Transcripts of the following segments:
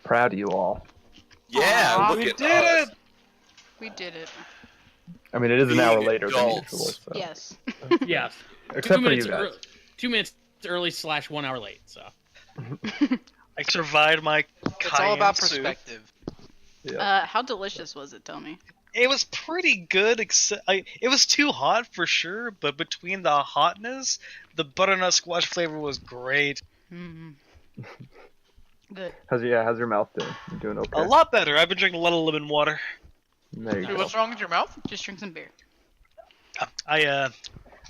Proud of you all. Yeah, Aw, look we at did us. it! We did it. I mean, it is an Being hour later than adults. usual, so. Yes. Yeah. Except for you guys. 2 minutes early / 1 hour late. So. I survived my It's all about soup. perspective. Yeah. How delicious was it? Tell me. It was pretty good, except it was too hot for sure. But between the hotness, the butternut squash flavor was great. Mm. Good. How's your mouth doing? You doing okay? A lot better. I've been drinking a lot of lemon water. There you Dude, go. what's wrong with your mouth? Just drink some beer. I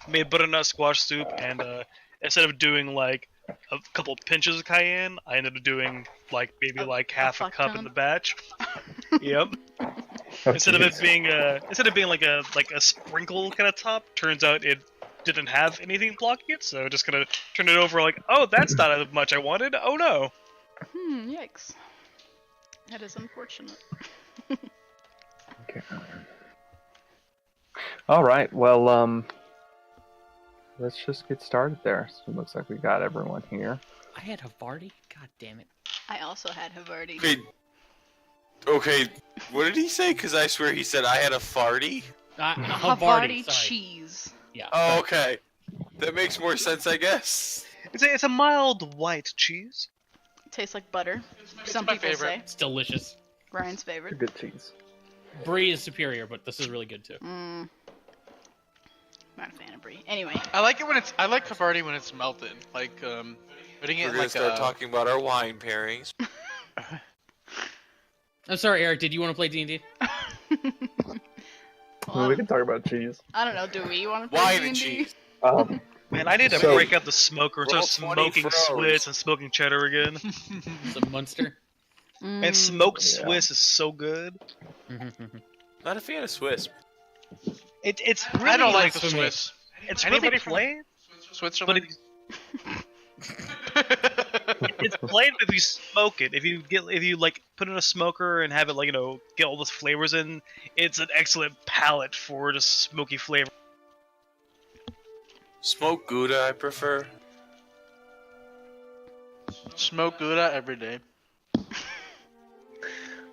made butternut squash soup, and instead of doing like a couple pinches of cayenne, I ended up doing like maybe like half a fuck cup ton? in the batch. Yep. Oh, Instead of it jeez. being like a sprinkle kind of top, turns out it didn't have anything blocking it, so just gonna turn it over like, oh, that's not as much I wanted. Oh no. Yikes. That is unfortunate. Okay. All right. Well, let's just get started there. So it looks like we got everyone here. I had Havarti? God damn it. I also had Havarti. Okay, what did he say? Because I swear he said I had a farty. Havarti sorry. cheese. Yeah. Oh, okay. That makes more sense, I guess. It's a mild white cheese. Tastes like butter. Some my people favorite. say. It's delicious. Ryan's It's a favorite. good cheese. Brie is superior, but this is really good too. Not a fan of brie. Anyway. I like it when it's. I like Havarti when it's melted. Like putting it We're in gonna like start a. talking about our wine pairings. I'm sorry, Eric. Did you want to play D&D? Well, we can talk about cheese. I don't know. Do we want to play Wine D&D? and cheese. Man, I need to So- break out the smoker and Roll start 20 smoking froze. Swiss and smoking cheddar again. Some Munster. And smoked Yeah. Swiss is so good. Not a fan of Swiss. It's really I don't like the for me. Swiss. it's Anybody really from plain, but Switzerland. it's plain if you smoke it. If you like put it in a smoker and have it like get all those flavors in, it's an excellent palate for just smoky flavor. Smoked Gouda, I prefer. Smoke Gouda every day.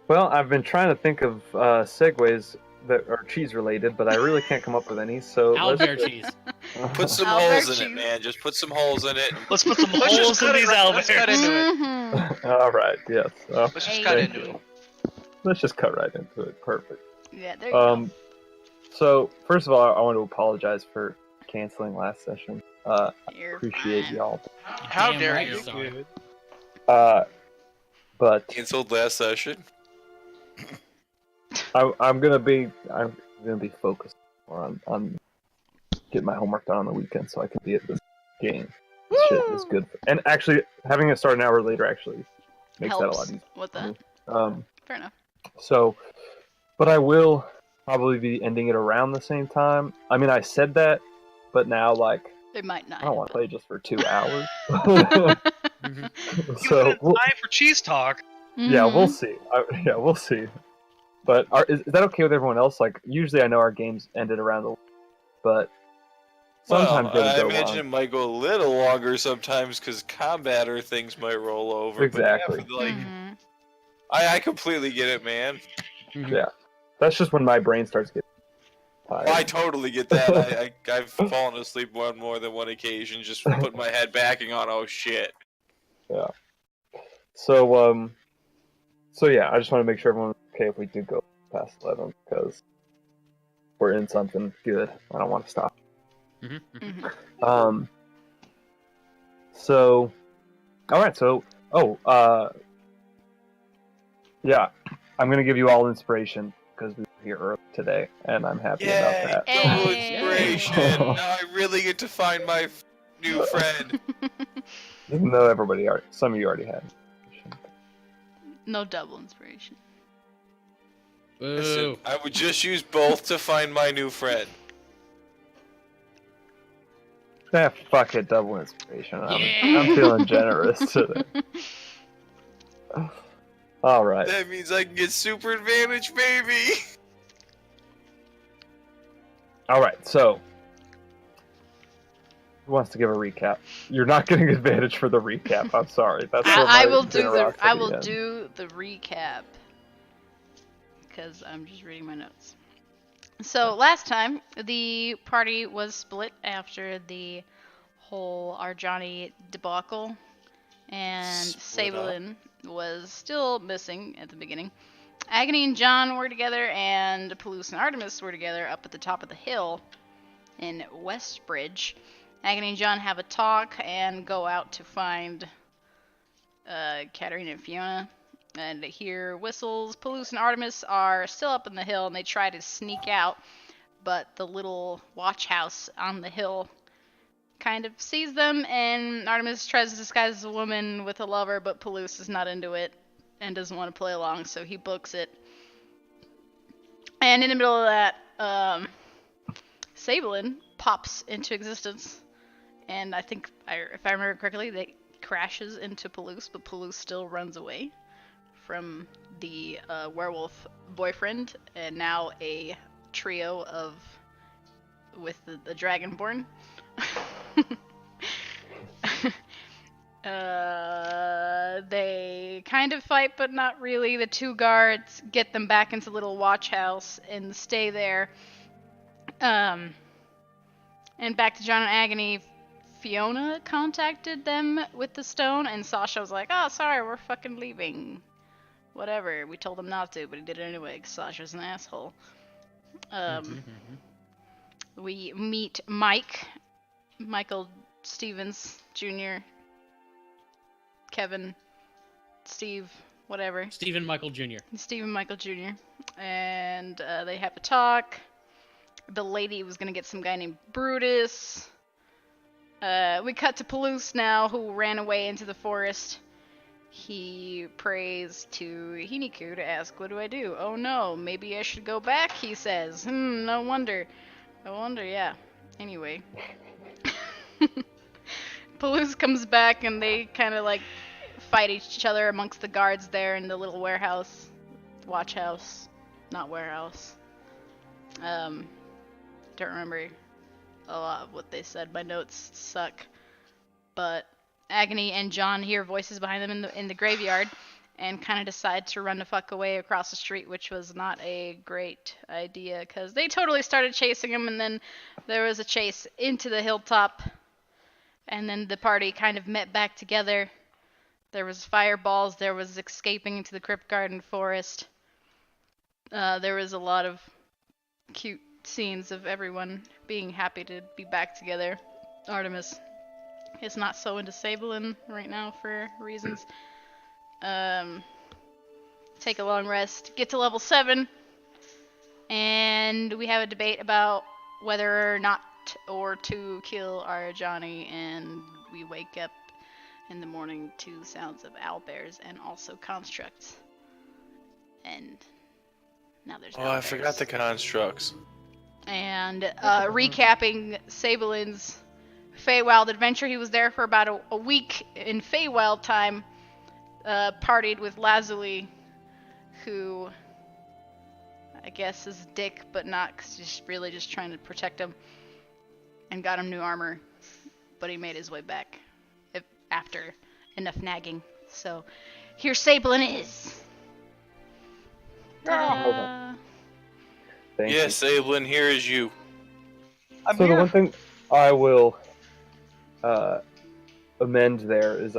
Well, I've been trying to think of segues that are cheese related, but I really can't come up with any. So Owlbear cheese. Put some Owlbear holes in cheese. it, man. Just put some holes in it. Let's put some Let's just holes in cut it these right- let's cut Owlbears. into it. All right. Yes. Let's just Hey. cut Thank into you. it. Let's just cut right into it. Perfect. Yeah, there you go. So first of all, I want to apologize for canceling last session. You're Appreciate fine. y'all. How Damn dare right you? you're sorry. But Cancelled last session. I'm gonna be focused more on getting my homework done on the weekend so I can be at this game. This shit is good. And actually, having it start an hour later actually makes that a lot Helps easier. with that. Fair enough. So, but I will probably be ending it around the same time. I mean, I said that, but now like It might not. I don't want to play just for 2 hours. Give So it time for cheese talk. yeah, we'll see. We'll see. But is that okay with everyone else? Like, usually I know our games ended around the, but sometimes well, they I go imagine long. it might go a little longer sometimes because combat or things might roll over. Exactly. But yeah, for I completely get it, man. Yeah, that's just when my brain starts getting tired. I totally get that. I've fallen asleep on more than one occasion just from putting my head backing on. Oh shit. Yeah. So yeah, I just want to make sure everyone's okay if we do go past 11 because we're in something good. I don't want to stop. So, all right. So, yeah, I'm gonna give you all inspiration because we were here early today, and I'm happy about that. Double Hey. inspiration. Now I really get to find my new friend. Even though some of you already had. No double inspiration. Listen, Boo. I would just use both to find my new friend. Fuck it, double inspiration. Yeah. I'm feeling generous today. All right. That means I can get super advantage, baby. All right. So Who wants to give a recap? You're not getting advantage for the recap. I'm sorry. That's where I my will do generosity ends. the recap because I'm just reading my notes. So last time the party was split after the whole Arjani debacle, and Split up. Sablin was still missing at the beginning. Agony and John were together, and Palouse and Artemis were together up at the top of the hill in Westbridge. Agony and John have a talk and go out to find Katarina and Fiona and hear whistles. Palouse and Artemis are still up in the hill, and they try to sneak out, but the little watch house on the hill kind of sees them, and Artemis tries to disguise as a woman with a lover, but Palouse is not into it and doesn't want to play along, so he books it. And in the middle of that, Sablin pops into existence, and I think, if I remember correctly, they crashes into Palouse, but Palouse still runs away from the werewolf boyfriend, and now a trio with the Dragonborn. They kind of fight, but not really. The two guards get them back into the little watch house and stay there. And back to John and Agony, Fiona contacted them with the stone, and Sasha was like, "Oh, sorry, we're fucking leaving. Whatever. We told him not to, but he did it anyway, because Sasha's an asshole." We meet Michael Stevens Jr., Kevin, Steve, whatever. Stephen Michael Jr. Stephen Michael Jr. And they have a talk. The lady was going to get some guy named Brutus. We cut to Palouse now, who ran away into the forest. He prays to Hiniku to ask, "What do I do? Oh no, maybe I should go back," he says. No wonder. Yeah. Anyway. Palouse comes back, and they kind of like fight each other amongst the guards there in the little warehouse. Watch house. Not warehouse. Don't remember a lot of what they said. My notes suck. But Agony and John hear voices behind them in the graveyard and kind of decide to run the fuck away across the street, which was not a great idea because they totally started chasing him, and then there was a chase into the hilltop, and then the party kind of met back together. There was fireballs, there was escaping into the Crypt Garden forest. There was a lot of cute scenes of everyone being happy to be back together. Artemis is not so into Sablin right now for reasons. Take a long rest, get to level 7, and we have a debate about whether or not or to kill our Johnny, and we wake up in the morning to sounds of owlbears and also constructs. And now there's Oh, I owlbears. forgot the constructs. And recapping Sablin's Feywild adventure, he was there for about a week in Feywild time, partied with Lazuli, who I guess is a dick, but not, cause he's really just trying to protect him, and got him new armor, but he made his way back after enough nagging. So here Sablin is. Ta-da. Thank you. Yes, Ablin, here is you. So the one thing I will amend there is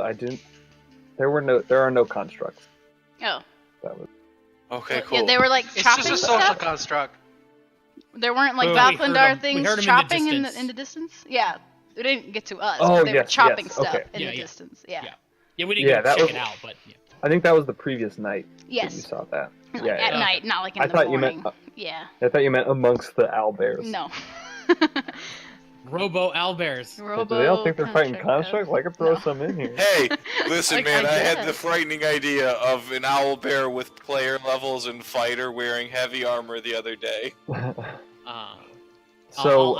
there are no constructs. Oh. Okay, Well, cool. yeah, they were like It's chopping just a social stuff. construct. There weren't like Oh, we heard Valklandar 'em. We things heard 'em chopping in the distance. in the distance. Yeah, it didn't get to us. Oh, but they were yes, chopping yes, stuff okay. in Yeah, the yeah. distance. Yeah. Yeah, we didn't Yeah, go that check was- it out, but yeah. I think that was the previous night that you Yes. saw that. Like, Yeah, at yeah. night, not like in I the thought you morning. meant- Yeah. I thought you meant amongst the owlbears. No. Robo owlbears. Do they all think they're fighting constructs? I could throw No. some in here. Hey, listen, Like, man, I I had the guess. frightening idea of an owlbear with player levels and fighter wearing heavy armor the other day. So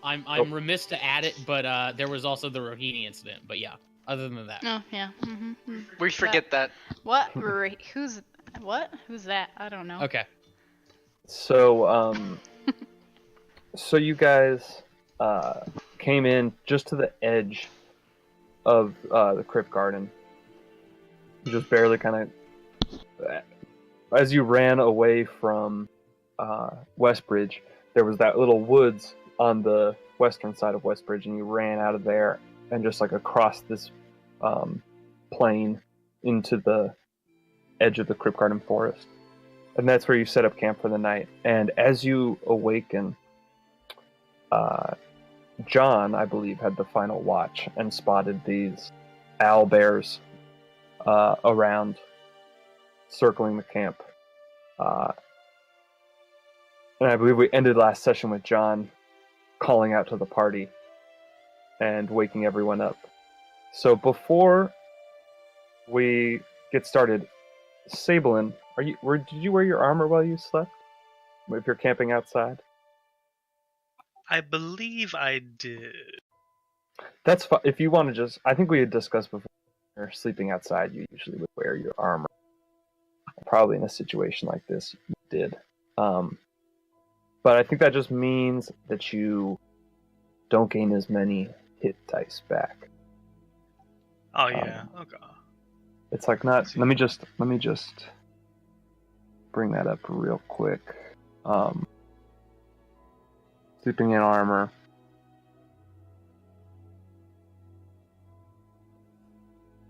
I'm remiss to add it, but there was also the Rohini incident. But yeah, other than that, Oh yeah. We forget that. What? Who's what? Who's that? I don't know. okay. So, so you guys came in just to the edge of the crypt garden. You just barely kind of, as you ran away from Westbridge, there was that little woods on the western side of Westbridge, and you ran out of there and just like across this plain into the edge of the crypt garden forest. And that's where you set up camp for the night. And as you awaken, John, I believe, had the final watch and spotted these owlbears around, circling the camp. And I believe we ended last session with John calling out to the party and waking everyone up. So before we get started, Sablin, did you wear your armor while you slept? If you're camping outside? I believe I did. That's fine. If you want to just, I think we had discussed before, you're sleeping outside, you usually would wear your armor. Probably in a situation like this, you did. But I think that just means that you don't gain as many hit dice back. Oh yeah. Okay. It's like not. Let me just bring that up real quick. Sleeping in armor.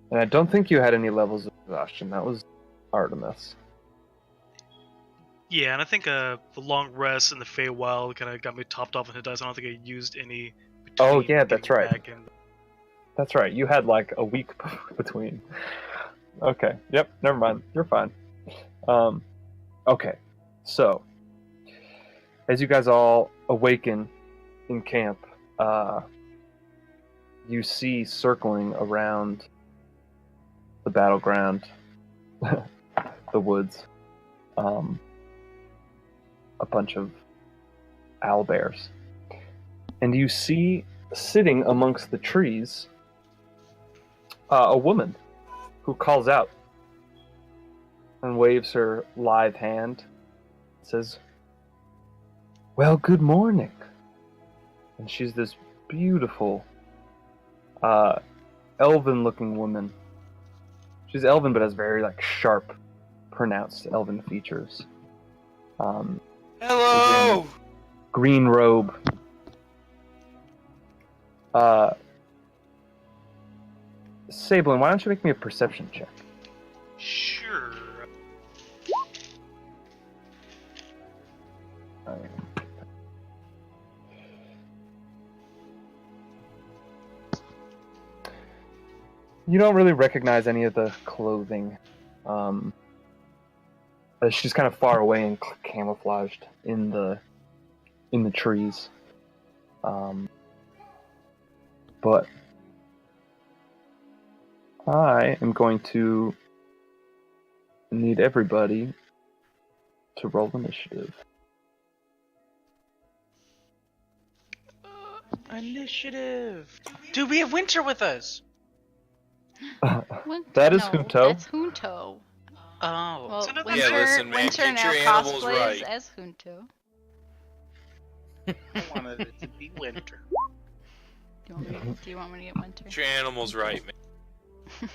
And I don't think you had any levels of exhaustion. That was Artemis. Yeah, and I think the long rest and the Feywild kind of got me topped off in hit dice. I don't think I used any. Oh, between yeah, that's getting right. back and- That's right. You had like a week between. Okay. Yep. Never mind. You're fine. Okay. So, as you guys all awaken in camp, you see circling around the battleground, the woods, a bunch of owlbears. And you see sitting amongst the trees a woman who calls out and waves her live hand. Says, "Well, good morning." And she's this beautiful, elven-looking woman. She's elven, but has very like pronounced elven features. Hello! Green robe. Sablin, why don't you make me a perception check? Sure. You don't really recognize any of the clothing. She's kind of far away and camouflaged in the trees. But I am going to need everybody to roll initiative. Initiative. Dude, we have Winter with us. That is no, Junto. That's Junto. Oh. Well, So Winter, Yeah, listen, man, Winter get now your animals cosplays right. as Junto. I wanted it to be Winter. Do you want me to get Winter? Get your animals right, man.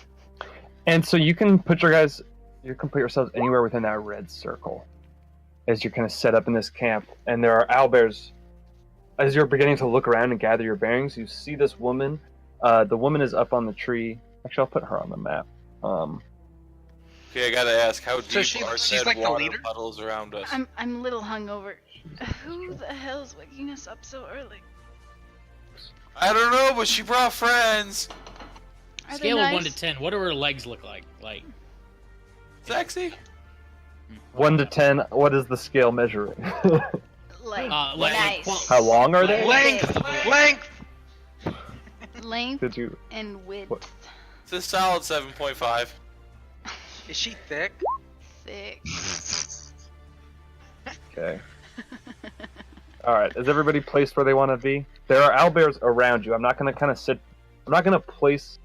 And so you can put yourselves anywhere within that red circle as you're kind of set up in this camp. And there are owlbears. As you're beginning to look around and gather your bearings, you see this woman. The woman is up on the tree. Actually, I'll put her on the map. Okay, I gotta ask, how deep So are she's said like the water leader? puddles around us? I'm a little hungover. Who the hell's waking us up so early? I don't know, but she brought friends. Are they Scale of 1 nice? to 10. What do her legs look like? Like Sexy. 1 to 10. What is the scale measuring? Like, nice. How long are they? Length! Length! Length Did you? and width. What? It's a solid 7.5. Is she thick? Thick. Okay. All right. Is everybody placed where they want to be? There are owlbears around you. I'm not going to kind of sit. I'm not going to place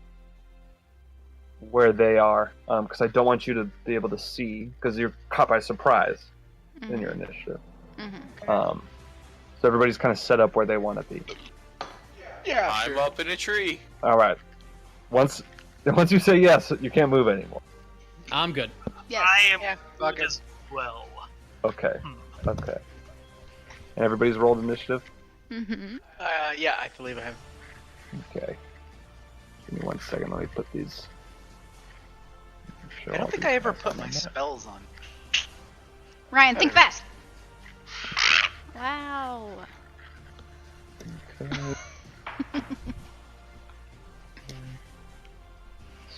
where they are because I don't want you to be able to see because you're caught by surprise in your initiative. Mm-hmm. So everybody's kind of set up where they want to be. Yeah. I'm up in a tree. All right. Once you say yes, you can't move anymore. I'm good. Yes. I am Yeah, fuck good it. as well. Okay. Hmm. Okay. And everybody's rolled initiative. Mm-hmm. Yeah, I believe I have. Okay. Give me 1 second. Let me put these. I don't think I ever put my spells on. Ryan, think fast. Wow. Okay.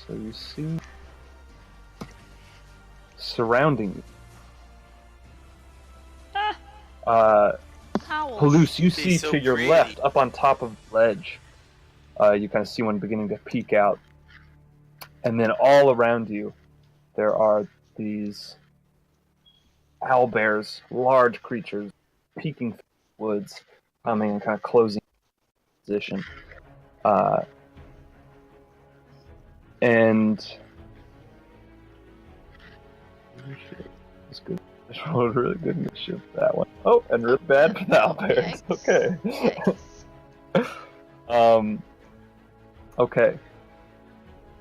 So you see, surrounding you. Owls. Palouse, you They're see so to your pretty. left, up on top of the ledge, you kind of see one beginning to peek out. And then all around you, there are these owlbears, large creatures, peeking through the woods, coming and kind of closing position. And it's good. I rolled really good initiative for that one. Oh, and really bad for the owlbears. Yikes. Okay. Okay.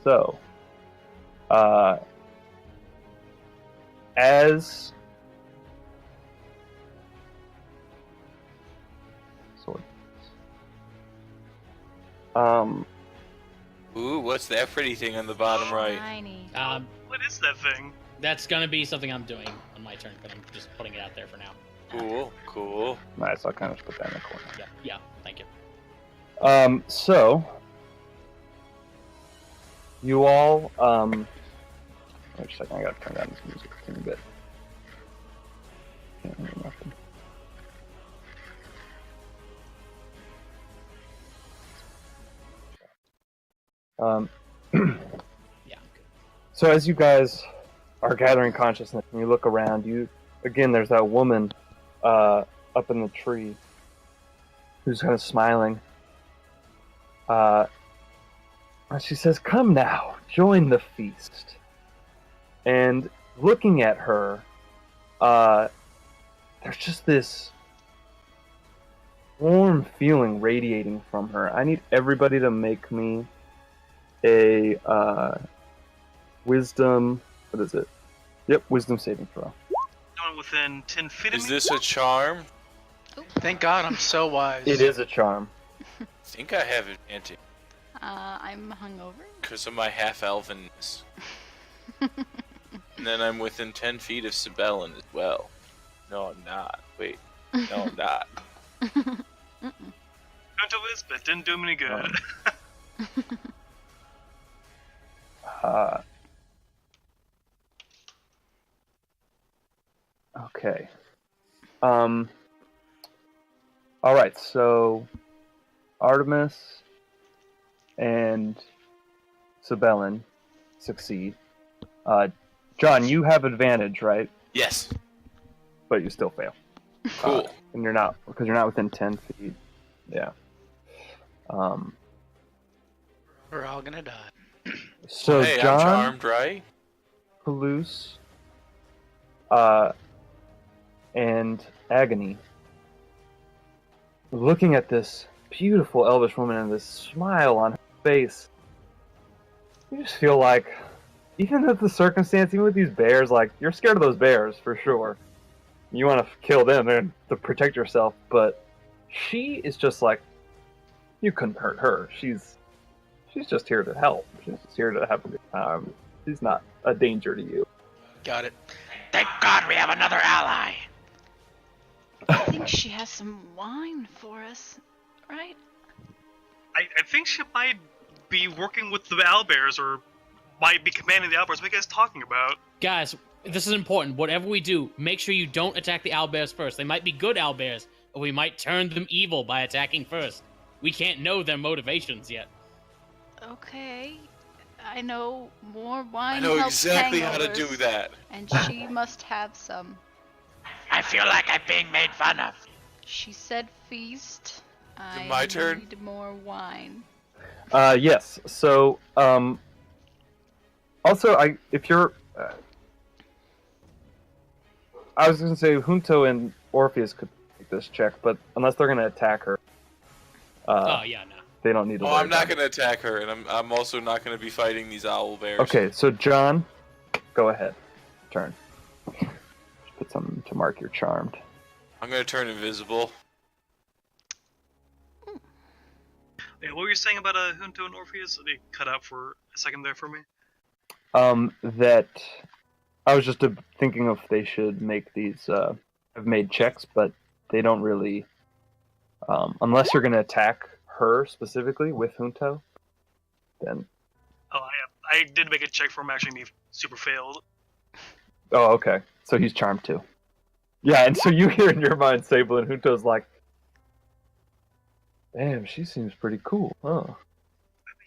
So, as sort Ooh, what's that pretty thing on the bottom right? Tiny. What is that thing? That's gonna be something I'm doing on my turn, but I'm just putting it out there for now. Cool, cool. nice, I'll kind of just put that in the corner. Yeah, thank you. So you all, wait a second, I gotta turn down this music a tiny bit. Can't hear nothing. Yeah. So as you guys are gathering consciousness and you look around, there's that woman, up in the tree who's kind of smiling. She says, "Come now, join the feast." And looking at her, there's just this warm feeling radiating from her. I need everybody to make me a wisdom. What is it? Yep, wisdom saving throw. No one within 10 feet of Is me? this a charm? Thank God I'm so wise. It is a charm. I think I have advantage I'm hungover. because of my half-elvenness. And then I'm within 10 feet of Sibellin as well. No, I'm not. Wait. No, I'm not. Don't do this, but it didn't do me any good. Okay. All right. So, Artemis and Sibellin succeed. John, you have advantage, right? Yes. But you still fail. Cool. And you're not within 10 feet. Yeah. We're all gonna die. So Hey, John, I'm charmed, right? Palouse, and Agony, looking at this beautiful elvish woman and this smile on her face, you just feel like, even with the circumstance, even with these bears, like, you're scared of those bears for sure. You want to kill them and to protect yourself, but she is just like, you couldn't hurt her. She's just here to help. She's just here to have a good time. She's not a danger to you. Got it. Thank God we have another ally. I think she has some wine for us, right? I think she might be working with the owlbears, or might be commanding the owlbears. What are you guys talking about? Guys, this is important. Whatever we do, make sure you don't attack the owlbears first. They might be good owlbears, or we might turn them evil by attacking first. We can't know their motivations yet. Okay. I know more wine I know helps exactly how to hangovers, do that. And she must have some. I feel like I'm being made fun of. She said feast. I my turn? need more wine. Yes. So, also, I was gonna say Junto and Orpheus could take this check, but unless they're gonna attack her, Oh, yeah, no. they don't need to. Oh, worry I'm not about gonna attack her, and I'm also not gonna be fighting these owl bears. Okay, so John, go ahead. Turn. Put something to mark you're charmed. I'm gonna turn invisible. Hey, what were you saying about Junto and Orpheus? They cut out for a second there for me. That I was just thinking if they should make these. Have made checks, but they don't really. Unless you're gonna attack her specifically with Junto, then. Oh, I did make a check for him. Actually, he super failed. Oh, okay. So he's charmed too. Yeah, and so you hear in your mind Sable and Junto's like, damn, she seems pretty cool, huh?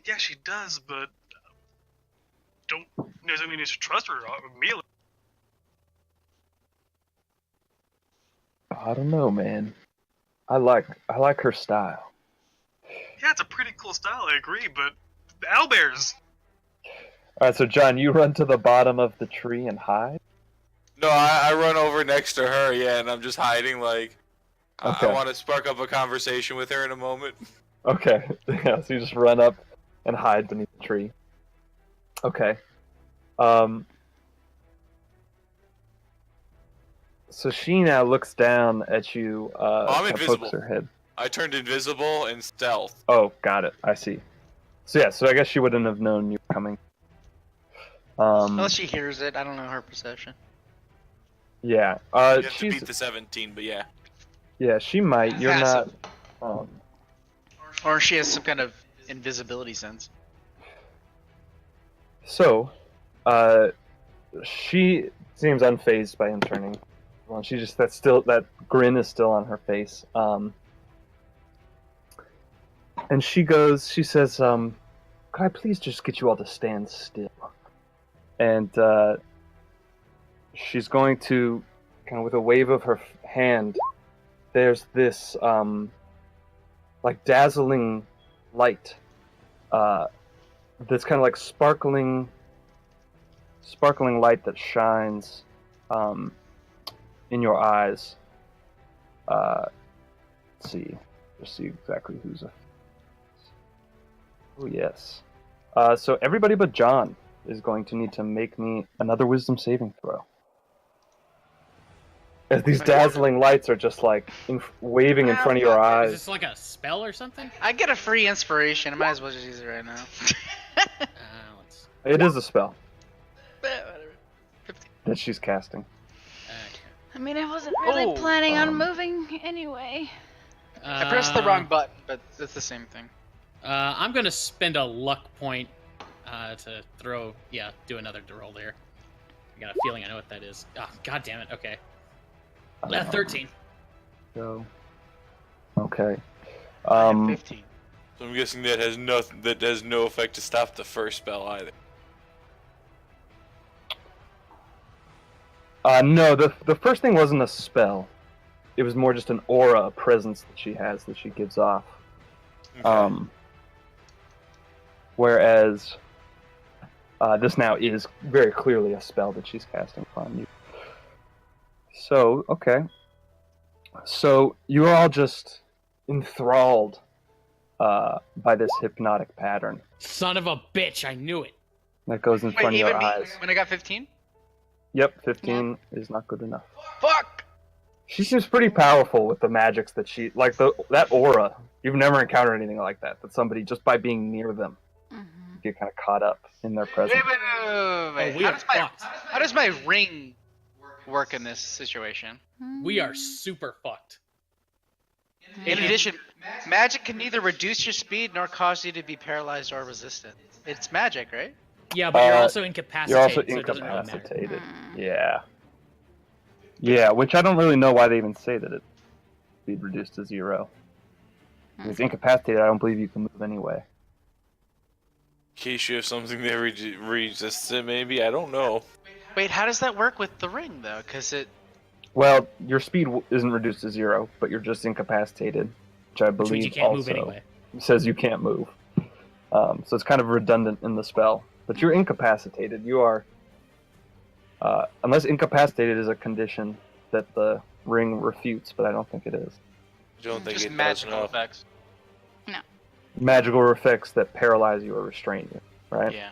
Yeah, she does, but doesn't mean you should trust her immediately. I don't know, man. I like her style. Yeah, it's a pretty cool style. I agree, but the owlbears. All right, so John, you run to the bottom of the tree and hide. No, I run over next to her, yeah, and I'm just hiding, like, Okay. I want to spark up a conversation with her in a moment. Okay, yeah. So you just run up and hide beneath the tree. Okay. So she now looks down at you. I'm kinda invisible. pokes her head. I turned invisible and stealth. Oh, got it. I see. So yeah, so I guess she wouldn't have known you were coming. Unless she hears it, I don't know her perception. Yeah. You have to She's beat the 17, but yeah. yeah. She might. You're not. Passive. Or she has some kind of invisibility sense. So, she seems unfazed by him turning. Well, she just that grin is still on her face. And she says, "Could I please just get you all to stand still?" And she's going to, kind of with a wave of her hand, there's this like dazzling light. This kind of like sparkling light that shines in your eyes. Let's see. Just see exactly who's a. Oh yes. So everybody but John is going to need to make me another wisdom saving throw. As these dazzling lights are just like waving in front of your Is eyes. this like a spell or something? I get a free inspiration. I might as well just use it right now. Let's... It is a spell Whatever. that she's casting. Okay. I mean, I wasn't really Oh, planning on moving anyway. I pressed the wrong button, but it's the same thing. I'm gonna spend a luck point to do another roll there. I got a feeling I know what that is. Oh, god damn it. Okay. 13. So, okay. I have 15. So I'm guessing that has no effect to stop the first spell either. No, the first thing wasn't a spell. It was more just an aura, a presence that she has that she gives off. Okay. Whereas this now is very clearly a spell that she's casting upon you. So, okay. So you're all just enthralled by this hypnotic pattern Son of a bitch, I knew it. that goes in front of even your me, eyes. when I got 15? Yep, 15 is not good enough. Fuck! She seems pretty powerful with the magics that she like. That aura, you've never encountered anything like that. That somebody just by being near them, get kind of caught up in their presence. Wait. Oh, we How are fucked. how does my ring work in this situation? We are super fucked. In addition, magic can neither reduce your speed nor cause you to be paralyzed or resistant. It's magic, right? Yeah, but you're also incapacitated. You're also so it doesn't really matter. incapacitated. Yeah. Yeah, which I don't really know why they even say that it's speed reduced to 0. If it's incapacitated, I don't believe you can move anyway. In case you have something that resists it, maybe? I don't know. Wait, how does that work with the ring, though? Because it... Well, your speed isn't reduced to 0, but you're just incapacitated, which I Which believe means you can't also move anyway. says you can't move. So it's kind of redundant in the spell. But you're incapacitated. You are... unless incapacitated is a condition that the ring refutes, but I don't think it is. I don't think just it does magical enough. effects. magical effects that paralyze you or restrain you, right? Yeah.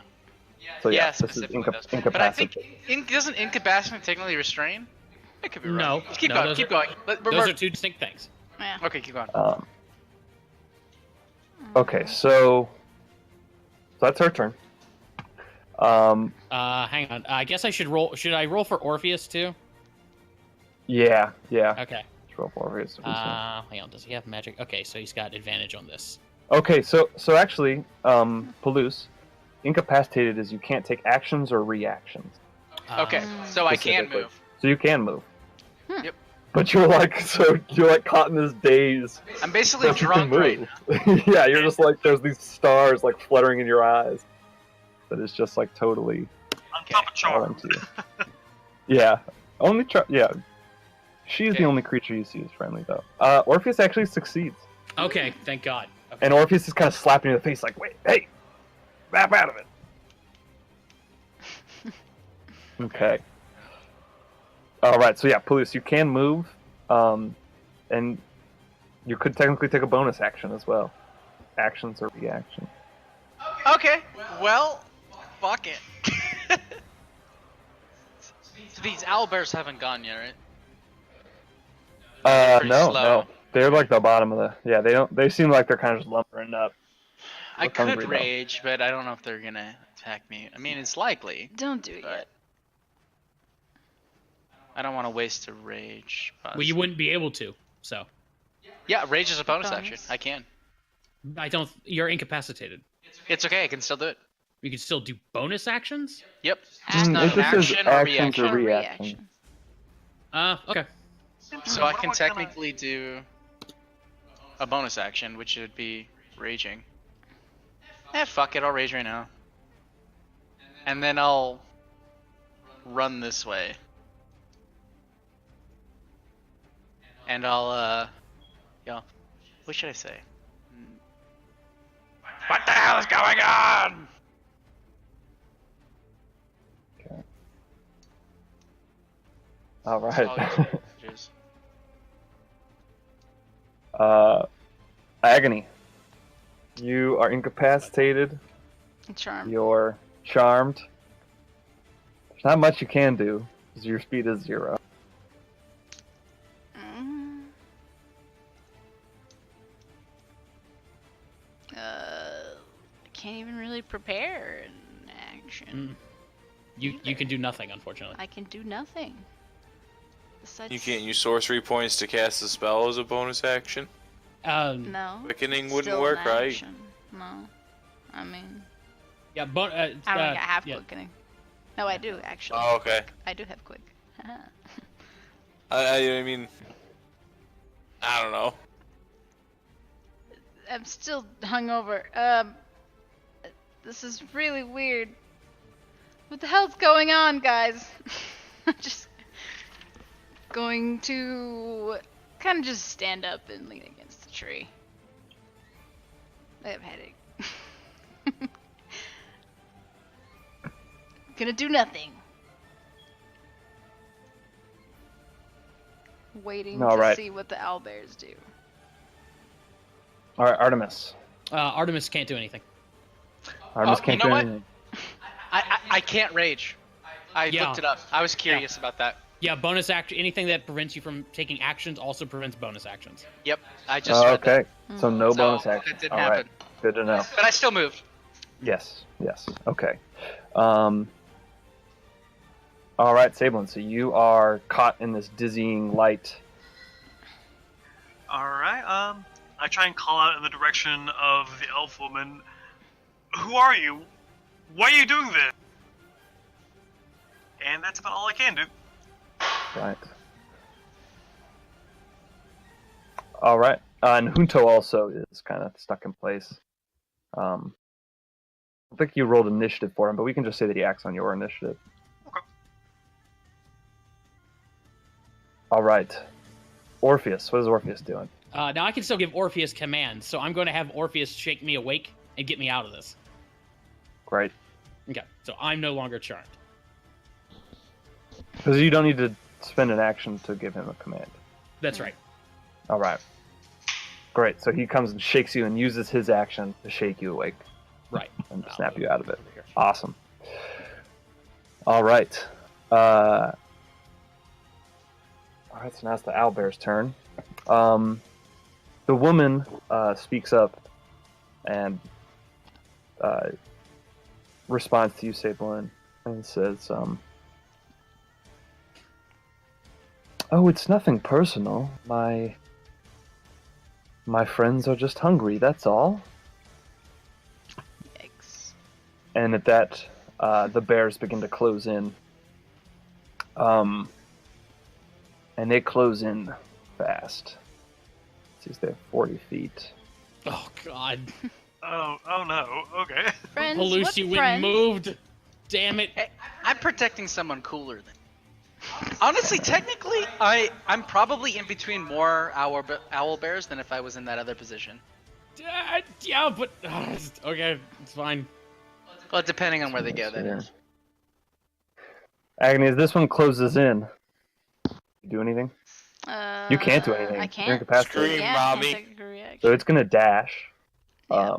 So Yeah, this is specifically those. But I incapacitated. think doesn't incapacitate technically restrain? I could be wrong. No. Just keep no, going. those Keep are- going. Those are two distinct things. Yeah. Okay, keep going. Okay, so that's her turn. Hang on. I guess I should roll. Should I roll for Orpheus too? Yeah. Okay. Let's roll for it. Hang on. Does he have magic? Okay, so he's got advantage on this. Okay, so actually, Palouse, incapacitated is you can't take actions or reactions. Okay, so I can specifically. move. So you can move. Yep. But you're like caught in this daze. I'm basically that you can drunk right now. move. Yeah, you're just like there's these stars like fluttering in your eyes. That is just like totally On top of all charm. into you. Yeah. Yeah. She's Okay. the only creature you see as friendly though. Orpheus actually succeeds. Okay, thank God. Okay. And Orpheus is kind of slapping you in the face like, wait, hey, snap out of it. Okay. All right, so yeah, Palouse, you can move, and you could technically take a bonus action as well. Actions or reactions. Okay, well, fuck it. So these owlbears haven't gone yet, right? They're pretty No, slow. no, they're like the bottom of the. Yeah, they seem like they're kind of just lumbering up. I Look could hungry, though. rage, but I don't know if they're gonna attack me. I mean, it's likely, Don't do it but yet. I don't want to waste a rage. Well, you wouldn't be able to. So Yeah, rage is a bonus Bonus. action. I can. I don't. You're incapacitated. It's okay. I can still do it. You can still do bonus actions. Yep. Just Mm, not it an just says action or actions reaction. or reaction. Okay. So I can technically do a bonus action, which would be raging. Fuck it, I'll rage right now. And then I'll run this way. And I'll, what should I say? What the hell is going on? All That's all right. it is. Agony. You are incapacitated. Charm. You're charmed. There's not much you can do because your speed is 0. I can't even really prepare an action. You can do nothing, unfortunately. I can do nothing. Besides, You can't use sorcery points to cast a spell as a bonus action. No. Quickening wouldn't Still work, an right? action. No. I mean, Yeah, I don't think I have yeah. quickening. No, I do actually. Oh, okay. I do have quick. I mean, I don't know. I'm still hungover. This is really weird. What the hell's going on, guys? I'm just going to kind of just stand up and lean against the tree. I have a headache. Gonna do nothing. Waiting All to right. see what the owlbears do. All right, Artemis. Artemis can't do anything. Artemis you can't know do what? anything. I can't rage. I Yeah. looked it up. I was curious about that. Yeah, bonus action. Anything that prevents you from taking actions also prevents bonus actions. Yep, I just read that. Okay, so no So, bonus action. that didn't All happen. right, good to know. But I still moved. Yes. Okay. All right, Sablin. So you are caught in this dizzying light. Alright, I try and call out in the direction of the elf woman. Who are you? Why are you doing this? And that's about all I can do. Right. All right. And Junto also is kind of stuck in place. I don't think you rolled initiative for him, but we can just say that he acts on your initiative. Okay. All right. Orpheus. What is Orpheus doing? Now I can still give Orpheus commands, so I'm going to have Orpheus shake me awake and get me out of this. Great. Okay, so I'm no longer charmed. Because you don't need to spend an action to give him a command. That's right. All right. Great. So he comes and shakes you and uses his action to shake you awake. Right. And I'll snap move you out of it. over here. Awesome. All right. All right, so now it's the owlbear's turn. The woman speaks up and responds to you, Sablin, and says, "Oh, it's nothing personal. My friends are just hungry, that's all." Yikes. And at that, the bears begin to close in. And they close in fast. Since they're 40 feet. Oh God. Oh no. Okay. Friends, what Belushi went and friends? moved. Damn it. Hey, I'm protecting someone cooler than. Honestly, technically, I'm probably in between more owl bears than if I was in that other position. Yeah, but okay, it's fine. Well, depending on where they go, that Yeah. is. Agony, as this one closes in, you do anything? You can't do anything. I You're can't. incapacitated. Scream, Yeah, I mommy. can't take a reaction. So it's gonna dash. Yeah.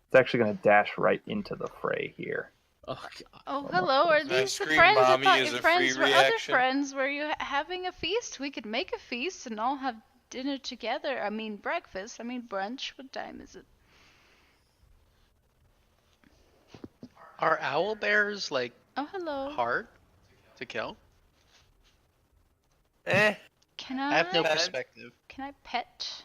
It's actually gonna dash right into the fray here. Oh God. Oh, hello. Are Can I these the scream friends? I mommy thought as your a friends free were other reaction? friends. Were you having a feast? We could make a feast and all have dinner together. I mean, breakfast. I mean, brunch. What time is it? Are owl bears like Oh, hello. hard to kill? Can I have no Pet. perspective. Can I pet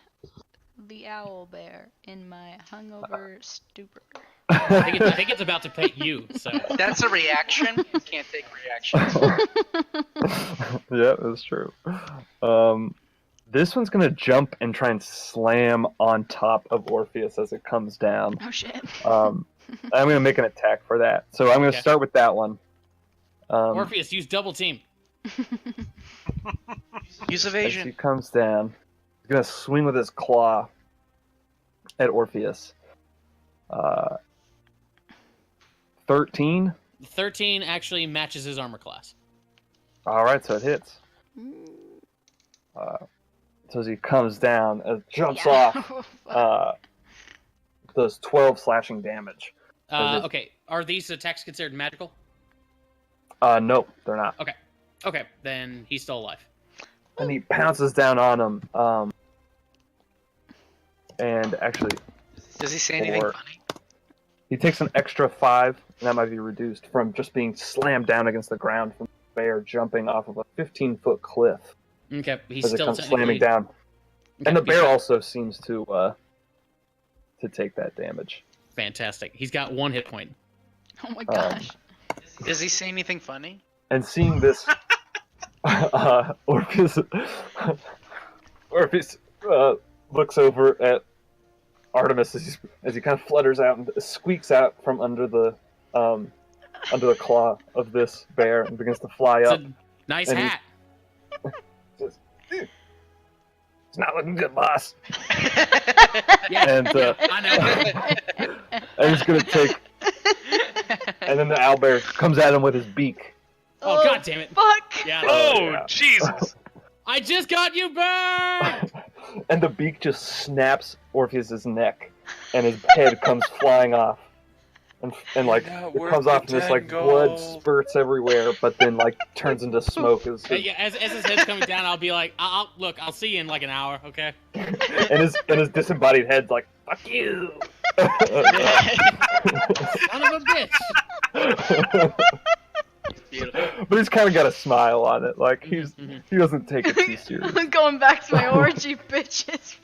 the owl bear in my hungover stupor? I think it's about to pet you. So That's a reaction. You can't take reactions. Yeah, that's true. This one's gonna jump and try and slam on top of Orpheus as it comes down. Oh shit. I'm gonna make an attack for that. So I'm gonna Okay. start with that one. Orpheus, use double team. Use As he evasion. comes down, he's gonna swing with his claw at Orpheus. 13. 13 actually matches his armor class. All right, so it hits. So as he comes down, jumps off, does 12 slashing damage. Okay, are these attacks considered magical? No, they're not. Okay, then he's still alive. And he pounces down on him. And actually, Does he say anything Or- funny? he takes an extra 5, and that might be reduced from just being slammed down against the ground from the bear jumping off of a 15-foot cliff Okay, he's as it still comes technically slamming down. Okay, And the he's bear got- also seems to take that damage. Fantastic. He's got 1 hit point. Oh my gosh. Does he say anything funny? And seeing this, Orpheus looks over at Artemis as he kind of flutters out and squeaks out from under the claw of this bear and begins to fly It's up. a nice And he's- hat. It's not looking good, boss. Yeah, And I know. and he's gonna take, and then the owlbear comes at him with his beak. Oh, God damn it. Fuck! Yeah. Oh, yeah. Jesus! I just got you back! And the beak just snaps Orpheus's neck, and his head comes flying off, and like Not it worth comes the off, and this 10 like blood gold. spurts everywhere, but then like turns into smoke. As Yeah, as his head's coming down, I'll be like, I'll see you in like an hour, okay? and his disembodied head's like, "Fuck you." Son of a bitch! Beautiful. But he's kind of got a smile on it, like he doesn't take it too serious. Going back to my orgy, bitches.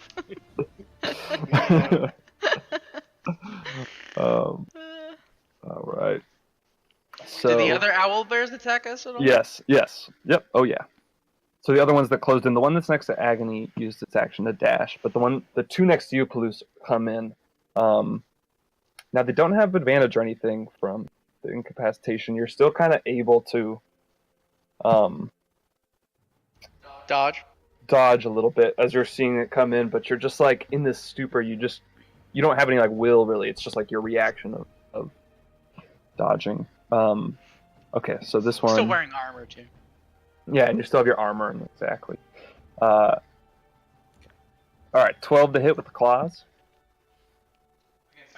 All right. So Do the other owl bears attack us at all? yes, yep, oh yeah. So the other ones that closed in, the one that's next to Agony used its action to dash, but the two next to you, Palouse, come in. Now they don't have advantage or anything from the incapacitation. You're still kind of able to dodge a little bit as you're seeing it come in, but you're just like in this stupor. You don't have any like will really. It's just like your reaction of dodging. Okay, so this one. Still wearing armor too. Yeah, and you still have your armor, and exactly. All right, 12 to hit with the claws.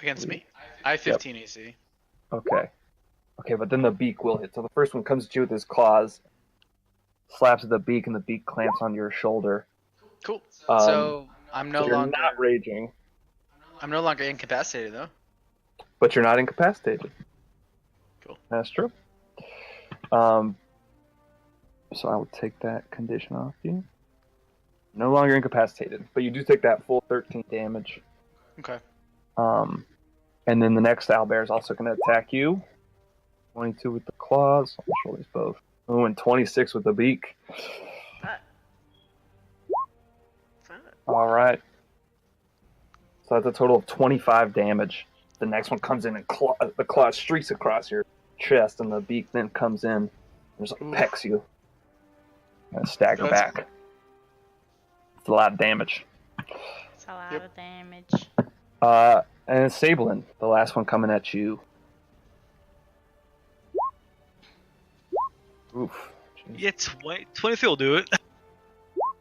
Against me. I have 15 AC. Okay. Okay, but then the beak will hit. So the first one comes at you with his claws, slaps at the beak, and the beak clamps on your shoulder. Cool. Um, So I'm no so you're longer not raging, incapacitated though. but you're not incapacitated. Cool. That's true. So I will take that condition off you. No longer incapacitated, but you do take that full 13 damage. Okay. And then the next owlbear is also going to attack you. 22 with the claws. I'll show these both. Oh, and 26 with the beak. All right. So that's a total of 25 damage. The next one comes in and the claw streaks across your chest, and the beak then comes in and just like pecks you. And stagger back. It's a lot of damage. It's a lot of damage. And Sablin, the last one coming at you. Oof. Jeez. Yeah, 23 will do it.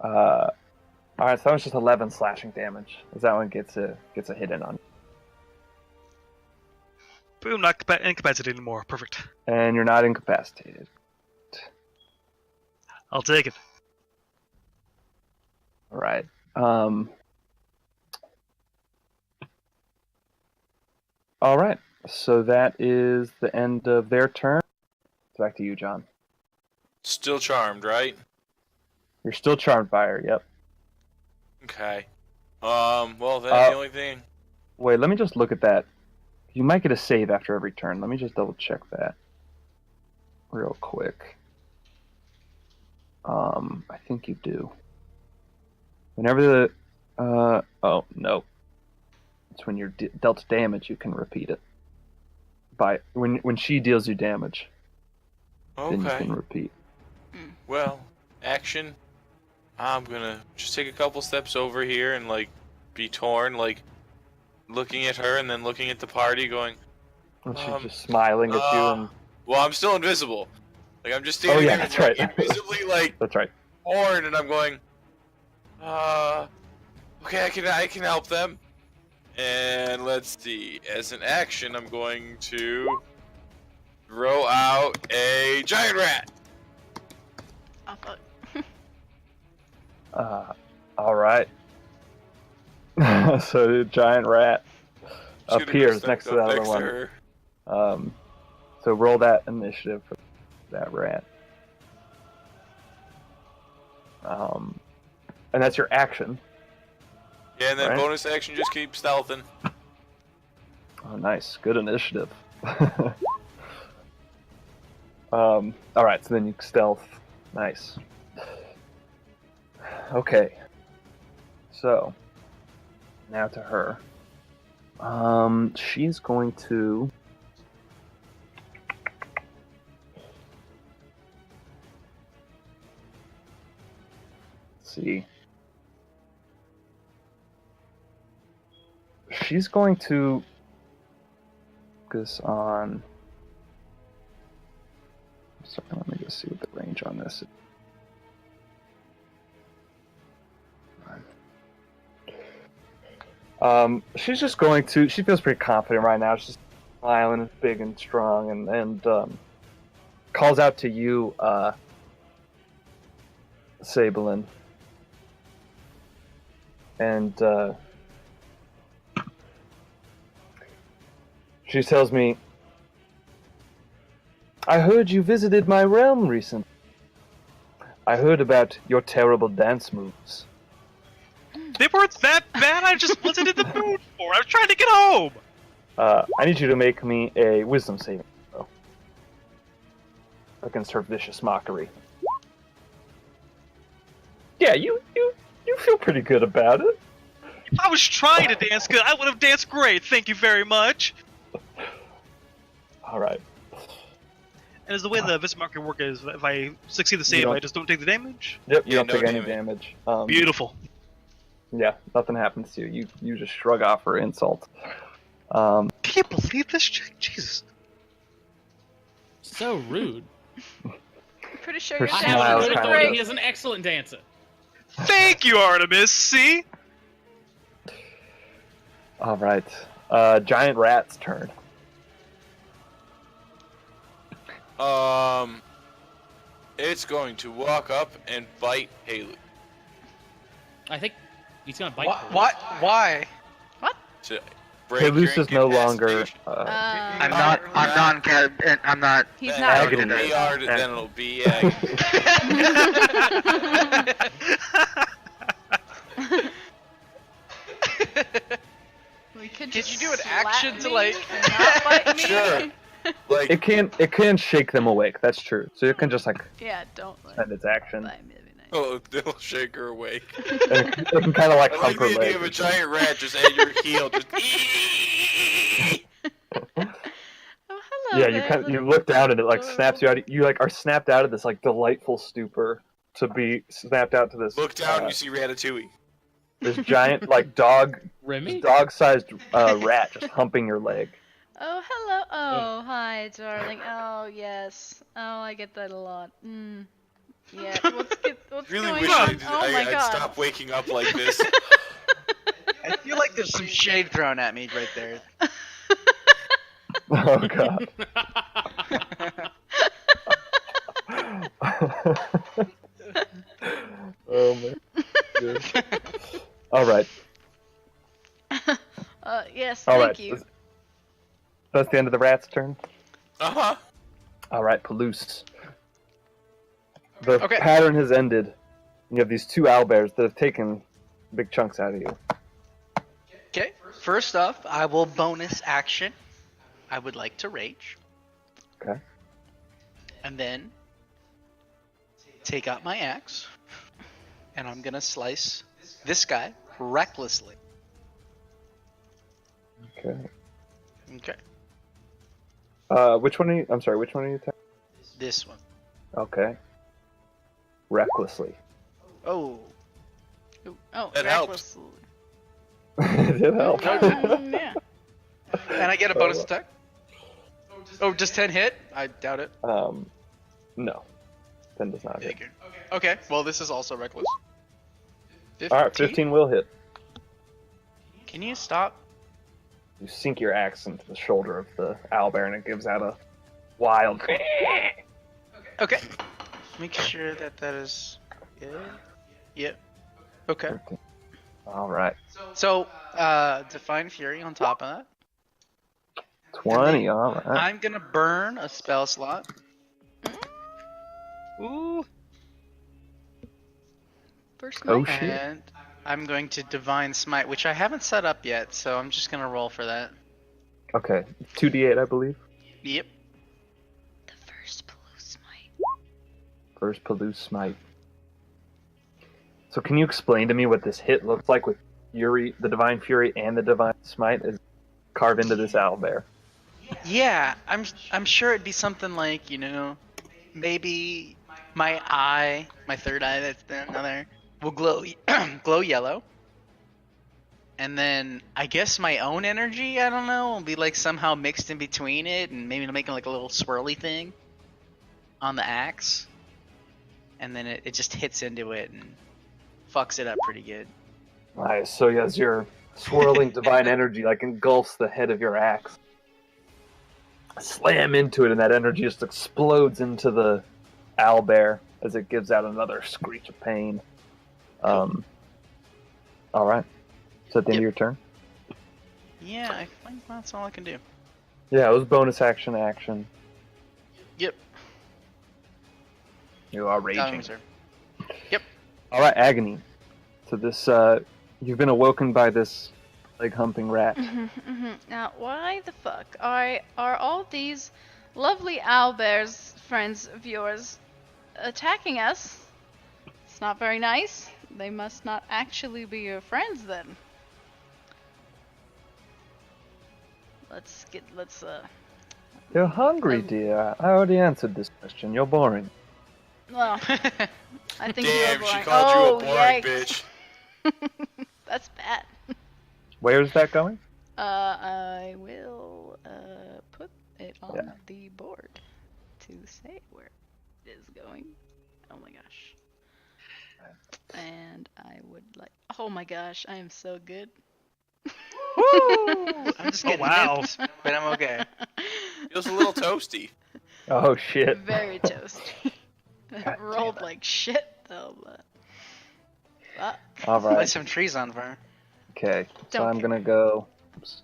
Alright, so that was just 11 slashing damage. As that one gets a hit in on. Boom, not incapacitated anymore. Perfect. And you're not incapacitated. I'll take it. Alright. Alright, so that is the end of their turn. Back to you, John. Still charmed, right? You're still charmed by her, yep. Okay. Well, then the only thing... Wait, let me just look at that. You might get a save after every turn. Let me just double check that real quick. I think you do. Whenever the... oh, no. It's when you're dealt damage, you can repeat it. When she deals you damage, then you can repeat. Well, action. I'm gonna just take a couple steps over here and, like, be torn, like, looking at her and then looking at the party going... And she's just smiling at you and... Well, I'm still invisible. Like, I'm just standing there that's right. invisibly, like, That's right. torn, and I'm going... okay, I can help them. And let's see. As an action, I'm going to throw out a giant rat. Oh, fuck. Alright. So the giant rat appears next to that other one. So roll that initiative for that rat. And that's your action. Yeah, and then right? bonus action, just keep stealthing. Oh, nice. Good initiative. Alright, so then you stealth. Nice. Okay. So, now to her. She's going to... Let's see. She's going to focus on... Sorry, let me just see what the range on this is. She's just going to... She feels pretty confident right now. She's smiling and big and strong and calls out to you, Sablin. And she tells me, I heard you visited my realm recently. I heard about your terrible dance moves. They weren't that bad. I just wasn't in the mood for it. I was trying to get home. I need you to make me a wisdom saving throw against her vicious mockery. Yeah, you feel pretty good about it. If I was trying to dance good, I would have danced great. Thank you very much. All right. And as the way the vicious mockery work is, if I succeed the save, I just don't take the damage. Yep, you don't no take any damage. Beautiful. Yeah, nothing happens to you. You just shrug off her insult. Can you believe this chick? Jesus. So rude. I'm pretty sure Her your I smile have dance a is good was kind authority. of- He is an excellent dancer. Thank you, Artemis. See? All right. Giant rat's turn. It's going to walk up and bite Haley. I think he's gonna bite. What? Why? To break your Halus is no longer. incapacitation. I'm not. I'm not. He's Then not. it'll Agony. be art, then it'll be agony. We could Did just you do an slap action to, me like- and not bite me? Sure. Like, It can shake them awake. That's true. So it can just like Yeah, don't like, spend its action. bite me. That'd be nice. oh, they'll shake her awake. And it can kind of like I hump like her the idea of a leg. giant rat just at your heel, just. Oh, hello. Yeah, you there, kind of, you little- look down and it like snaps you out. You like are snapped out of this like delightful stupor to be snapped out to this. Look down, and you see Ratatouille. This giant like Remy? dog-sized rat just humping your leg. Oh, hello. Oh, hi, darling. Oh, yes. Oh, I get that a lot. Yeah. What's Really going wish on? Oh my I'd god. stop waking up like this. I feel like there's some shade thrown at me right there. Oh god. Oh man. Good. All right. Yes, All thank right. you. That's the end of the rat's turn. Uh-huh. All right, Palouse. The Okay. pattern has ended. You have these two owlbears that have taken big chunks out of you. Okay. First off, I will bonus action. I would like to rage. Okay. And then take out my axe. And I'm gonna slice this guy recklessly. Okay. Okay. Which one are you? I'm sorry. Which one are you attacking? This one. Okay. Recklessly. Oh. Oh, That helps. reckless. Did help. Yeah. And I get a bonus attack. Oh, does 10 hit? I doubt it. No. 10 does not hit. Figured. Okay, well this is also reckless. 15? Alright, 15 will hit. Can you stop? You sink your axe into the shoulder of the owlbear and it gives out a wild. Okay. Make sure that that is good. Yep. Okay. Alright. So, Divine Fury on top of that. 20, alright. I'm gonna burn a spell slot. Ooh. First Oh, night. shit. And I'm going to Divine Smite, which I haven't set up yet, so I'm just gonna roll for that. Okay. 2d8, I believe. Yep. The first blue smite. First Palouse Smite. So can you explain to me what this hit looks like with Fury, the Divine Fury and the Divine Smite is carved into this owlbear? Yeah, I'm sure it'd be something like, maybe my eye, my third eye that's down there, will glow glow yellow. And then I guess my own energy, I don't know, will be like somehow mixed in between it and maybe making like a little swirly thing on the axe. And then it just hits into it and fucks it up pretty good. Nice. So yes, your swirling divine energy like engulfs the head of your axe. Slam into it, and that energy just explodes into the owlbear as it gives out another screech of pain. All right. Is that the end of your turn? Yeah, I think that's all I can do. Yeah, it was bonus action. Yep. You are Got raging. it, sir. Yep. All right, agony. So this, you've been awoken by this leg humping rat. Now, why the fuck are all these lovely owlbears, friends of yours, attacking us? It's not very nice. They must not actually be your friends then. Let's You're hungry, dear. I already answered this question. You're boring. well, I think Damn, you're she boring. called you a Oh, boring yikes. bitch. That's bad. Where's that going? I will put it on Yeah. the board to say where it is going. Oh my gosh. And I would like. Oh my gosh, I am so good. I'm just getting wow. nipped, but I'm okay. Feels a little toasty. Oh shit. Very toasty. God Rolled damn it. like shit though, but fuck. All Light right. some trees on fire. Okay. So Don't I'm care. gonna go. Oops.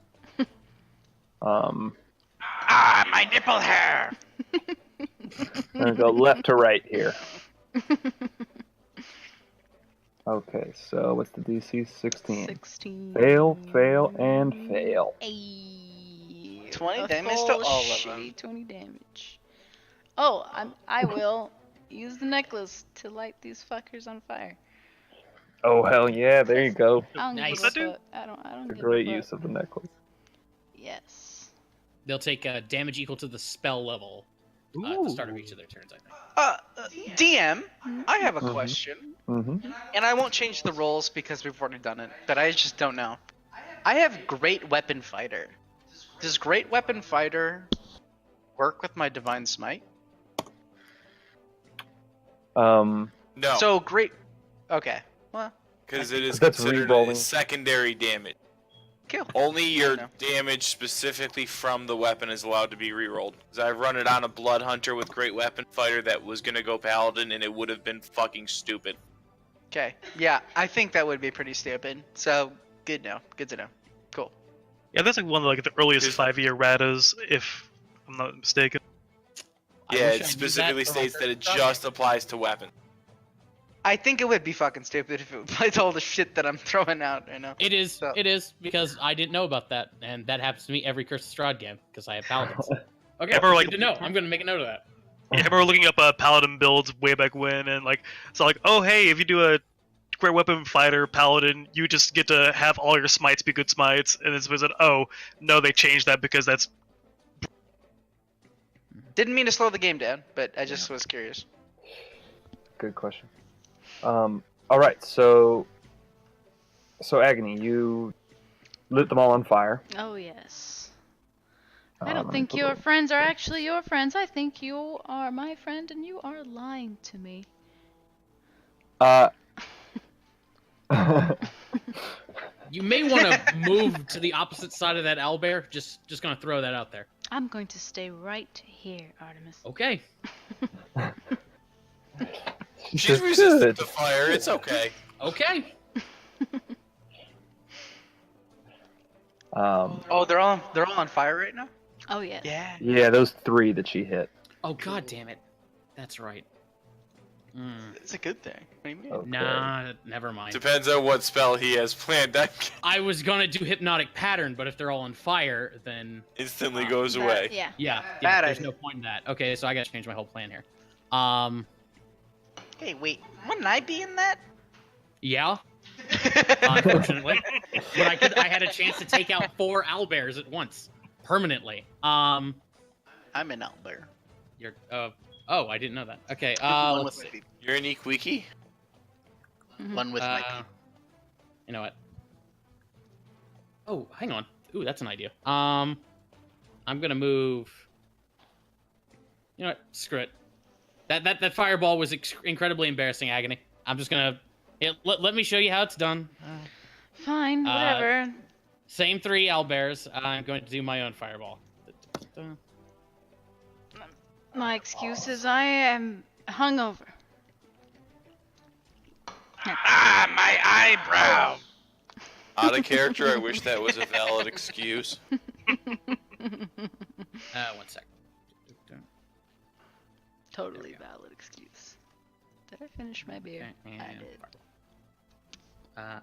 Ah, my nipple hair! I'm gonna go left to right here. Okay. So what's the DC? 16. 16. Fail, fail, and fail. Ayy. 20 A damage to full all of shitty them. 20 damage. Oh, I will use the necklace to light these fuckers on fire. Oh hell yeah! There you go. I don't Nice. give What's that a do? fuck. I don't A give great a fuck. use of the necklace. Yes. They'll take damage equal to the spell level at the start of each of their turns, I think. DM, I have a Mhm. question. Mm-hmm. And I won't change the rules because we've already done it, but I just don't know. I have Great Weapon Fighter. Does Great Weapon Fighter work with my Divine Smite? No, So great. Okay. Well, because it is That's considered re-rolling. a secondary damage. kill. Only your know. damage specifically from the weapon is allowed to be rerolled. Because I've run it on a Blood Hunter with Great Weapon Fighter that was gonna go Paladin, and it would have been fucking stupid. Okay. Yeah, I think that would be pretty stupid. So good know. Good to know. Cool. Yeah, that's like one of like the earliest Here's- 5-year ratas, if I'm not mistaken. I Yeah, wish I it knew specifically that from states our that it first just applies to weapons. I think it would be fucking stupid if it applied to all the shit that I'm throwing out right now. It is. So- It is because I didn't know about that, and that happens to me every Curse of Strahd game because I have paladins. Okay, Ever, like- good to know. I'm gonna make a note of that. Yeah, I remember looking up Paladin builds way back when, and like, it's like, oh hey, if you do a Great Weapon Fighter Paladin, you just get to have all your smites be good smites, and it's was oh no, they changed that because that's Didn't mean to slow the game down, but I just was curious. Good question. All right. So Agony, you lit them all on fire. Oh yes. I Um, don't think your friends are actually your friends. I think you are my friend, and you are lying to me. You may want to move to the opposite side of that owlbear. Just gonna throw that out there. I'm going to stay right here, Artemis. Okay. She's They're resistant good. to fire. It's okay. Okay. Oh, they're all on fire right now. Oh yeah. Yeah. Yeah, those 3 that she hit. Oh god damn it. That's right. It's a good thing. What do you mean? Okay. Nah, never mind. Depends on what spell he has planned. That I was gonna do hypnotic pattern, but if they're all on fire, then instantly goes That- away. Yeah. yeah, Bad there's idea. no point in that. Okay, so I gotta change my whole plan here. Hey, wait. Wouldn't I be in that? Yeah, unfortunately, but I had a chance to take out 4 owlbears at once, permanently. I'm in Owlbear. You're oh, I didn't know that. Okay, One let's with my see. people. You're an Equiki? One with my people. You know what? Oh, hang on. Ooh, that's an idea. I'm gonna move. You know what? Screw it. That fireball was incredibly embarrassing, Agony. I'm just gonna. Let me show you how it's done. Fine. Whatever. Same 3 owlbears. I'm going to do my own fireball. My excuse is I am hungover. Ah, my eyebrow. Out of character, I wish that was a valid excuse. 1 sec. Totally valid excuse. Did I finish my beer? Okay, I and did.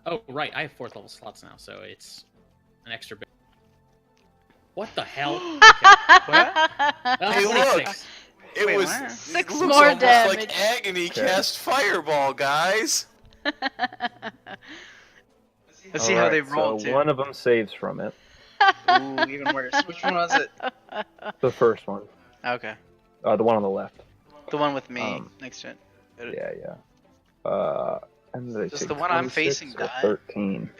oh, right. I have 4th level slots now, so it's an extra bit. What the hell? Okay. Hey, look! 26. It Wait, was what? it 6 looks more almost damage. like Agony Okay. cast Fireball, guys. Let's see how they Alright, roll so too. one of them saves from it. Ooh, even worse. Which one was it? The first one. Okay. The one on the left. The one with me Um, next to it. Yeah. And they Does take the one I'm 26 facing or die? 13.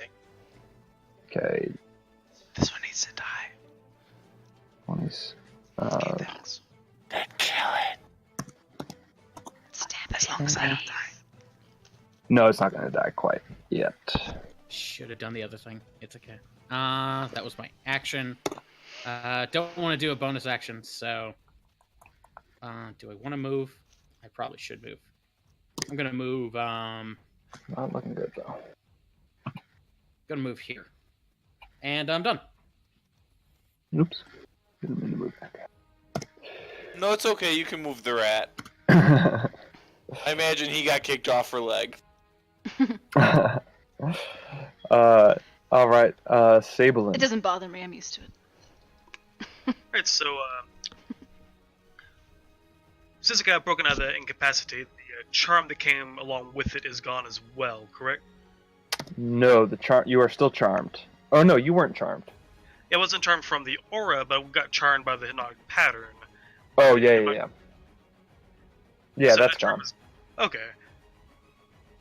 Okay. This one needs to die. 20. Okay, thanks. Then kill it. Stab as long as I don't die. No, it's not going to die quite yet. Should have done the other thing. It's okay. That was my action. Don't want to do a bonus action, so... do I want to move? I probably should move. I'm gonna move, Not looking good, though. gonna move here. And I'm done. Oops. Didn't mean to move back. No, it's okay. You can move the rat. I imagine he got kicked off for leg. All right, Sablin. It doesn't bother me. I'm used to it. Right, so, since it got broken out of the incapacitate, the charm that came along with it is gone as well, correct? No, the charm. You are still charmed. Oh no, you weren't charmed. It wasn't charmed from the aura, but we got charmed by the hypnotic pattern. Oh yeah. Yeah, So that's that charm gone. is... Okay.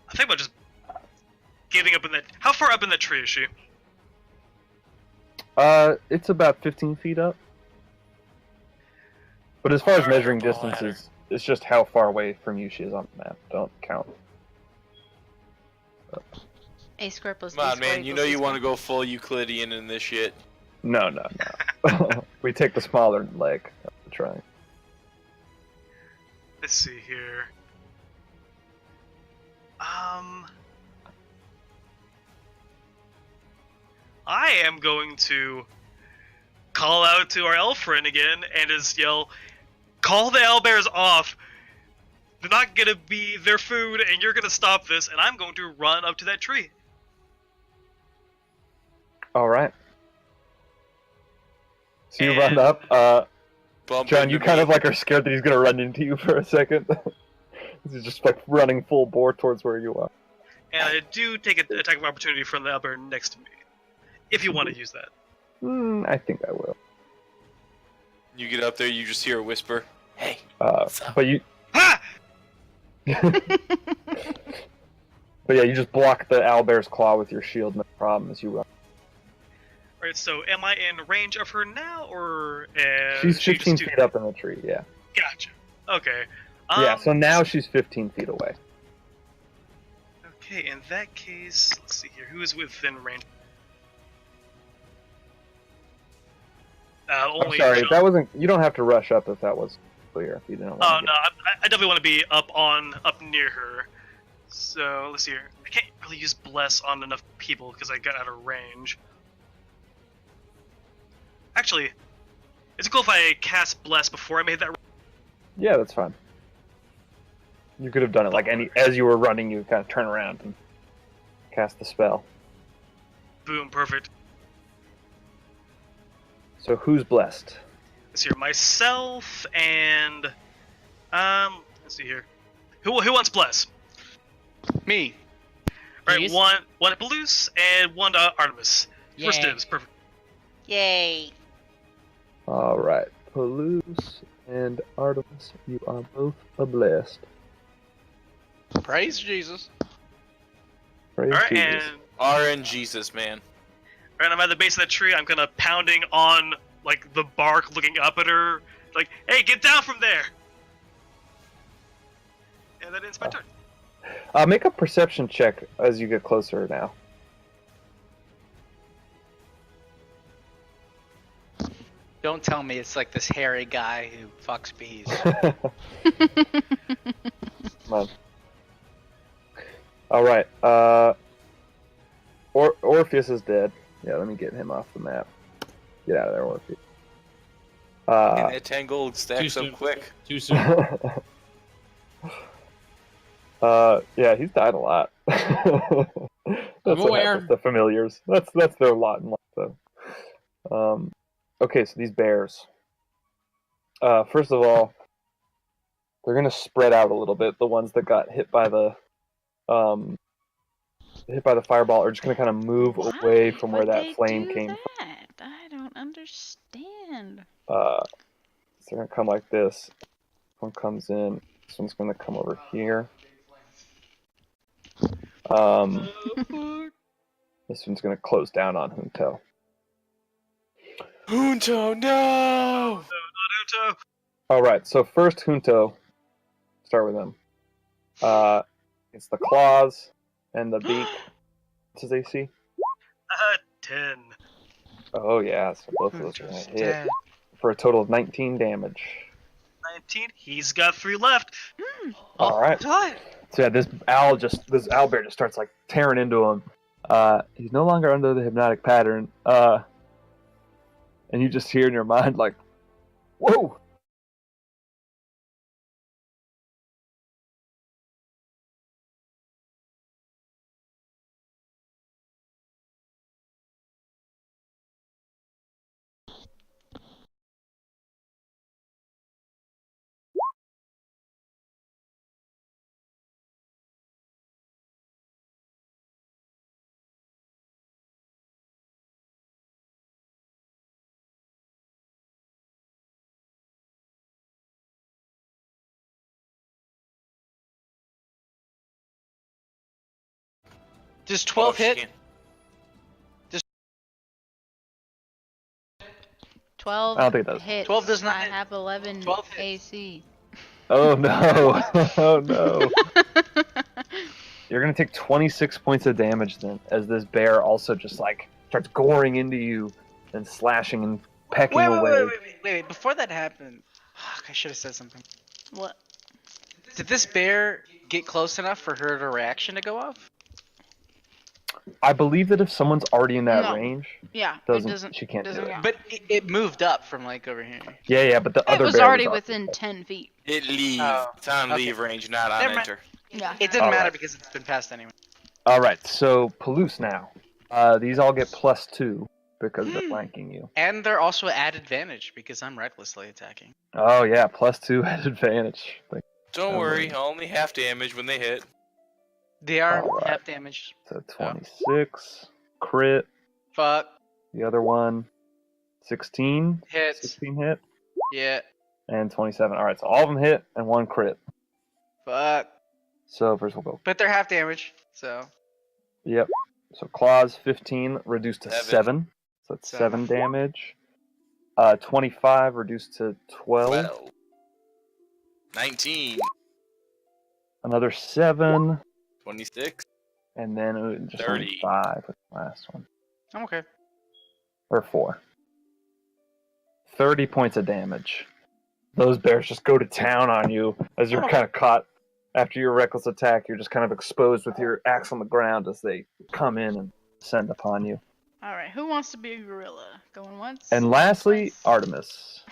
I think about just giving up in that... How far up in that tree is she? It's about 15 feet up. But as far as measuring Fireball distances, it's just how far away from you she is on the map. Don't count. A square plus B Come on, square man. You equals know C you want to square. go full Euclidean in this shit. No. We take the smaller leg. That's the try. Let's see here. I am going to call out to our elf friend again and just yell, "Call the owlbears off! They're not gonna be their food, and you're gonna stop this." And I'm going to run up to that tree. All right. So you And- run up. Bump John, you into kind me. of like are scared that he's gonna run into you for a second. He's just like running full bore towards where you are. And I do take an attack of opportunity from the owlbear next to me, if you want to use that. I think I will. You get up there, you just hear a whisper. Hey. But you. Ha! But yeah, you just block the owlbear's claw with your shield, no problem, as you run. Alright, so am I in range of her now, or She's she 15 just feet up in the tree, yeah. Gotcha. Okay. Yeah, so now she's 15 feet away. Okay, in that case, let's see here. Who is within range? I'm Only sorry, John. that wasn't. You don't have to rush up if that was clear. If you didn't. Oh want no, I definitely want to be up near her. So let's see here. I can't really use bless on enough people because I got out of range. Actually, is it cool if I cast bless before I made that? Yeah, that's fine. You could have done it like as you were running. You kind of turn around and cast the spell. Boom, perfect. So who's blessed? Let's see here, myself and let's see here. Who wants bless? Me. Right, Please? one to Belus and one to Artemis. First Yay. dibs, perfect. Yay. All right, Palouse and Artemis, you are both blessed. Praise Jesus. Praise Alright, Jesus. and RN Jesus, man. right, I'm at the base of that tree. I'm kind of pounding on like the bark, looking up at her, like, "Hey, get down from there!" And that ends my turn. Make a perception check as you get closer now. Don't tell me it's like this hairy guy who fucks bees. Come on. All right. Orpheus is dead. Yeah, let me get him off the map. Get out of there, Orpheus. And that 10 gold stacks Too up soon. quick. Too soon. Yeah, he's died a lot. That's what aware. happens to familiars. That's their lot in life, though. Okay, so these bears. First of all, they're gonna spread out a little bit. The ones that got hit by the fireball are just gonna kind of move away from where that flame came from. I don't understand. So they're gonna come like this. This one comes in. This one's gonna come over here. This one's gonna close down on Junto. Junto, no! Naruto. All right. So first, Junto. Start with him. It's the claws and the beak. What's his AC? 10. Oh yeah, so both of those are gonna Just hit dead. for a total of 19 damage. 19. He's got 3 left. All right. What? So yeah, this owlbear just starts like tearing into him. He's no longer under the hypnotic pattern. And you just hear in your mind like, "Whoa!" Does 12 she hit? can't. 12 I don't think it does. hits. 12 does not I hit. have 11 12 hits. AC. Oh no! Oh no! You're gonna take 26 points of damage then, as this bear also just like starts goring into you and slashing and pecking away. Wait. Before that happened, fuck, I should have said something. What? Did this bear get close enough for her reaction to go off? I believe that if someone's already in that No. range, Yeah, she can't do it. count. But it moved up from like over here. Yeah, but the It other was bear already was within 10 feet. It leave. Oh, It's on okay. leave range, not on Never mind. enter. Yeah. It didn't All matter right. because it's been passed anyway. All right, so Palouse now. These all get +2 because they're flanking you. And they're also at advantage because I'm recklessly attacking. Oh yeah, +2 at advantage. Like, Don't Oh, worry, man. only half damage when they hit. They are Alright. half damage. so 26 crit. Fuck. The other one, 16. Hits. 16 hit Yeah. and 27. All right, so all of them hit and 1 crit. Fuck. So first we'll go. But they're half damage, so. Yep. So claws 15 reduced to 7. 7. So that's 7 damage. 25 reduced to 12. 12. 19. Another 7. 26. And then just 30. only 5 with the last one. I'm okay. Or 4. 30 points of damage. Those bears just go to town on you as you're kind of caught after your reckless attack. You're just kind of exposed with your axe on the ground as they come in and descend upon you. Alright, who wants to be a gorilla? Going once? And lastly, twice? Artemis.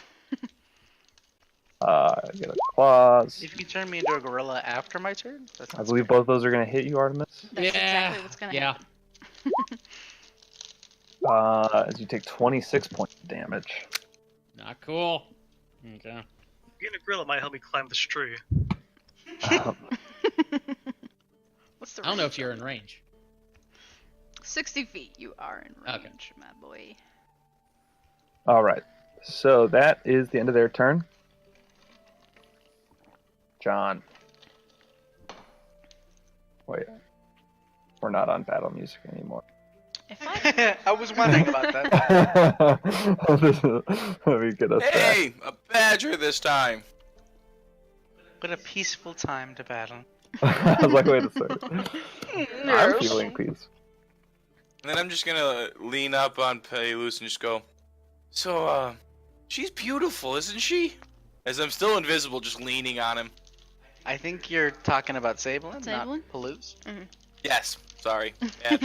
Get a claws. If you turn me into a gorilla after my turn, that I sounds believe great. both those are going to hit you, Artemis. That's exactly what's gonna Yeah. happen. As you take 26 points of damage. Not cool. Okay. Getting a gorilla might help me climb this tree. What's the I don't know range if you're on in range. 60 feet, you are in range, Okay. my boy. All right. So that is the end of their turn. John. Wait. We're not on battle music anymore. If I I was wondering about that. Let me get us back. Hey! A badger this time! What a peaceful time to battle. I was like, wait a second. I'm feeling peace. And then I'm just gonna lean up on Palouse and just go, so, she's beautiful, isn't she? As I'm still invisible, just leaning on him. I think you're talking about Sablin, not Sablin? Palouse. Yes, sorry. Yeah.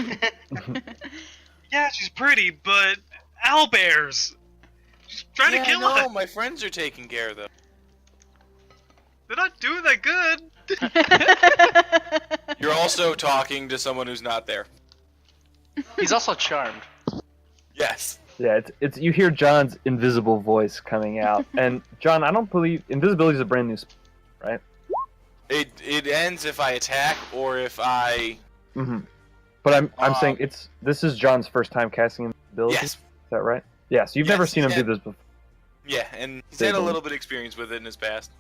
Yeah, she's pretty, but owlbears. She's trying to kill no, us. my friends are taking care of them. They're not doing that good. You're also talking to someone who's not there. He's also charmed. Yes. Yeah, it's you hear John's invisible voice coming out, and John, I don't believe invisibility is a brand new spell, right? It ends if I attack or if I. Mm-hmm. But I'm saying this is John's first time casting invisibility. Yes. Is that right? Yeah. So you've never Yes, seen him yeah. do this before. Yeah, and he's had a Stable. little bit of experience with it in his past.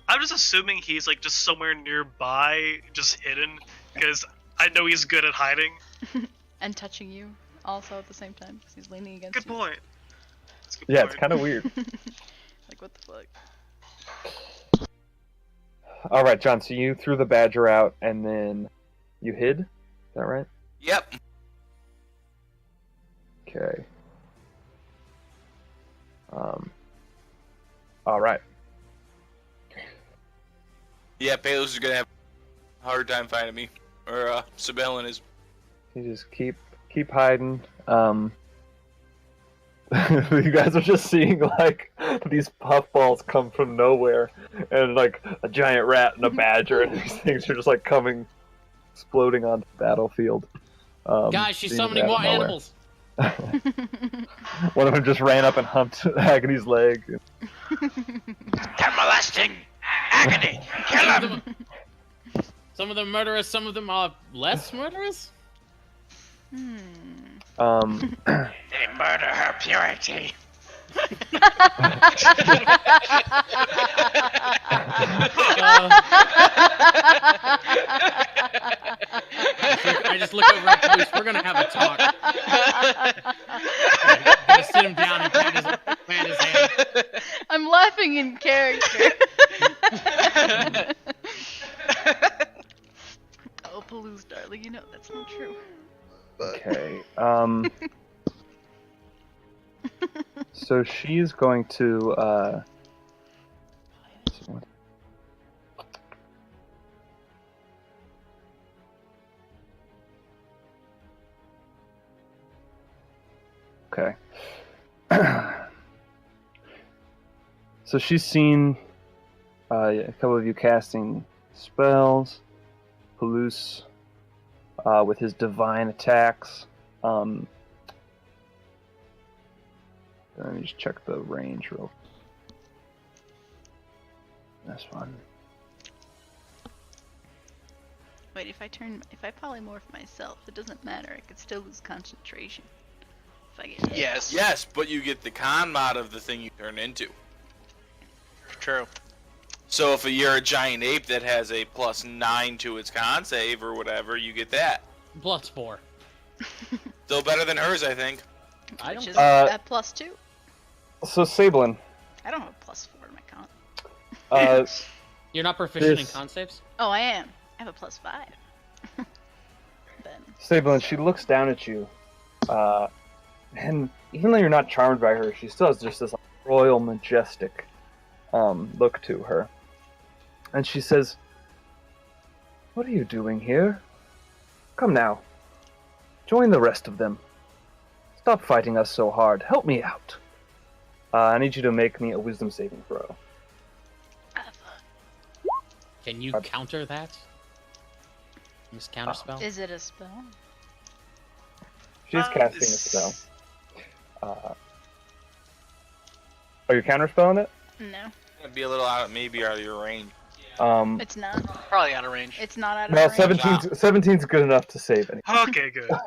I'm just assuming he's like just somewhere nearby, just hidden, because I know he's good at hiding. and touching you also at the same time because he's leaning against Good you. point. That's a good Yeah, point. it's kind of weird. Like, what the fuck? All right, John. So you threw the badger out, and then you hid. Is that right? Yep. Okay. All right. Yeah, Palos is gonna have a hard time finding me. Or Sibellin is. You just keep hiding. You guys are just seeing like these puffballs come from nowhere, and like a giant rat and a badger, and these things are just like coming, exploding onto the battlefild. Guys, she's seeing summoning out more of nowhere. animals. One of them just ran up and humped Agony's leg. They're molesting Agony. Kill him. Some of them murderous, some of them are less murderous. They murder her purity. I just look over at Bruce. We're gonna have a talk. I'm gonna sit him down and plant his hand. I'm laughing in character. Oh, Palouse, darling, you know that's not true. Okay. So she's going to. Okay. So she's seen a couple of you casting spells. Palouse with his divine attacks. Let me just check the range real quick. This one. Wait, if I polymorph myself, it doesn't matter. I could still lose concentration. If I get hit. Yes. Yes, but you get the con mod of the thing you turn into. True. So if you're a giant ape that has a +9 to its con save or whatever, you get that. +4. Still better than hers, I think. I Which don't. is at +2. So Sablin, I don't have a +4 in my con. You're not proficient This- in con saves? Oh, I am. I have a +5. Then. Sablin, she looks down at you, and even though you're not charmed by her, she still has just this royal, majestic look to her. And she says, "What are you doing here? Come now. Join the rest of them. Stop fighting us so hard. Help me out. I need you to make me a wisdom saving throw." Can you counter that? This counter spell? Is it a spell? She's casting a spell. Are you counterspelling it? No, It'd be a little out, maybe out of your range. it's not. Probably out of range. It's not out of Well, range. 17's good enough to save it. Okay, good. I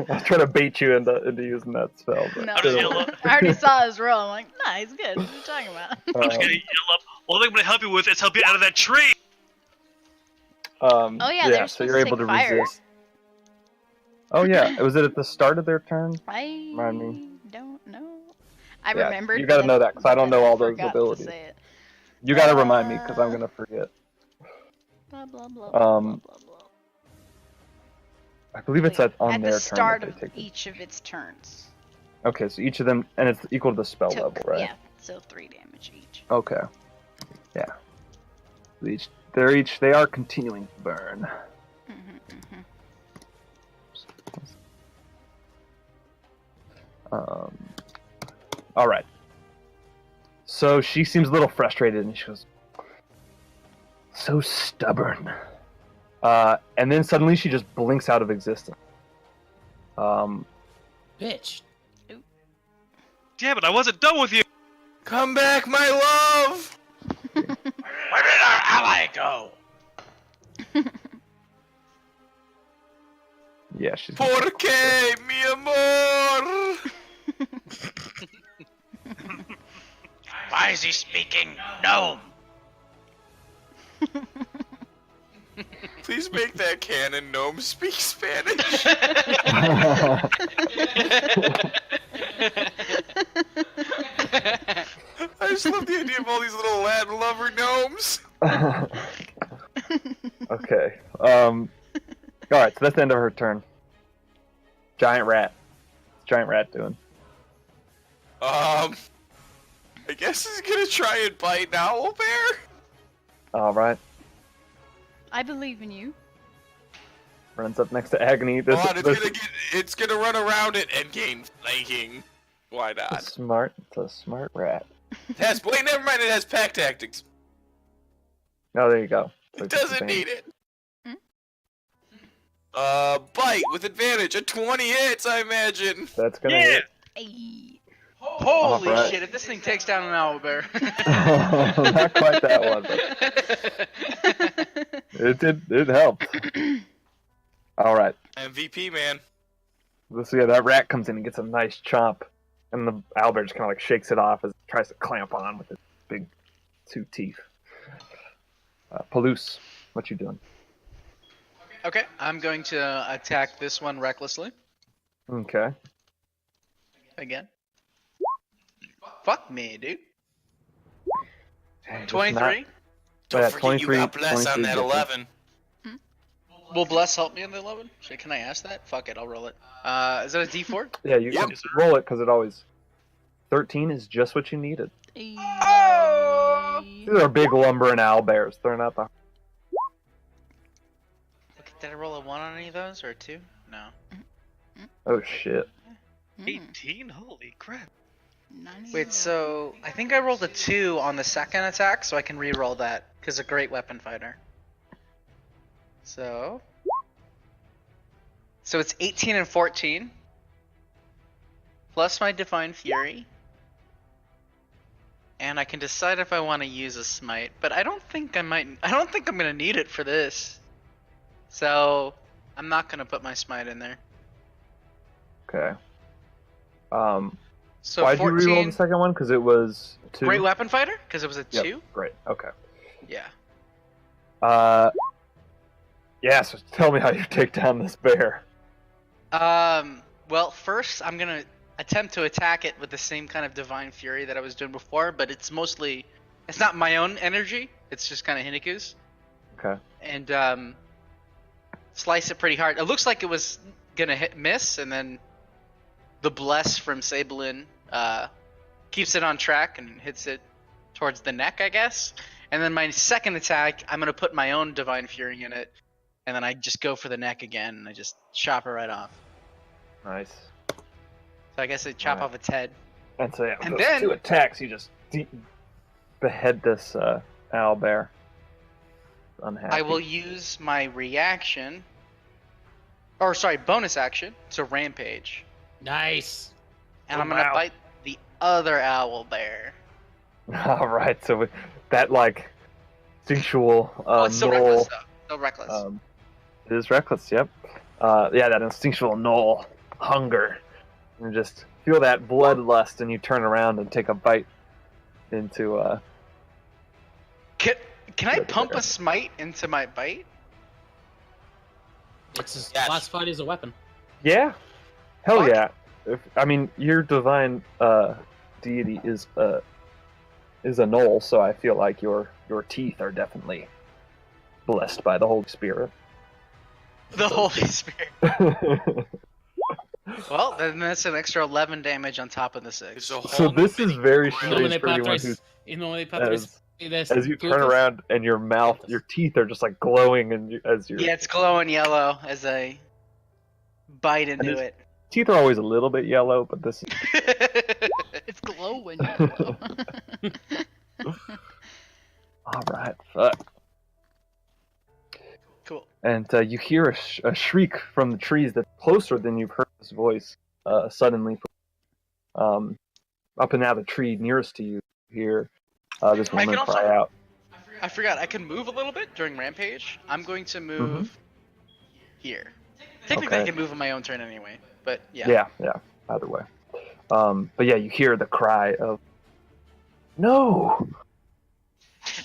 was trying to bait you into using that spell. But No, I'll just yell I up. already saw his roll. I'm like, nah, he's good. What are you talking about? I'm just gonna yell up. All I'm gonna help you with is help you out of that tree. Oh, yeah, they're so supposed you're to able take to fire. resist. Oh yeah, was it at the start of their turn? I Remind me. don't know. I Yeah, remembered. you gotta but know that, 'cause I don't then know all those forgot to abilities. say it. You gotta remind me because I'm gonna forget. Blah, blah, blah, Um, blah, blah, blah. I believe it's on At their the start turn. of That they take it. each of its turns. Okay, so each of them, and it's equal to the spell Took- level, right? Yeah, so 3 damage each. Okay. Yeah. They are continuing to burn. All right. So she seems a little frustrated, and she goes, "So stubborn." And then suddenly she just blinks out of existence. Bitch. Damn it, I wasn't done with you. Come back, my love! Where did our ally go? Yeah, she's. Porque, mi amor! Why is he speaking gnome? Please make that canon gnome speak Spanish. I just love the idea of all these little Latin lover gnomes. Okay. All right. So that's the end of her turn. Giant rat. What's Giant Rat doing? I guess he's gonna try and bite an owlbear. All right. I believe in you. Runs up next to Agony. Come on, it's gonna run around it and gain flanking. Why It's not? smart. It's a smart rat. Wait, never mind. It has pack tactics. Oh, there you go. It doesn't need it. Bite with advantage. A 20 hits, I imagine. That's gonna Yeah. hit. Hey. Holy Alright. shit! If this thing takes down an owlbear. Not quite that one, but it helped. All right. MVP, man. Let's see. That rat comes in and gets a nice chomp, and the owlbear just kind of like shakes it off as it tries to clamp on with its big 2 teeth. Palouse, what you doing? Okay, I'm going to attack this one recklessly Okay. again. Fuck me, dude. Dang, just 23. not- Don't Yeah, forget 23 you got bless on 23 that different. 11. Will bless help me on the 11? Can I ask that? Fuck it, I'll roll it. Is that a D4? Yeah, you Yep. can roll it because it always. 13 is just what you needed. Oh! These are big lumbering owlbears. They're not the. Okay, did I roll a 1 on any of those or a 2? No. Oh shit. 18? Holy crap. Wait, so I think I rolled a 2 on the second attack, so I can re-roll that because a great weapon fighter. So it's 18 and 14 plus my Divine Fury, and I can decide if I want to use a smite, but I don't think I'm gonna need it for this, so I'm not gonna put my smite in there. Okay. So Why'd you 14. reroll the second one? Because it was 2. Great weapon fighter because it was a Yep, 2. Great. Okay. Yeah. Yeah. So tell me how you take down this bear. Well, first I'm gonna attempt to attack it with the same kind of Divine Fury that I was doing before, but it's not my own energy. It's just kind of Hiniku's. Okay. And slice it pretty hard. It looks like it was gonna miss, and then the bless from Sablin keeps it on track and hits it towards the neck, I guess. And then my second attack, I'm gonna put my own Divine Fury in it, and then I just go for the neck again, and I just chop her right off. Nice. So I guess I chop Alright. off its head. And so yeah, with And those then- 2 attacks, you just behead this owlbear. Unhappy. I will use my reaction, or sorry, bonus action to rampage, Nice. and Oh, I'm gonna wow. bite the other owlbear. All right. So with that like instinctual Oh, it's still knoll, reckless though. Still reckless. it is reckless. Yep. Yeah, that instinctual knoll hunger. You just feel that bloodlust, and you turn around and take a bite into. Can I pump a smite into my bite? It's Yes. classified as a weapon. Yeah. Hell Fuck. yeah. Your divine deity is a knoll, so I feel like your teeth are definitely blessed by the Holy Spirit. The Holy Spirit. Well, then that's an extra 11 damage on top of the 6. It's a whole So this new is very grill. strange for anyone who's as you turn around and your mouth, your teeth are just like glowing, and as your Yeah, it's glowing yellow as I bite into And it. teeth are always a little bit yellow, but this is It's glowing. all right. Fuck. Cool. And you hear a shriek from the trees that's closer than you've heard this voice suddenly. Up and out of the tree nearest to you, you hear this I can woman also- cry out. I forgot, I can move a little bit during Rampage. I'm going to move here. Technically, I Okay. can move on my own turn anyway, but yeah. Yeah, either way. But yeah, you hear the cry of, no!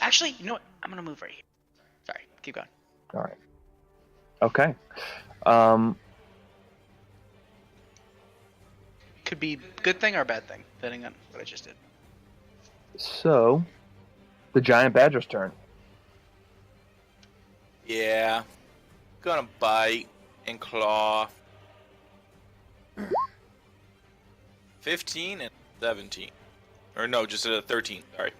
Actually, you know what? I'm going to move right here. Sorry, keep going. All right. Okay. Could be good thing or bad thing, depending on what I just did. So, the giant badger's turn. Yeah. Gonna bite and claw. 15 and 17. Or no, just a 13. Sorry.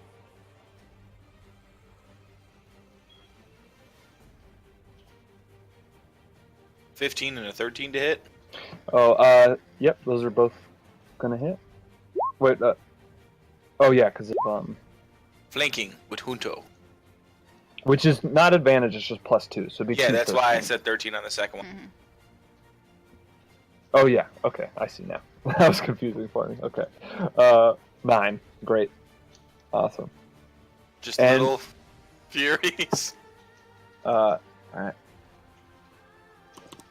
$15 and a 13 to hit. Oh, yep, those are both gonna hit. Wait, oh yeah, because Flanking with Junto. which is not advantage, it's just +2, so it'd be Yeah, two that's why I 13. said 13 on the second one. Mhm. Oh yeah, okay, I see now. That was confusing for me. Okay, 9, great, awesome. Just And- little furies.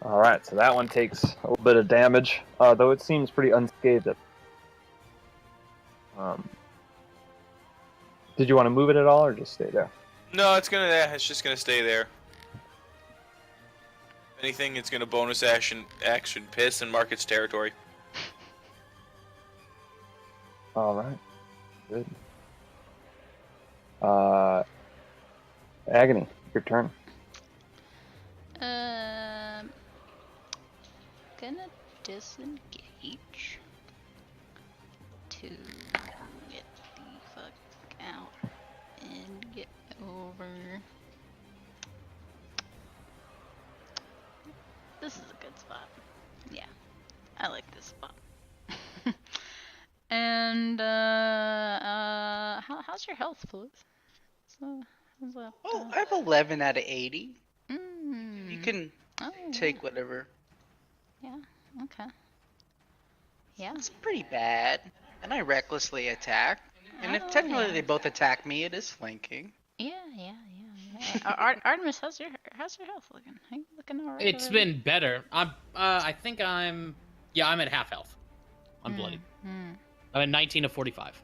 All right, so that one takes a little bit of damage, though it seems pretty unscathed. Did you want to move it at all, or just stay there? No, it's just gonna stay there. If anything, it's gonna bonus action piss and mark its territory. All right, good. Agony, your turn. Gonna disengage to get the fuck out and get over. This is a good spot. Yeah, I like this spot. And how's your health, please? So, how's that? Oh, I have 11 out of 80. Mm. You can Oh, take whatever. Yeah. Okay. Yeah. It's pretty bad. And I recklessly attack. And if Oh, technically yeah. they both attack me, it is flanking. Yeah. Artemis, how's your health looking? Are you looking alright? It's been better. I think I'm at half health. I'm bloody. I'm at 19 of 45.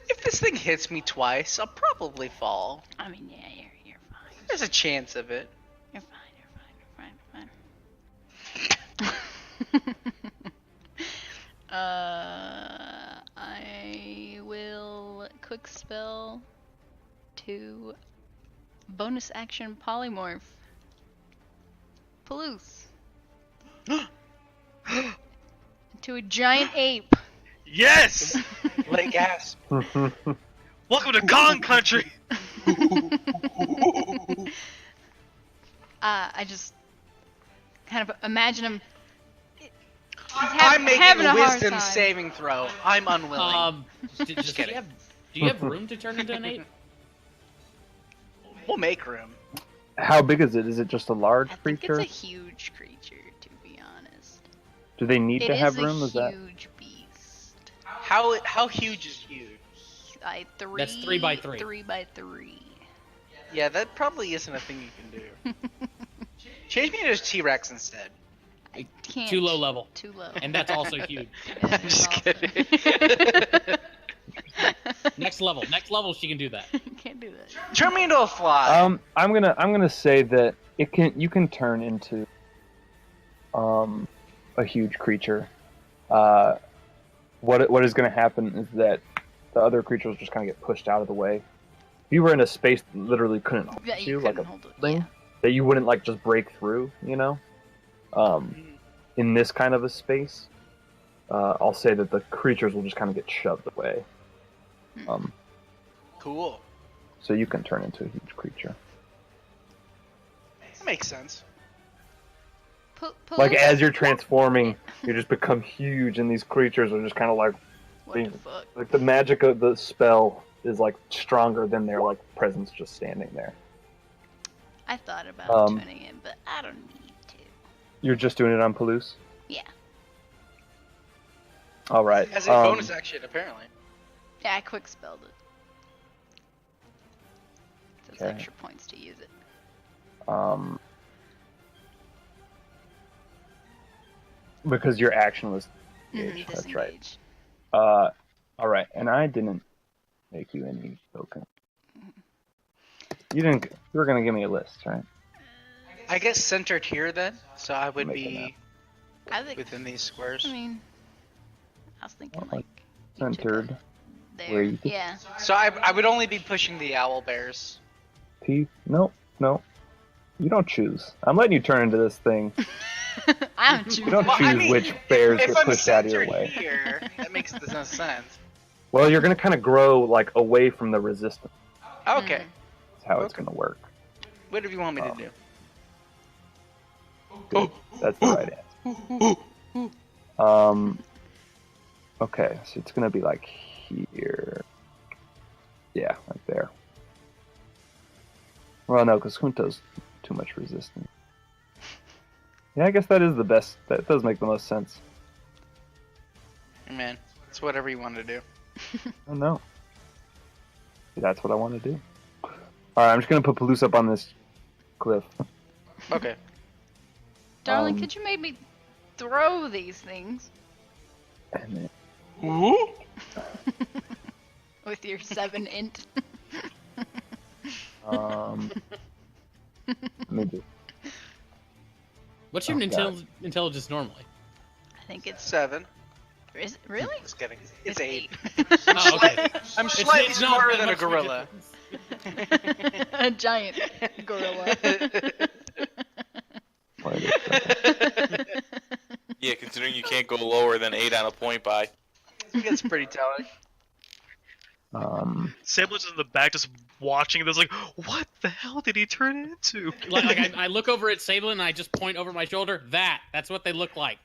If this thing hits me twice, I'll probably fall. I mean, yeah, you're fine. There's a chance of it. You're fine. I will quick spell to bonus action polymorph. Palouse. To a giant ape. Yes! Like gasp. Welcome to Kong Country! I just kind of imagine him. I'm making having a a hard wisdom time. saving throw. I'm unwilling. Just kidding. do you have room to turn into an ape? We'll make room. How big is it? Is it just a large I think creature? it's a huge creature, to be honest. Do they need It to is have a room? Is that huge beast. How huge is huge? That's 3 by 3. 3 by 3. Yeah, that probably isn't a thing you can do. Change me to a T-Rex instead. I can't. Too low level. Too low. And that's also huge. I'm just kidding. Next level she can do that. Can't do that. Turn me into a fly. I'm gonna say that you can turn into a huge creature. What is gonna happen is that the other creatures just kind of get pushed out of the way. If you were in a space that literally couldn't hold Yeah, you, you like couldn't a hold it. thing, Yeah. that you wouldn't like just break through, you know. In this kind of a space, I'll say that the creatures will just kind of get shoved away. Cool. So you can turn into a huge creature. That makes sense. Like as you're transforming, you just become huge, and these creatures are just kind of like What the fuck? like the magic of the spell is like stronger than their like presence just standing there. I thought about tuning in, but I don't need to. You're just doing it on Palouse? Yeah. All right. As a bonus action, apparently. Yeah, I quick spelled it. So it's Okay. extra points to use it. Because your action was Mhm, that's right. disengage. All right, and I didn't make you any token. You didn't. You were gonna give me a list, right? I guess centered here then, so I would Making be I think. within these squares. I mean, I was thinking Well, like you took Centered. a- there. where you could- Yeah. So I would only be pushing the Owlbears. Teeth? No. You don't choose. I'm letting you turn into this thing. I don't You choose. don't Well, choose I mean, which bears if get I'm pushed out of your centered way. here, that makes no sense. Well, you're gonna kind of grow like away from the resistance. Okay, That's how it's Okay. gonna work. whatever you want me to do. Good. That's the right answer. Okay, so it's gonna be like here. Yeah, like there. Well, no, because Junto's too much resistance. Yeah, I guess that is the best. That does make the most sense. Hey, man, it's whatever you want to do. Oh no. That's what I want to do. Alright, I'm just gonna put Palouse up on this cliff. Okay. Darling, Um, could you maybe throw these things And then, with your 7 int? let me do. What's your Oh, God. intelligence normally? I think it's 7. is it really? Just kidding. It's 8. Oh, okay. I'm slightly It's not smarter that than a much of gorilla. difference. A giant gorilla. Wait a second. Yeah, considering you can't go lower than 8 on a point buy. It's pretty telling. Sable's in the back just watching this, like, what the hell did he turn into? Like I look over at Sable and I just point over my shoulder. That's what they look like.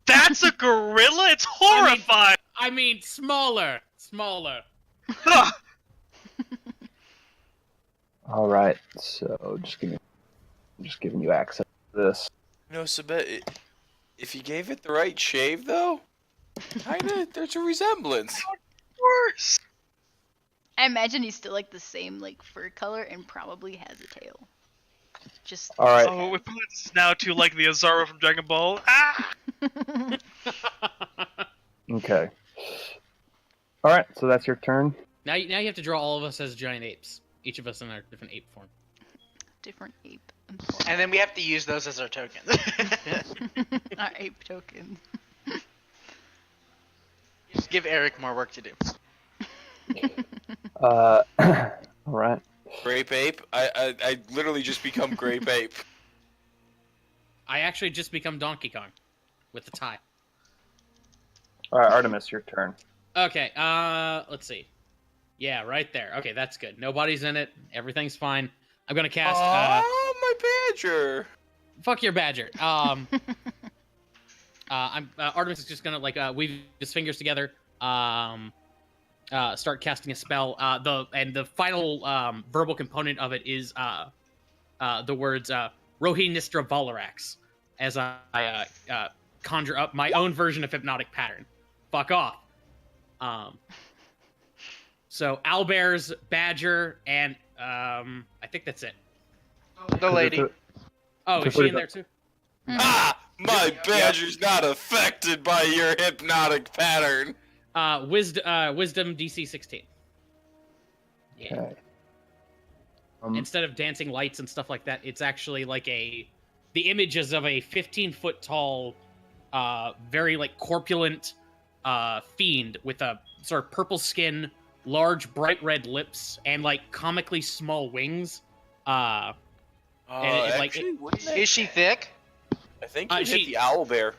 That's a gorilla? It's horrifying! I mean, smaller. Ugh. Alright, so just giving you access to this. No, Sabet, if you gave it the right shave, though, kinda, there's a resemblance. Worse. I imagine he's still like the same like fur color and probably has a tail. Just Alright, Oh, it points now to like the Azara from Dragon Ball. Ah! okay. Alright, so that's your turn. Now you have to draw all of us as giant apes. Each of us in our different ape form. different ape. And then we have to use those as our tokens. Our ape token. Just give Eric more work to do. Alright. Grape ape? I literally just become grape ape. I actually just become Donkey Kong with the tie. Alright, Artemis, your turn. Okay, let's see. Yeah, right there. Okay, that's good. Nobody's in it. Everything's fine. I'm gonna cast. Oh, my badger! Fuck your badger. Artemis is just gonna like weave his fingers together. Start casting a spell. The final verbal component of it is the words Rohi Nistra Valarax, as I conjure up my own version of hypnotic pattern. Fuck off. So Owlbear's badger and I think that's it. The lady. Oh, is she in there too? Ah! My badger's not affected by your hypnotic pattern. Wisdom DC 16. Yeah. Okay. Instead of dancing lights and stuff like that, it's actually like the images of a 15-foot tall, very like corpulent fiend with a sort of purple skin, large bright red lips, and like comically small wings. Is she thick? I think you hit the owlbear.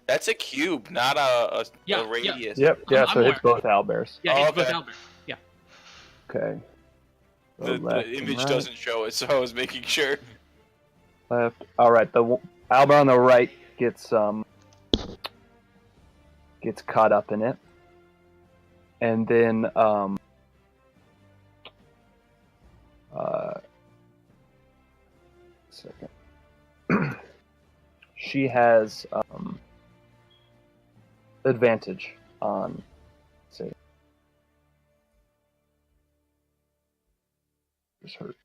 That's a cube, not a radius. Yep, yeah, I'm so it's aware. both owlbears. Yeah, it's okay. both Owlbear. Yeah. Okay. So The left and image right, doesn't show it, so I was making sure. Left. Alright, the owlbear on the right gets caught up in it. And then second. She has advantage on say just hurt.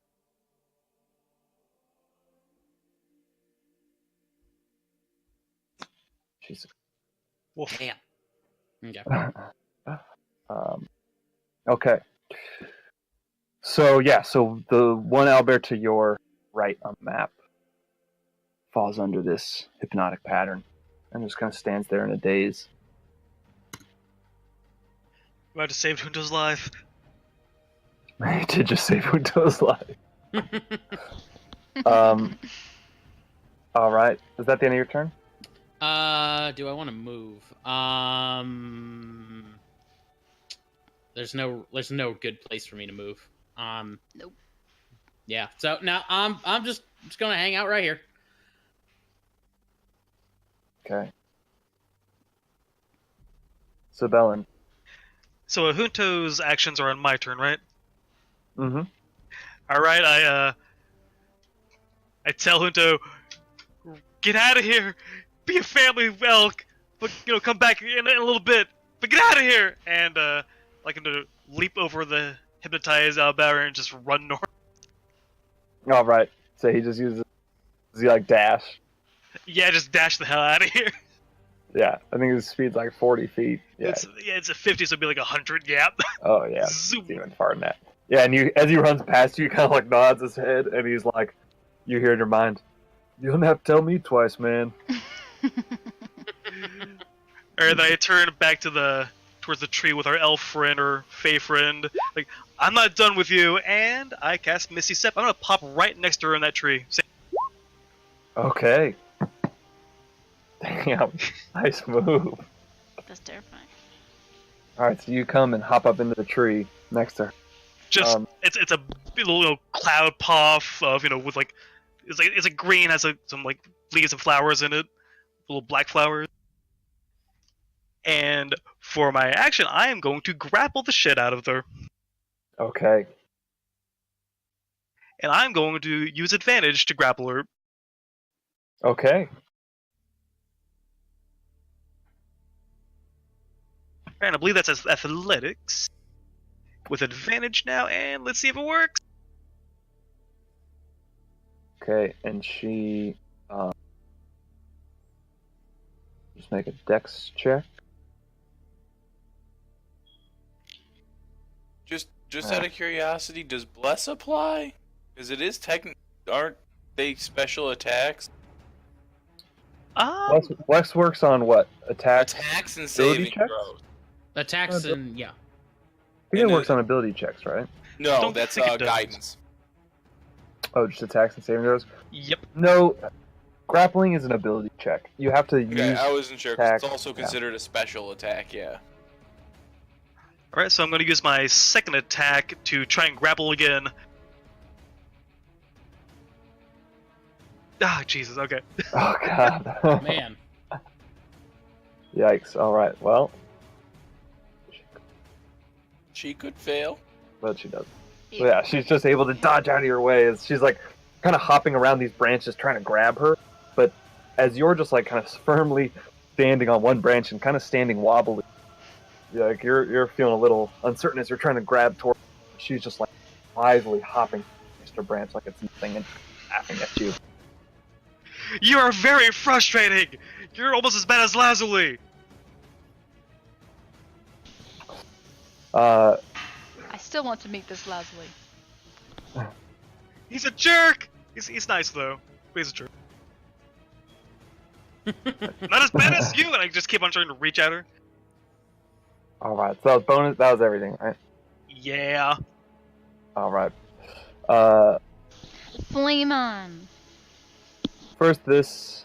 She's Damn. Okay. okay. So yeah, so the one owlbear to your right on the map falls under this hypnotic pattern and just kind of stands there in a daze. About to save Junto's life. He did just save Junto's life. Um, All right. Is that the end of your turn? Do I want to move? There's no good place for me to move. Nope. Yeah. So now I'm just gonna hang out right here. Okay. So Bellin. So Junto's actions are on my turn, right? Mm-hmm. All right, I tell Junto, get out of here, be a family elk, but come back in a little bit, but get out of here, and like him to leap over the hypnotized Owlbear and just run north. All right. So he just uses like dash. Yeah, just dash the hell out of here. Yeah, I think his speed's like 40 feet. Yeah. It's a 50, so it'd be like 100. Yep. Oh yeah. Zoom. It's even farther than that. Yeah, and as he runs past you, kind of like nods his head, and he's like, you hear in your mind, you don't have to tell me twice, man. Or then I turn back towards the tree with our elf friend or fae friend. Like, I'm not done with you, and I cast Misty Step. I'm gonna pop right next to her in that tree. Okay. Damn, nice move. That's terrifying. All right, so you come and hop up into the tree next to her. Just it's a little cloud puff of with like it's a green, has some like leaves and flowers in it, little black flowers. And for my action, I am going to grapple the shit out of her, Okay. and I'm going to use advantage to grapple her. Okay. And I believe that's athletics with advantage now, and let's see if it works. Okay, and she just make a dex check. Just out of curiosity, does bless apply? Because it is aren't they special attacks? Lex works on what? Attacks? Attacks and Ability saving checks? throws. Attacks and yeah. I think it works on ability checks, right? No, Don't that's think it does. guidance. Oh, just attacks and saving throws? Yep. No, grappling is an ability check. You have to Okay, use... I wasn't sure. 'Cause it's attack, also considered a special attack. Yeah. Alright, so I'm going to use my second attack to try and grapple again. Ah, Jesus, okay. Oh, God. Man. Yikes. All right, well, She could fail. but she doesn't. So, yeah, she's just able to dodge out of your way. As she's like kind of hopping around these branches trying to grab her. But as you're just like kind of firmly standing on one branch and kind of standing wobbly, like you're feeling a little uncertain as you're trying to grab toward her. She's just like wisely hopping against her branch like it's nothing and laughing at you. You are very frustrating! You're almost as bad as Lazuli! I still want to meet this Lazuli. He's a jerk! He's nice though, but he's a jerk. Not as bad as you, and I just keep on trying to reach at her. All right, so that was bonus. That was everything, right? Yeah. All right. Flame on. First, this.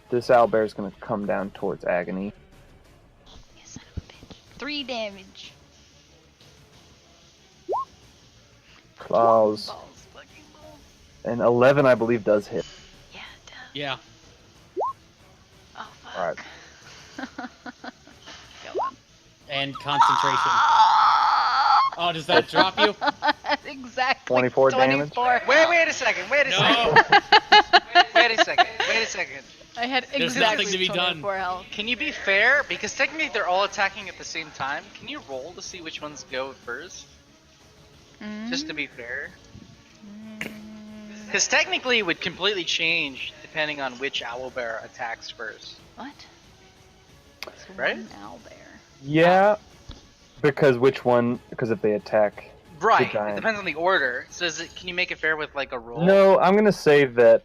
This owlbear is going to come down towards Agony. You son of a bitch. 3 damage. Claws. Balls, fucking balls. And 11, I believe, does hit. Yeah, it does. Yeah. Oh, fuck. Alright. Go on. And concentration. Oh, does that drop you? Exactly. 24 damage? 24. Wait a second. Wait a No. second. Wait a second. I had There's exactly nothing to be done. 24 health. Can you be fair? Because technically they're all attacking at the same time. Can you roll to see which ones go first? Just to be fair. Because technically it would completely change depending on which owlbear attacks first. What? So Right? one owlbear. Yeah, because which one? Because if they attack. Right. It giant. depends on the order. So can you make it fair with like a roll? No, I'm going to say that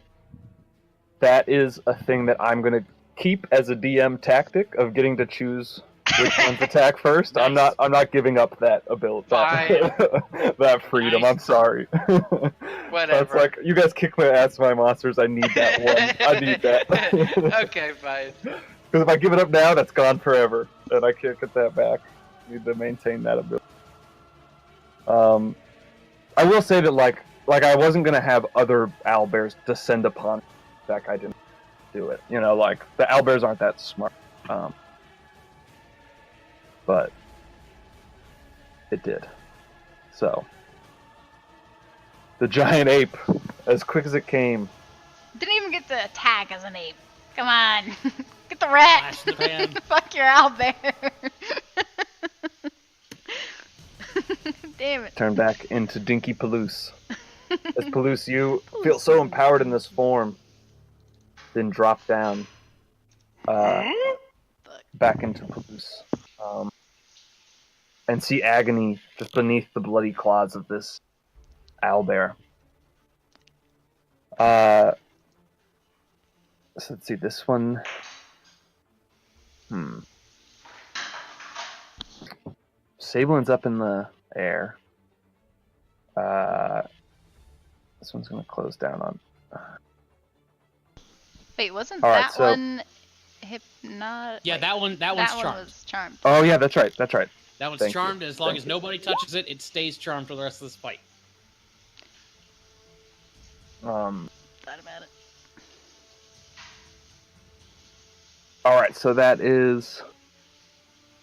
that is a thing that I'm going to keep as a DM tactic of getting to choose which one's attack first. I'm Nice. not giving up that ability, that freedom. Nice. I'm sorry. Whatever. It's like you guys kick my ass, my monsters. I need that one. I need that. Okay, fine. Because if I give it up now, that's gone forever, and I can't get that back. I need to maintain that ability. I will say that like I wasn't gonna have other owlbears descend upon. That I didn't do it. You know, like the owlbears aren't that smart. But it did. So the giant ape, as quick as it came. Didn't even get to attack as an ape. Come on. Get the rat. Flash the pan. Fuck your owlbear. Damn it. Turn back into Dinky Palouse. As Palouse, you feel so empowered in this form, then drop down back into Palouse. And see agony just beneath the bloody claws of this owlbear. So let's see, this one. Sablin's up in the air. This one's gonna close down on. Wait, wasn't All right, that so- one hypnot? Yeah, wait, that one's that one charmed. was charmed. Oh yeah, that's right. That's right. That one's Thank you. charmed. As long Thank as you. nobody touches it, it stays charmed for the rest of this fight. Thought about it. All right, so that is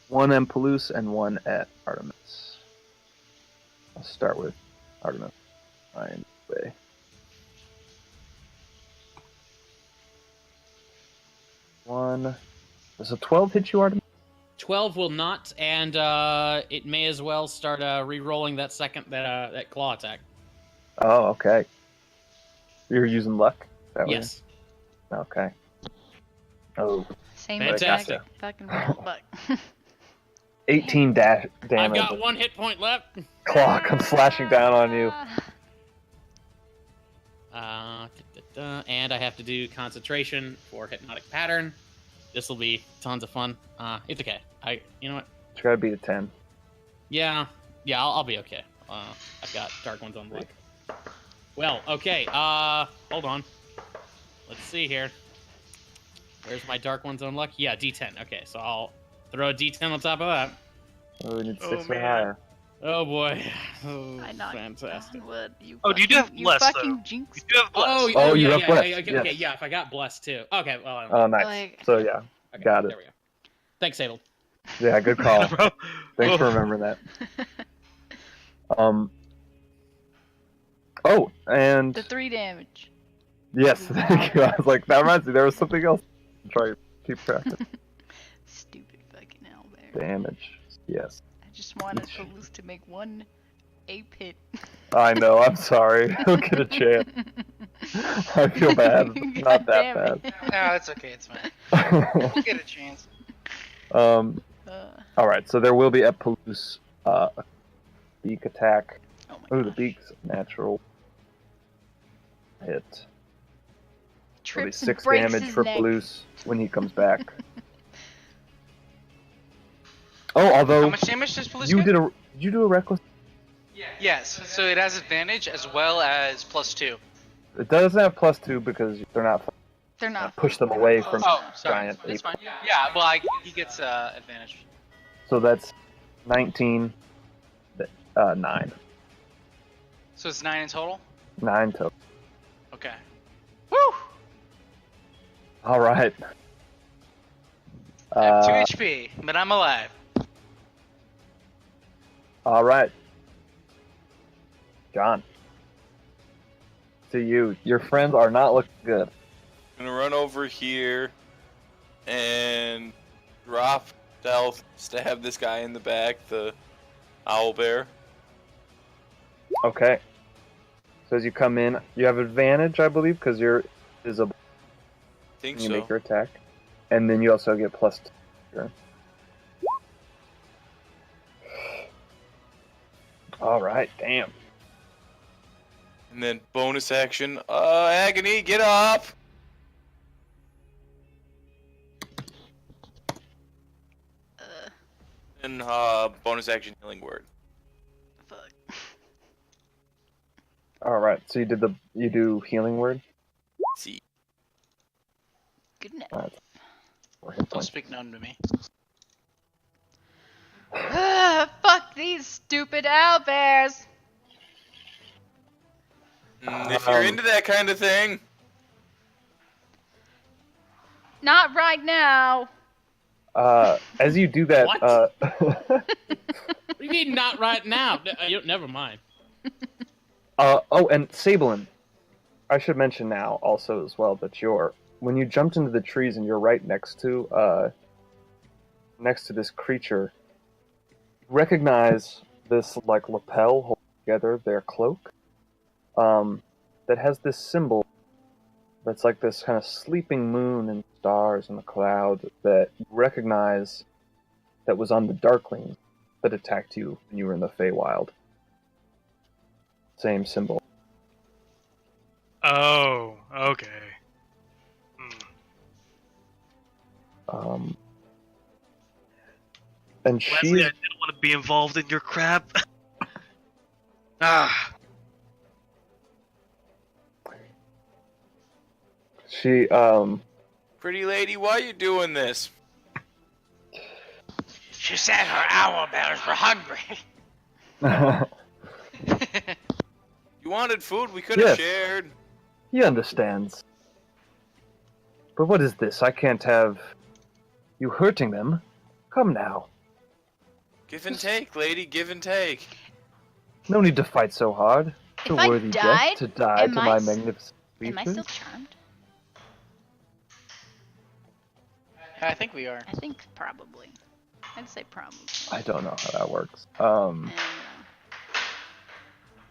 one at Palouse and one at Artemis. I'll start with Artemis. Fine way. One. Does a 12 hit you, Artemis? 12 will not, and it may as well start re-rolling that that claw attack. Oh, okay. You're using luck? That way? Yes. Okay. Oh, Same Fantastic. attack. Fucking roll, but 18 damage. I've got 1 hit point left. Claw comes slashing down on you. And I have to do concentration for hypnotic pattern. This will be tons of fun. It's okay. You know what? It's gotta be a 10. Yeah, I'll be okay. I've got dark ones on luck. Well, okay. Hold on. Let's see here. Where's my dark ones on luck? Yeah, D10. Okay, so I'll throw a D10 on top of that. Oh, we need 6 or man. higher. Oh boy. Oh, I knocked fantastic. down wood. You Oh, you do have fucking- blessed, You fucking though. jinxed. You do have blessed. Oh, you yeah, have yeah, blessed, yeah, okay, yes. okay, yeah, if I got blessed too. Okay, well, Oh, nice. Like- So yeah, okay, got it. There we go. Thanks, Abel. Yeah, good call. Bro. Thanks for Oh. remembering that. Oh, and The 3 damage. yes, thank you. I was like, that reminds me, there was something else. I'm trying to keep track of Stupid fucking owlbear. damage. Yes, I just wanted Palouse to make 1 ape hit. I know. I'm sorry. I don't get a chance. I feel bad. but Not that Damn it. No, it's okay. It's fine. bad. We'll get a chance. All right. So there will be a Palouse beak attack. Oh my Oh, the gosh. beak's natural hit. It'll be Trips 6 and breaks damage his for neck. Palouse when he comes back. Oh, although How much damage does police you get? did you do a reckless? Yes, so it has advantage as well as +2. It doesn't have +2 because they're not. They're not. Push them away from Oh, sorry. giant That's ape. fine. Yeah, well, he gets advantage. So that's 19. 9. So it's 9 in total? 9 total. Okay. Woo! All right. I have 2 HP, but I'm alive. All right. John. To you. Your friends are not looking good. I'm gonna run over here and drop stealth, stab this guy in the back, the owlbear. Okay. So as you come in, you have advantage, I believe, because you're visible Think when you so. make your attack. And then you also get +2. Sure. All right, damn. And then bonus action, agony, get up! one bonus action healing word. Fuck. All right. So you do healing word. See. Good enough. All right. 4 hit Don't points. speak none to me. Fuck these stupid owlbears. If you're into that kind of thing. Not right now. As you do that, What? What do you mean not right now? Never mind. oh, and Sablin, I should mention now also as well that when you jumped into the trees and you're right next to this creature, you recognize this like lapel holding together their cloak, that has this symbol that's like this kind of sleeping moon and stars and a cloud that you recognize that was on the Darkling that attacked you when you were in the Feywild. Same symbol. Oh, okay. And Leslie, she's I didn't want to be involved in your crap. Ah. she Pretty lady, why are you doing this? She said her owlbears were hungry. You wanted food, we could have Yes. shared. he understands. But what is this? I can't have you hurting them. Come now. Give and take, lady, give and take. No need to fight so hard. If The I worthy died, death to die am to I my s- magnificent Am I creatures. still charmed? I think we are. I think probably. I'd say probably. I don't know how that works. And,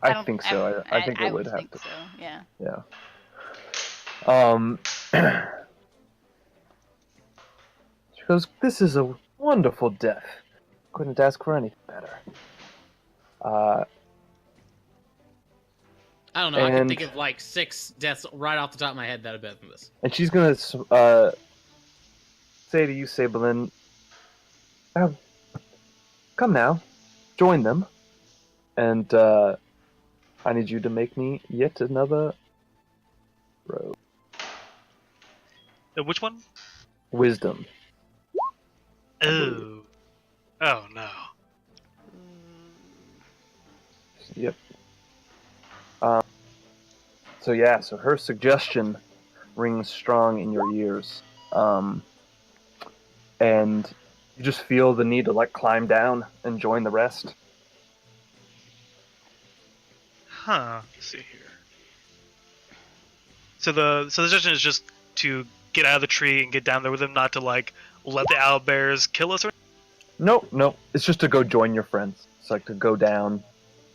I don't- think so. I think it would have think to. so. Yeah. Yeah. She goes, "This is a wonderful death. Couldn't ask for anything better." I don't know. I can And- think of like 6 deaths right off the top of my head that are better than this. And she's gonna say to you, Sablin, "Come now, join them, and I need you to make me yet another roll. Which one? Wisdom." Oh. Oh no. Yep. So her suggestion rings strong in your ears, and you just feel the need to like climb down and join the rest. Huh. Let's see here. So the suggestion is just to get out of the tree and get down there with them, not to like let the owlbears kill us or. Nope. It's just to go join your friends. It's like to go down,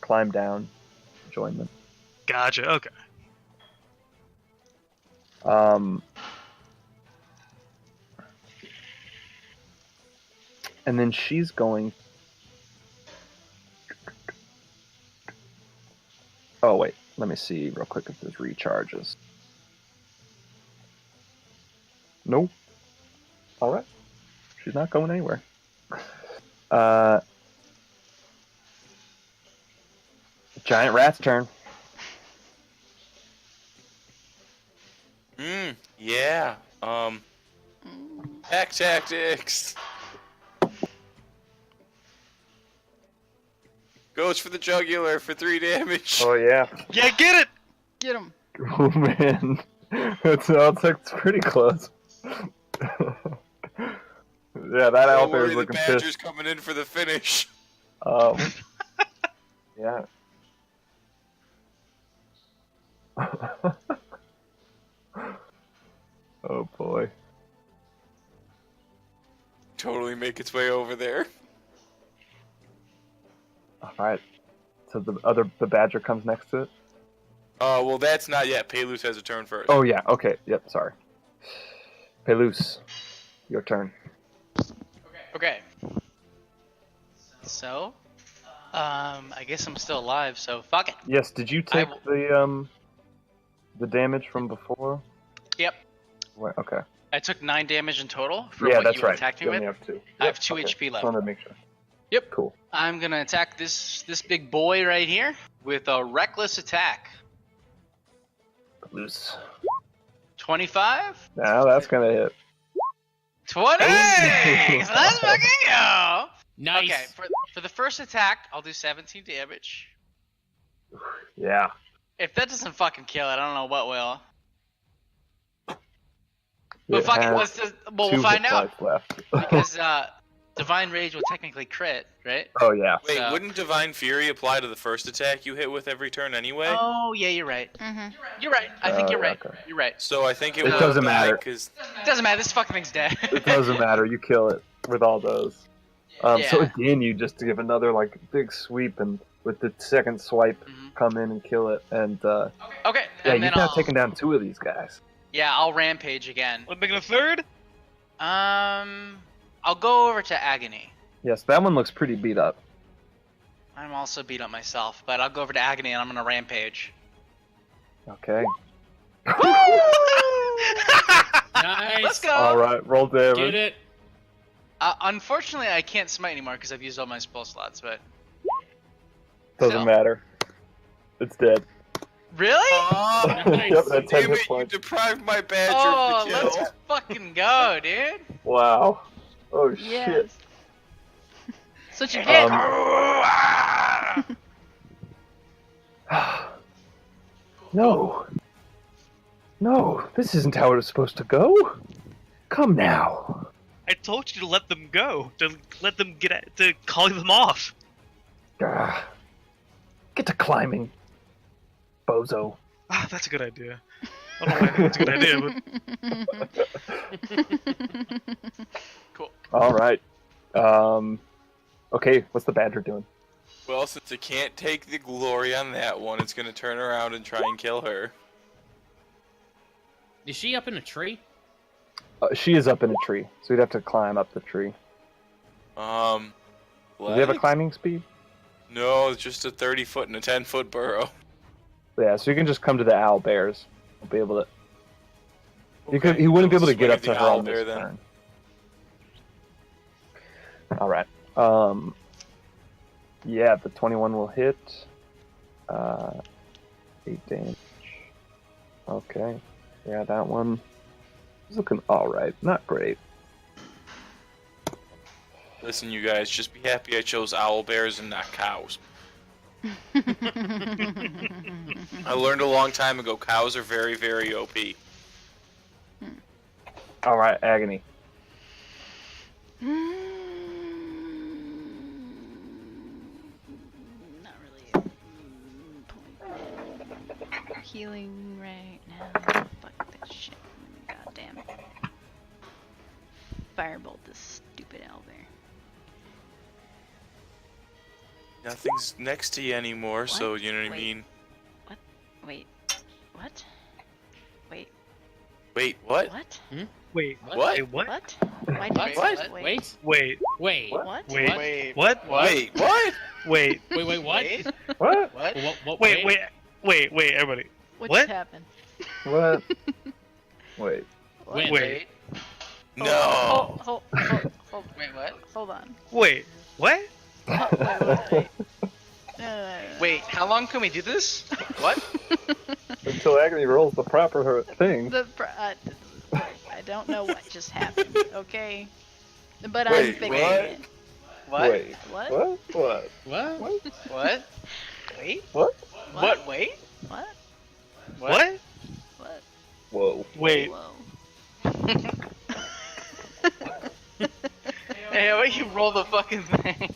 climb down, join them. Gotcha. Okay. And then she's going. Oh wait, let me see real quick if there's recharges. Nope. All right, she's not going anywhere. Giant rat's turn. Yeah. Pack tactics. Goes for the jugular for 3 damage. Oh yeah. Yeah, get it. Get him. Oh man, that's pretty close. Yeah, that Don't owlbear worry, is the looking badger's pissed. coming in for the finish. Yeah. Oh boy. Totally make its way over there. All right. So the badger comes next to it. Well, that's not yet. Pelus has a turn first. Oh yeah. Okay. Yep. Sorry. Pelus, your turn. Okay. So, I guess I'm still alive, so fuck it. Yes. Did you take the damage from before? Yep. Wait, okay. I took 9 damage in total for Yeah, what that's you right. attacked me You with. only have 2. I have 2 HP Just left. wanted to make sure. Yep. Cool. I'm gonna attack this big boy right here with a reckless attack. Loose. 25. Now that's gonna hit. 20. Let's fucking go. Nice. Okay, for the first attack, I'll do 17 damage. Yeah. If that doesn't fucking kill it, I don't know what will. It But fuck it, has let's just, well, 2 we'll find hit out. points left. Because Divine Rage will technically crit, right? Oh yeah. Wait, So- wouldn't Divine Fury apply to the first attack you hit with every turn anyway? Oh, yeah, you're right. Mm-hmm. You're right. I think you're right. okay. You're right. So I think it It would doesn't die matter. because Doesn't matter, this fucking thing's dead. It doesn't matter. You kill it with all those. So Yeah. again, you just give another like big sweep, and with the second swipe, Mhm. come in and kill it. And Okay, yeah, and you've then now taken down 2 of these guys. Yeah, I'll rampage again. What, making a third? I'll go over to Agony. Yes, that one looks pretty beat up. I'm also beat up myself, but I'll go over to Agony and I'm gonna rampage. Okay. Nice. Let's go! All right, roll damage. Get it. Unfortunately, I can't smite anymore because I've used all my spell slots, but... Doesn't Still. matter. It's dead. Really? Nice. Yep, that's 10 damn hit it, you points. deprived my badger Oh, of the kill. let's fucking go, dude! Wow. Oh shit. Yes. That's what you get. No. No, this isn't how it was supposed to go. Come now. I told you to let them go. To let them to call them off. Ah. Get to climbing, bozo. Ah, that's a good idea. I don't know why I think that's a good idea, but Cool. All right. Okay, what's the badger doing? Well, since it can't take the glory on that one, it's gonna turn around and try and kill her. Is she up in a tree? She is up in a tree, so you'd have to climb up the tree. Does Do you have a climbing speed? No, it's just a 30-foot and a 10-foot burrow. Yeah, so you can just come to the owlbears. You'll be able to. Okay, He wouldn't be able to swing get at up to the her on owlbear this then. turn. All right. Yeah, the 21 will hit. 8 damage. Okay. Yeah, that one is looking all right. Not great. Listen, you guys, just be happy I chose owlbears and not cows. I learned a long time ago, cows are very, very OP. All right, agony. Not really. Point. Healing right now. Fuck this shit. God damn it. Firebolt this stupid owlbear. Nothing's next to you anymore, so What? you know what I Wait. mean? Wait. What? Wait. Wait, what? What? wait, What? wait, what? What? Why did What? you What? say Wait. Wait, Wait. What? wait, Wait. what? Wait, what? Wait, Wait. What? Wait. What? What? wait, everybody. What, What? just happened? What? Wait. Wait. Wait. No. Hold Wait, what? hold on. Wait, what? Wait. Wait, how long can we do this? What? Until agony rolls the proper thing. I don't know what just happened, okay? But I'm Wait, fixing what? it. What? Wait. What? What? What? What? What? Wait? What? What? Wait? What? What? What? Whoa. Wait, Whoa. Hey, how about you roll the fucking thing?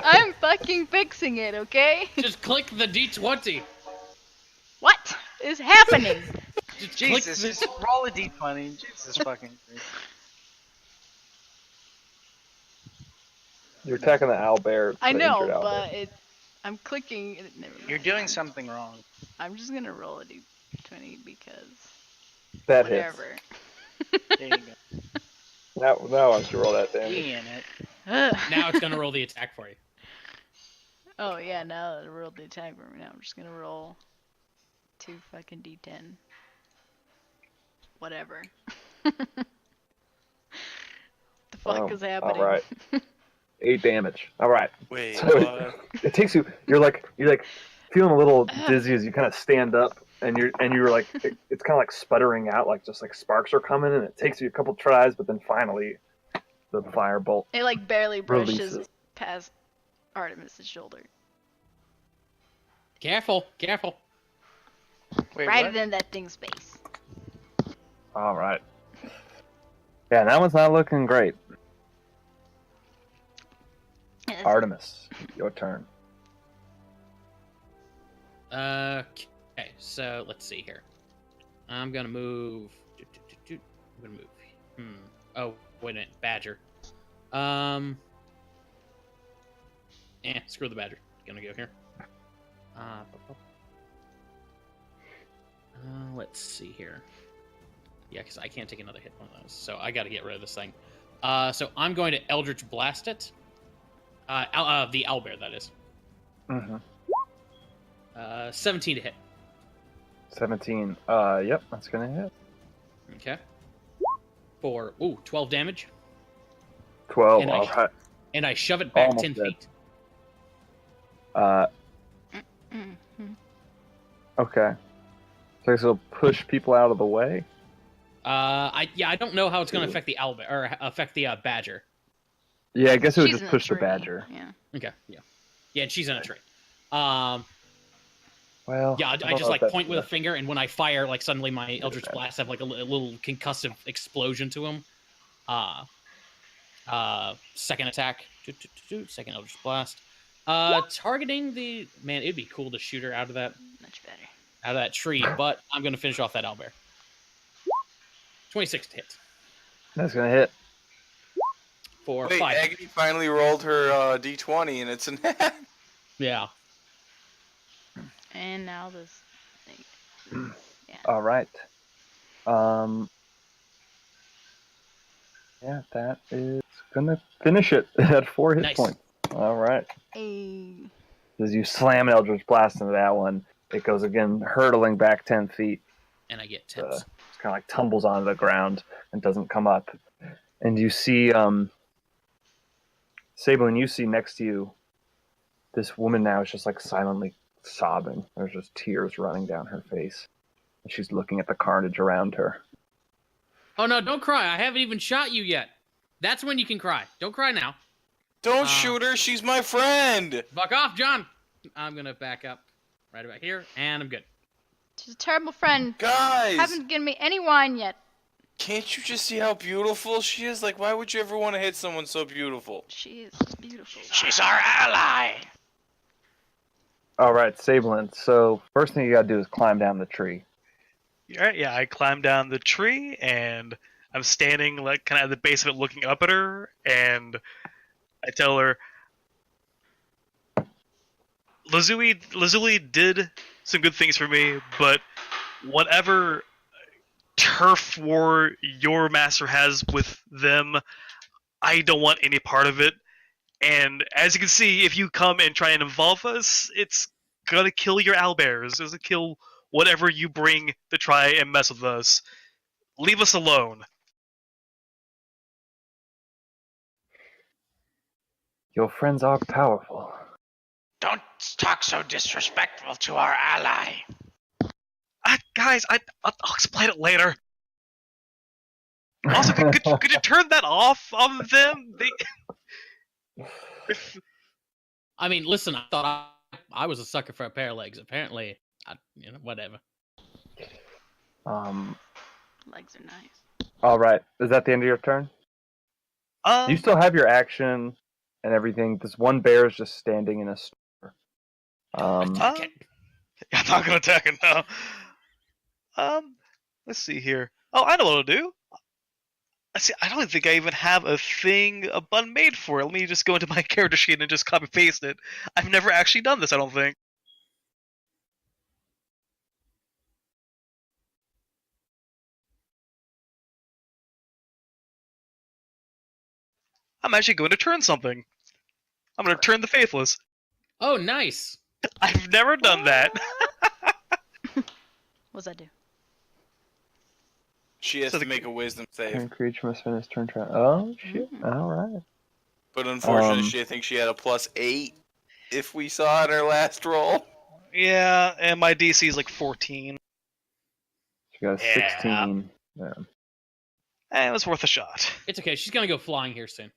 I'm fucking fixing it, okay? Just click the D20. What is happening? Just Jesus, click just roll a d20. Jesus fucking Christ. You're attacking the owlbear. I the know, injured owlbear. but I'm clicking. Never mind. You're doing something wrong. I'm just gonna roll a d20 because that hits. whatever. There you go. Now I should roll that damage. Be in it. Ugh. Now it's gonna roll the attack for you. Oh yeah, now that I rolled the attack for me, now I'm just gonna roll 2 fucking d10. Whatever. The fuck is happening? Alright. 8 damage. All right. Wait, So what? it takes you. You're like feeling a little dizzy as you kind of stand up, and you're like it's kind of like sputtering out, like just like sparks are coming, and it takes you a couple tries, but then finally the firebolt It like barely brushes releases. past Artemis's shoulder. Careful, careful. Wait, Right what? in that thing's face. All right. Yeah, that one's not looking great. Artemis, your turn. Okay, so let's see here. I'm gonna move. I'm gonna move. Oh, wait a minute, Badger. Screw the Badger. Gonna go here. Let's see here. Yeah, because I can't take another hit on those, so I got to get rid of this thing. So I'm going to Eldritch Blast it. The Owlbear, that is. Mm-hmm. 17 to hit. 17. Yep, that's gonna hit. Okay. For 12 damage, 12. And All right. and I shove it back Almost 10 dead. feet. Okay. So it'll push people out of the way. I don't know how it's going to affect the Owlbear or affect the Badger. Yeah, I guess it would She's just in a push the tree. badger. Yeah. Okay, yeah, and she's in a tree. Well. Yeah, I don't just know like if point with a that's- finger, and when I fire, like suddenly my Eldritch Blast have like a little concussive explosion to him. Second attack, second Eldritch Blast. Targeting the man, it'd be cool to shoot her out of that Much better. tree, but I'm gonna finish off that Owlbear. 26 to hit That's gonna hit. for Wait, 5. Agony finally rolled her d20 and it's an Yeah. And now this thing. Yeah. All right. Yeah, that is gonna finish it at 4 hit Nice. points. All right. Hey. As you slam an Eldritch Blast into that one, it goes again, hurtling back 10 feet. And I get 10s. It's kind of like tumbles onto the ground and doesn't come up. And you see, Sablin, you see next to you, this woman now is just like silently sobbing. There's just tears running down her face. And she's looking at the carnage around her. Oh no, don't cry. I haven't even shot you yet. That's when you can cry. Don't cry now. Don't shoot her, she's my friend! Fuck off, John. I'm gonna back up right about here, and I'm good. She's a terrible friend. Guys! Haven't given me any wine yet. Can't you just see how beautiful she is? Like, why would you ever want to hit someone so beautiful? She is beautiful. She's our ally. All right, Sablin. So first thing you gotta do is climb down the tree. Alright, yeah, I climb down the tree and I'm standing like kind of at the base of it looking up at her, and I tell her Lazuli did some good things for me, but whatever turf war your master has with them, I don't want any part of it. And as you can see, if you come and try and involve us, it's gonna kill your owlbears. It's gonna kill whatever you bring to try and mess with us. Leave us alone. Your friends are powerful. Don't talk so disrespectful to our ally. Guys, I'll explain it later. Also, could you turn that off on them? I mean, listen, I thought I was a sucker for a pair of legs. Apparently, whatever. Legs are nice. All right. Is that the end of your turn? You still have your action and everything. This one bear is just standing in a store. I'm not gonna attack it now. Let's see here. Oh, I know what I'll do. I don't think I even have a button made for it. Let me just go into my character sheet and just copy paste it. I've never actually done this, I don't think. I'm actually going to turn something. I'm going to turn the Faithless. Oh, nice. I've never done that. What's that do? She has to make a wisdom save. Turn creature must finish turn. Oh shit! Mm. All right. But unfortunately, I think she had a +8 if we saw in her last roll. Yeah, and my DC is like 14. She got a Yeah. 16. Yeah. It was worth a shot. It's okay. She's gonna go flying here soon.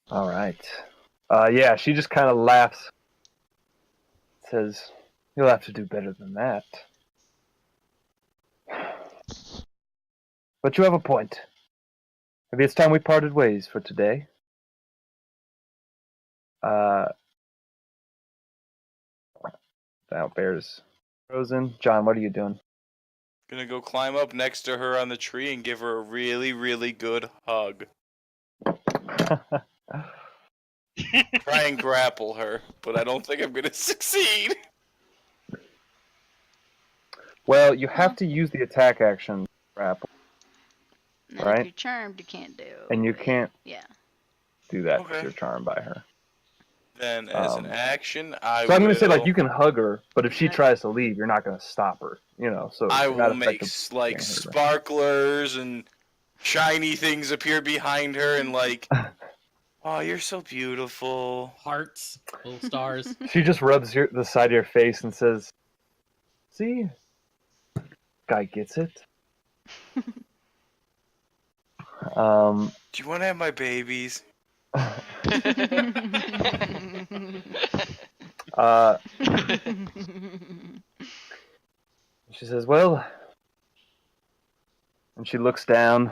All right. Yeah, she just kind of laughs. Says, "You'll have to do better than that." But you have a point. Maybe it's time we parted ways for today. The Owlbear's frozen. John, what are you doing? Gonna go climb up next to her on the tree and give her a really, really good hug. Try and grapple her, but I don't think I'm gonna succeed. Well, you have to use the attack action grapple, And Right. if you're charmed, you can't do. and you can't Yeah. do that because Okay. you're charmed by her. Then, as an action, I So I'm will. going to say, like, you can hug her, but if she Okay. tries to leave, you're not going to stop her. So I you're not will make effective like getting her back. sparklers and shiny things appear behind her, and like, oh, you're so beautiful. Hearts, little stars. She just rubs the side of your face and says, "See, guy gets it." Do you want to have my babies? She says, "Well," and she looks down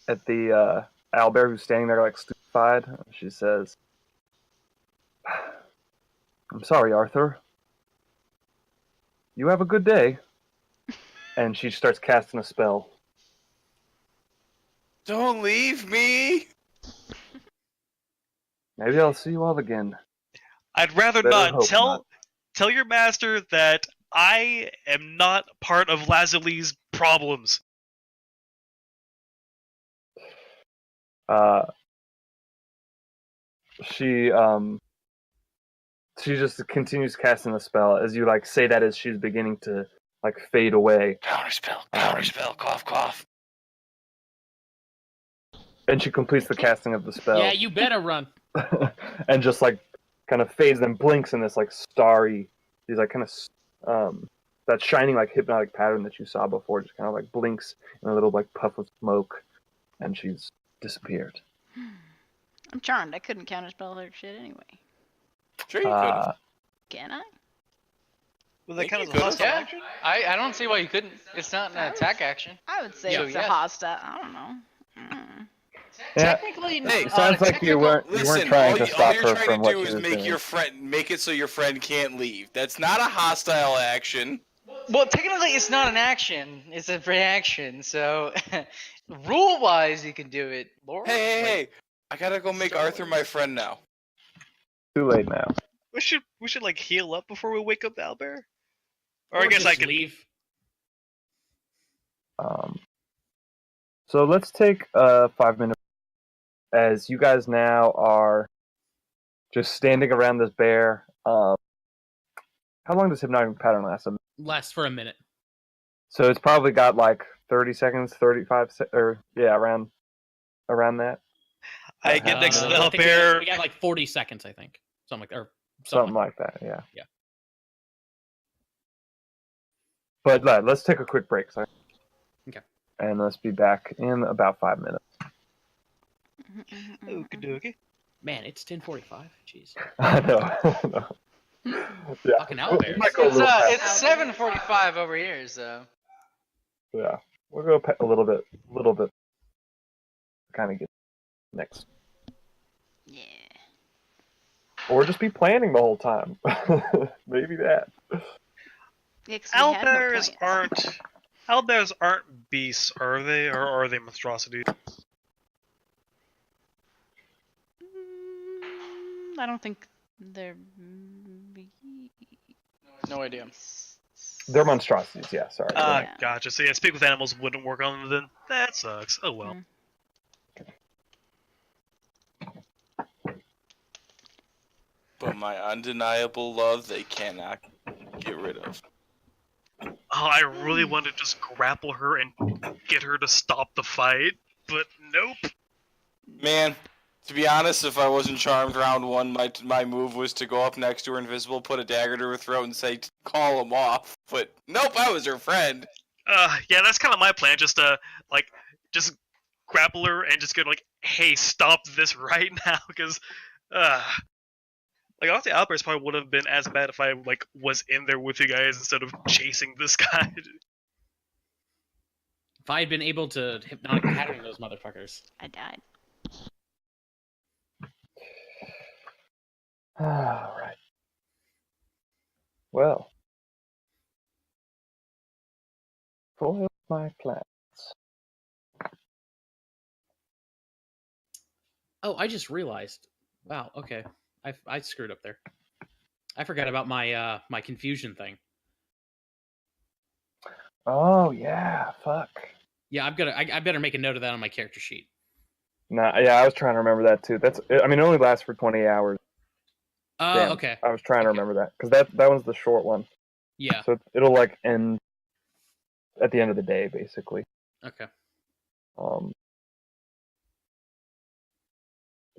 at the owlbear who's standing there like stupefied. She says, "I'm sorry, Arthur. You have a good day." And she starts casting a spell. Don't leave me. Maybe I'll see you all again. I'd rather Better not. hope not. Tell your master that I am not part of Lazuli's problems. She just continues casting the spell as you like say that as she's beginning to like fade away. Counterspell, cough, cough. And she completes the casting of the spell. Yeah, you better run. And just like kind of fades and blinks in this like starry, these like kind of that shining like hypnotic pattern that you saw before just kind of like blinks in a little like puff of smoke, and she's disappeared. I'm charmed. I couldn't counterspell her shit anyway. Sure you could. Can I? Will that Think count you as a could've. hostile Yeah, action? I don't see why you couldn't. It's not an attack action. I would say So, it's yes. a hostile. I don't know. Yeah. Technically, Hey, It sounds like you weren't Listen, trying all to all stop you're her trying from to what do she is was doing. make it so your friend can't leave. That's not a hostile action. Well, technically, it's not an action. It's a reaction. So, rule-wise, you can do it. Laura, Hey! I gotta go make Arthur my friend now. Too late now. We should like heal up before we wake up the owlbear. Or I Or guess I just could leave. So let's take 5 minutes as you guys now are just standing around this bear. How long does hypnotic pattern last? Lasts for a minute. So it's probably got like 30 seconds, 35 or yeah, around that. I get next to the I think owlbear. we got like 40 seconds, I think. Something like that. Or Something like that, yeah. Yeah. But let's take a quick break, sorry. Okay. And let's be back in about 5 minutes. Okie dokie. Man, it's 10:45. Jeez. I know. Yeah. Fucking owlbears. We might go a little past. it's 7:45 over here. So, Yeah, we'll go a little bit. Kind of get next, Yeah. or just be planning the whole time. Maybe that. Yeah, 'cause we had no Owlbears aren't beasts, are they? Or are they monstrosities? I don't think they're. no idea. They're monstrosities. Yeah, sorry. Yeah. Gotcha. So yeah, speak with animals wouldn't work on them then. That sucks. Oh well. But my undeniable love, they cannot get rid of. Oh, I really want to just grapple her and get her to stop the fight, but Nope. Man, to be honest, if I wasn't charmed round one, my move was to go up next to her invisible, put a dagger to her throat, and say, call him off. But nope, I was her friend. Yeah, that's kind of my plan. Just just grapple her and just go like, hey, stop this right now, because, like, honestly, Owlbears probably would have been as bad if I like was in there with you guys instead of chasing this guy. If I had been able to hypnotic pattern those motherfuckers. I died. Alright. Well. Foil my plans. Oh, I just realized. Wow. Okay, I screwed up there. I forgot about my my confusion thing. Oh yeah, fuck. Yeah, I better make a note of that on my character sheet. Nah, yeah, I was trying to remember that too. I mean, it only lasts for 20 hours. Damn, Okay. I was trying to remember that because that one's the short one. Yeah. So it'll like end at the end of the day, basically. Okay.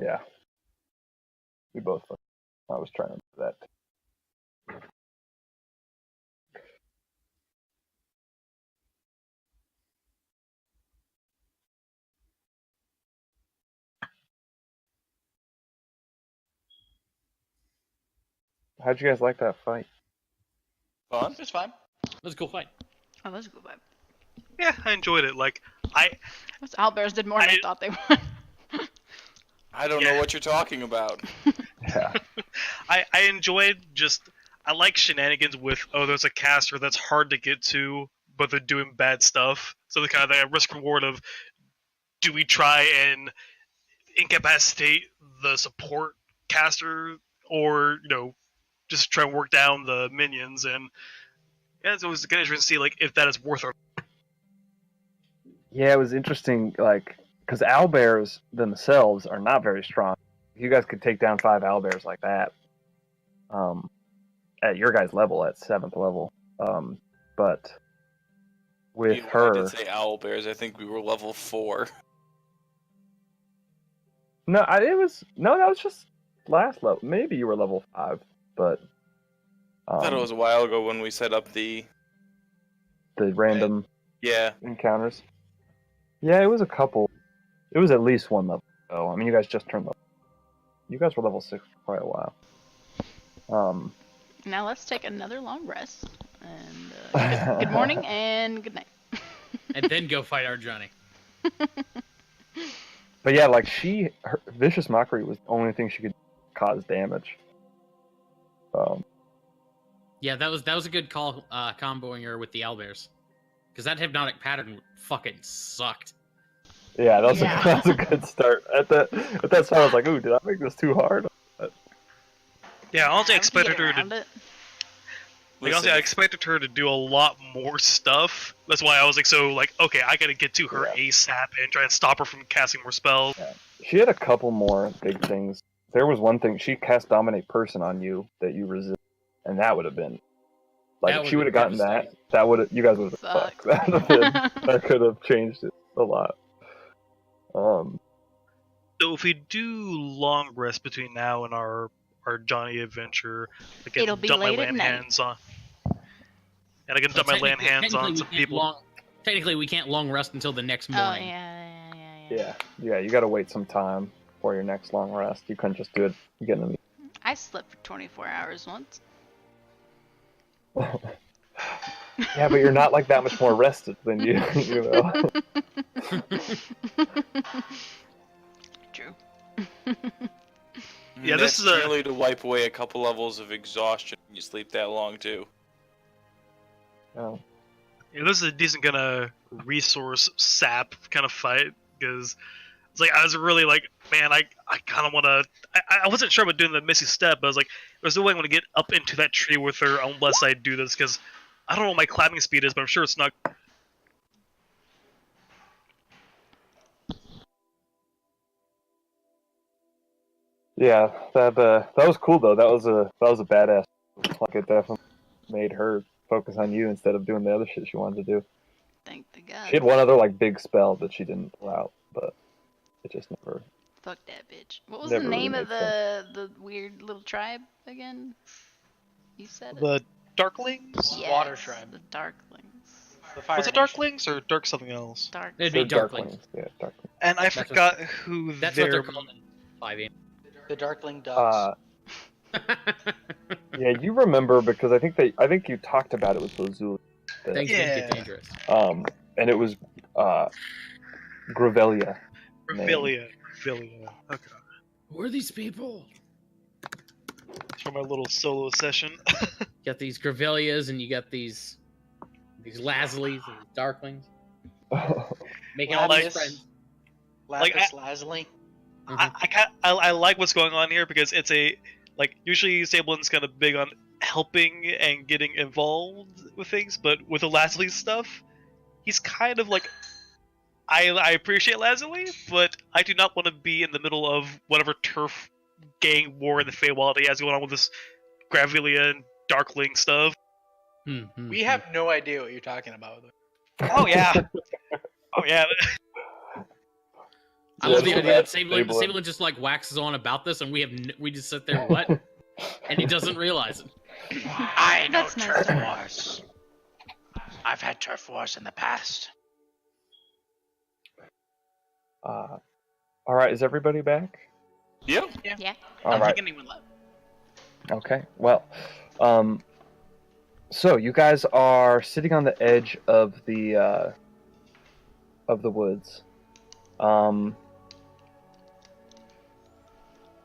Yeah. We both. I was trying to do that. How'd you guys like that fight? Fun? It's fine. That was a cool fight. Oh, that's a good vibe. Yeah, I enjoyed it. Like, Those owlbears did more than I thought they would. I don't know what you're talking about. Yeah. I enjoyed just, I like shenanigans with, oh, there's a caster that's hard to get to, but they're doing bad stuff. So the kind of that risk reward of, do we try and incapacitate the support caster, or just try and work down the minions? And yeah, it's always good to see like if that is worth it. Yeah, it was interesting, like, because owlbears themselves are not very strong. You guys could take down 5 owlbears like that, at your guys' level, at 7th level. But with her, I did say owlbears. I think we were level 4. no, that was just last level. Maybe you were level 5, but I thought it was a while ago when we set up the random yeah encounters. Yeah, it was a couple. It was at least one level. Oh, I mean, you guys just turned level. You guys were level 6 for quite a while. Now let's take another long rest. And good morning and good night. And then go fight our Johnny. But yeah, like her vicious mockery was the only thing she could cause damage. Yeah, that was a good call, comboing her with the owlbears, because that hypnotic pattern fucking sucked. Yeah, that was a good start. At that start, I was like, "Ooh, did I make this too hard?" Yeah, honestly, I expected her to. Listen, Honestly, I expected her to do a lot more stuff. That's why I was like, okay, I gotta get to her ASAP and try and stop her from casting more spells. Yeah. She had a couple more big things. There was one thing, she cast Dominate Person on you that you resist, and that would have been like, if she would have gotten that, you guys would have fucked. That could have changed it a lot. So if we do long rest between now and our Johnny adventure, I can It'll be dump my late at land night. hands on. And I can dump my land hands on some people. Technically, we can't long rest until the next Oh morning. Yeah, you gotta wait some time for your next long rest. You couldn't just do it again. I slept for 24 hours once. Yeah, but you're not like that much more rested than you know. True. Yeah, this is a really to wipe away a couple levels of exhaustion when you sleep that long too. Oh. Yeah, this is a decent kind of resource sap kind of fight, because it's like I was really like, man, I kind of want to. I wasn't sure about doing the missy step, but I was like, there's no way I'm going to get up into that tree with her unless I do this, because I don't know what my climbing speed is, but I'm sure it's not. Yeah, that was cool though. That was a badass. Like, it definitely made her focus on you instead of doing the other shit she wanted to do. Thank the God. She had one other like big spell that she didn't pull out, but It just never. Fuck that bitch. What was Never the name really of makes the weird little tribe again? You said it. The Darklings? Yes, Water tribe. The Darklings. The Fire Was it Nation. Darklings or Dark something else? Dark. It'd be They're Darklings. Yeah, Darklings. And I That's what- forgot who That's their... what they're called in 5e. The Darkling Ducks. Yeah, you remember because I think you talked about it with Lazuli. Things did get dangerous. And it was Gravelia. Revelia. Okay. Who are these people? For my little solo session. You got these Gravelias and you got these Lazlies and Darklings. Making all these Lapis. friends. Lapis Lazuli. I like what's going on here because it's usually Sablin's kind of big on helping and getting involved with things, but with the Lazuli stuff, he's kind of like, I appreciate Lazuli, but I do not want to be in the middle of whatever turf gang war in the Feywild he has going on with this Gravelia and Darkling stuff. We have no idea what you're talking about. Oh yeah. Oh yeah. I love the idea that Sablin. Sablin just like waxes on about this, and we just sit there, what? And he doesn't realize it. I know That's nice turf to know. wars. I've had turf wars in the past. All right, is everybody back? Yep. Yeah. All I'm right. thinking anyone left. Okay. Well, so you guys are sitting on the edge of the woods.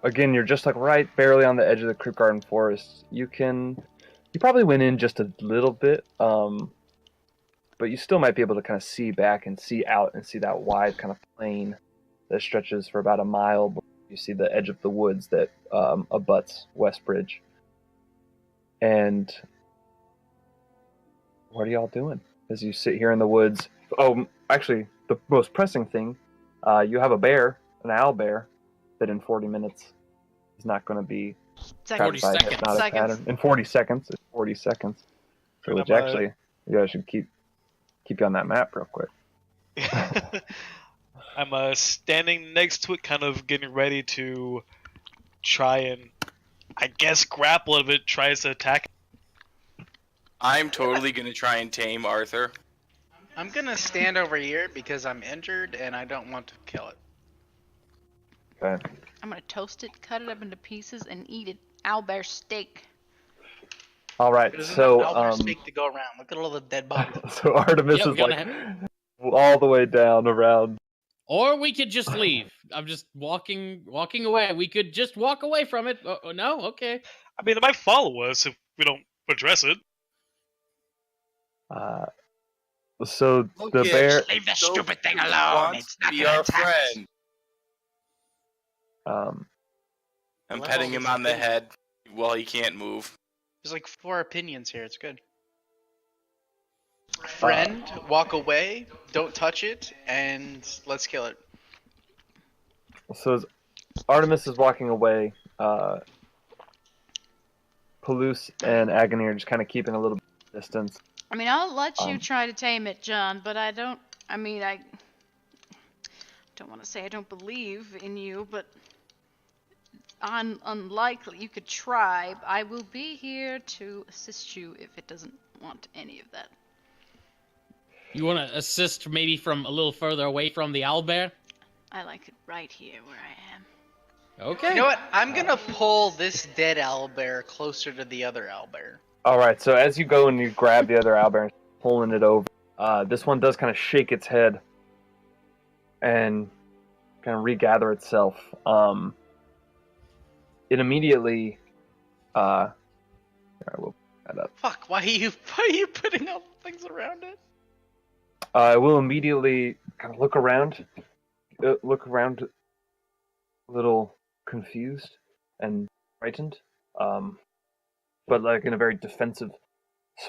Again, you're just like right barely on the edge of the Creep Garden Forest. You probably went in just a little bit, but you still might be able to kind of see back and see out and see that wide kind of plain that stretches for about a mile before you see the edge of the woods that abuts Westbridge. And what are y'all doing as you sit here in the woods? Oh, actually, the most pressing thing, you have a bear, an owlbear, that in 40 minutes is not going to be trapped 40 by a seconds. hypnotic pattern. In 40 seconds, it's 40 seconds. So which actually, you guys should keep you on that map real quick. I'm standing next to it, kind of getting ready to try and, I guess, grapple if it tries to attack. I'm totally gonna try and tame Arthur. I'm gonna stand over here because I'm injured and I don't want to kill it. Okay. I'm gonna toast it, cut it up into pieces, and eat it. Owlbear steak. All right. There's So enough Owlbear steak to go around. Look at all the dead bodies. so Artemis Yeah, we is gotta like all the way down around. Or we could just leave. I'm just walking away. We could just walk away from it. Oh, no? Okay. I mean, it might follow us if we don't address it. So Look the at- bear. Leave the So stupid thing he alone. wants It's to not be gonna our attack us. friend. I'm Level petting him is on the opinion. head while he can't move. There's like 4 opinions here. It's good. Friend, walk away, don't touch it, and let's kill it. So as Artemis is walking away, Palouse and Agony are just kind of keeping a little bit of distance. I mean, I'll let you Um, try to tame it, John, but I don't want to say I don't believe in you, but unlikely. You could try. I will be here to assist you if it doesn't want any of that. You want to assist maybe from a little further away from the owlbear? I like it right here where I am. Okay. You know what? I'm gonna pull this dead owlbear closer to the other owlbear. All right. So as you go and you grab the other owlbear and pulling it over, this one does kind of shake its head and kind of regather itself. It immediately. I will put that up. Fuck! Why are you putting all the things around it? I will immediately kind of look around a little confused and frightened, but like in a very defensive,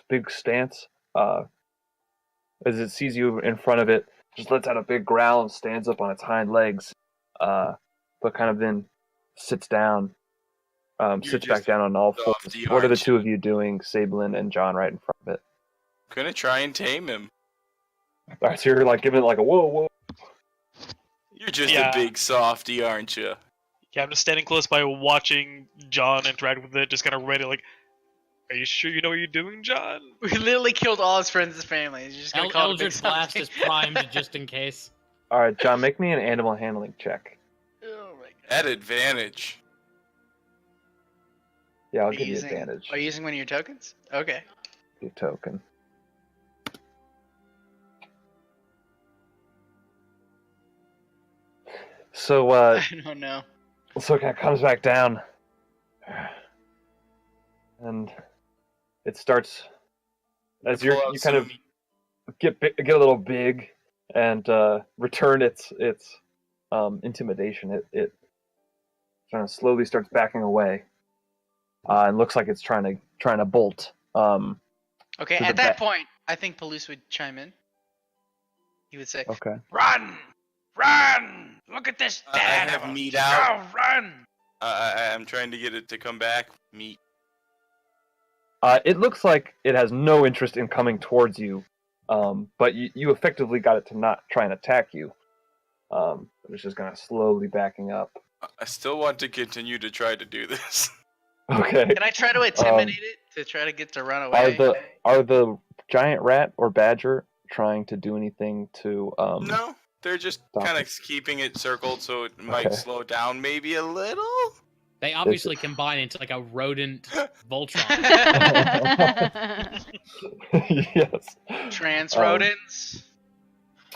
big stance. As it sees you in front of it, just lets out a big growl and stands up on its hind legs, but kind of then sits down, sits back just down on all off fours. the What are the arch. two of you doing, Sablin and John, right in front of it? Gonna try and tame him. All right, so you're like giving it like a whoa, whoa. You're just Yeah. a big softy, aren't you? Yeah, I'm just standing close by watching John interact with it, just kind of ready, like, are you sure you know what you're doing, John? We literally killed all his friends and family. He's just gonna call it a big Eldritch Blast something. is primed just in case. All right, John, make me an animal handling check. Oh my god. At advantage. Yeah, I'll Are you give you using- advantage. Are you using one of your tokens? Okay. Your token. So, I don't know. so it kind of comes back down, and it starts as Pull out you kind of some- get a little big, and return its intimidation. It kind of slowly starts backing away, and looks like it's trying to bolt. Okay, to at the that ba- point, I think Palouse would chime in. He would say, Okay. "Run! Run! Look at this I dead have animal. meat out. Go, run!" I'm trying to get it to come back. Meat. It looks like it has no interest in coming towards you, but you effectively got it to not try and attack you. It's just kind of slowly backing up. I still want to continue to try to do this. Okay. Can I try to intimidate it to try to get to run away? Are the giant rat or badger trying to do anything to No, they're just Stop kind it. of keeping it circled so it might Okay. slow down maybe a little. They obviously combine into like a rodent Voltron. Yes. Trans Um, rodents.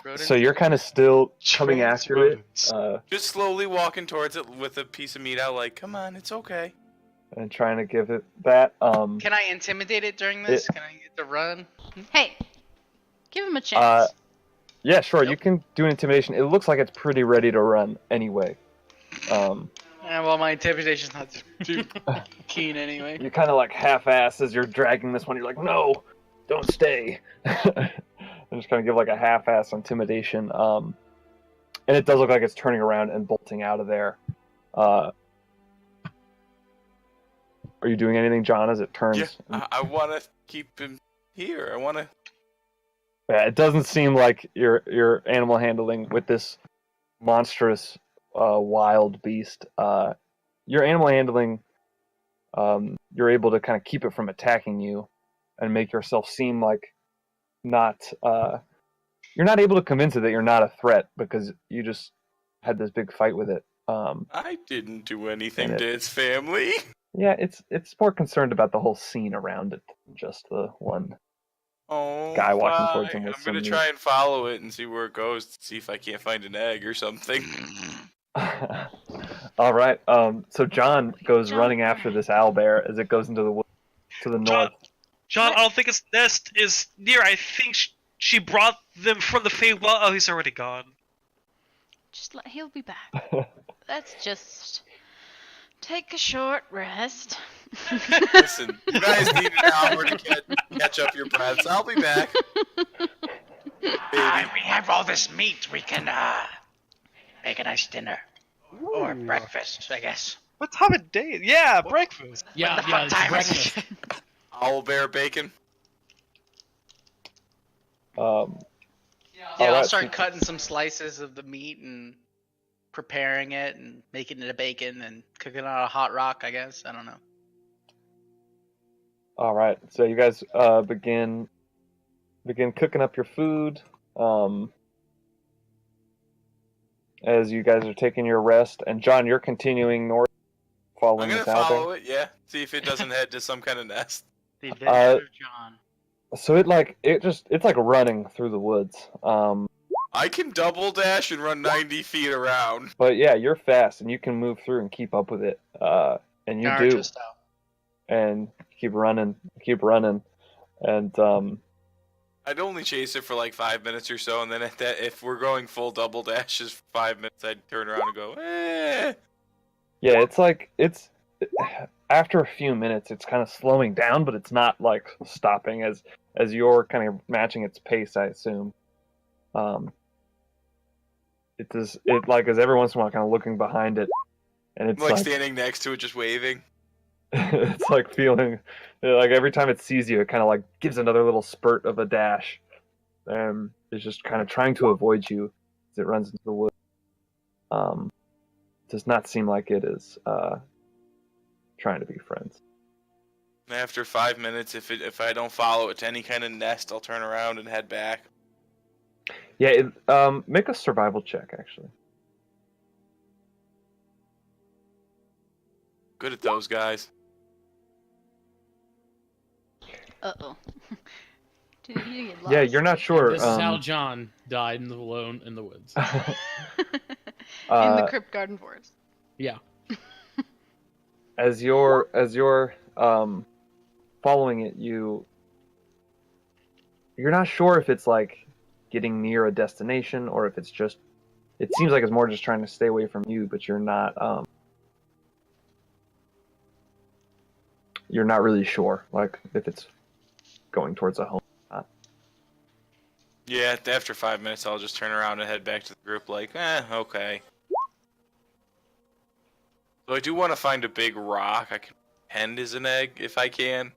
Rodents? So you're kind of still coming after it, Just slowly walking towards it with a piece of meat out, like, come on, it's okay. and trying to give it that. Can I intimidate it during this? Can I get to run? Hey, give him a chance. Yeah, sure. Nope. You can do an intimidation. It looks like it's pretty ready to run anyway. Yeah, well, my intimidation's not too keen anyway. You kind of like half-ass as you're dragging this one. You're like, no, don't stay. And just kind of give like a half-ass intimidation. And it does look like it's turning around and bolting out of there. Are you doing anything, John, as it turns? Yeah, I want to keep him here. I want to. Yeah, it doesn't seem like your animal handling with this monstrous wild beast. Your animal handling, you're able to kind of keep it from attacking you, and make yourself seem like not. You're not able to convince it that you're not a threat because you just had this big fight with it. I didn't do anything And to its family. Yeah, it's more concerned about the whole scene around it than just the one. Oh, Guy walking fine. towards him with I'm gonna some try and follow it and see where it goes. To see if I can't find an egg or something. All right. So John goes running after this owlbear as it goes into the woods to the north. John, I don't think its nest is near. I think she brought them from the Feywild. Oh, he's already gone. He'll be back. Let's just take a short rest. Listen, you guys need an hour to catch up your breaths. I'll be back. Baby. We have all this meat. We can make a nice dinner or breakfast, I guess. What time of day? Yeah, breakfast. Yeah, What the yeah, fuck it's time is breakfast. it? Owlbear bacon. Yeah, I'll Alright, start so- cutting some slices of the meat and preparing it and making it a bacon and cooking it on a hot rock, I guess. I don't know. All right. So you guys begin cooking up your food. As you guys are taking your rest, and John, you're continuing north, I'm following gonna this out there. follow it. Yeah, see if it doesn't head to some kind of nest. The Adventure of John. So it's like running through the woods. I can double dash and run 90 feet around. But yeah, you're fast and you can move through and keep up with it. And you do, Naruto style. and keep running, and I'd only chase it for like 5 minutes or so, and then at that, if we're going full double dashes for 5 minutes, I'd turn around and go, eh. yeah, it's like after a few minutes, it's kind of slowing down, but it's not like stopping as you're kind of matching its pace, I assume. It like as every once in a while kind of looking behind it, and it's Like like standing next to it, just waving. it's like feeling like every time it sees you, it kind of like gives another little spurt of a dash, and it's just kind of trying to avoid you as it runs into the woods. does not seem like it is trying to be friends. After 5 minutes, if I don't follow it to any kind of nest, I'll turn around and head back. Yeah, make a survival check, actually. Good at those guys. Uh-oh. Dude, you get lost. Yeah, you're not sure. This is how John died alone in the woods. In the Crypt Garden Forest. Yeah. As you're following it, you're not sure if it's like getting near a destination or if it's just. It seems like it's more just trying to stay away from you, but you're not. You're not really sure, like if it's going towards a home. Yeah, after 5 minutes, I'll just turn around and head back to the group like, okay. So I do want to find a big rock I can pretend is an egg, if I can.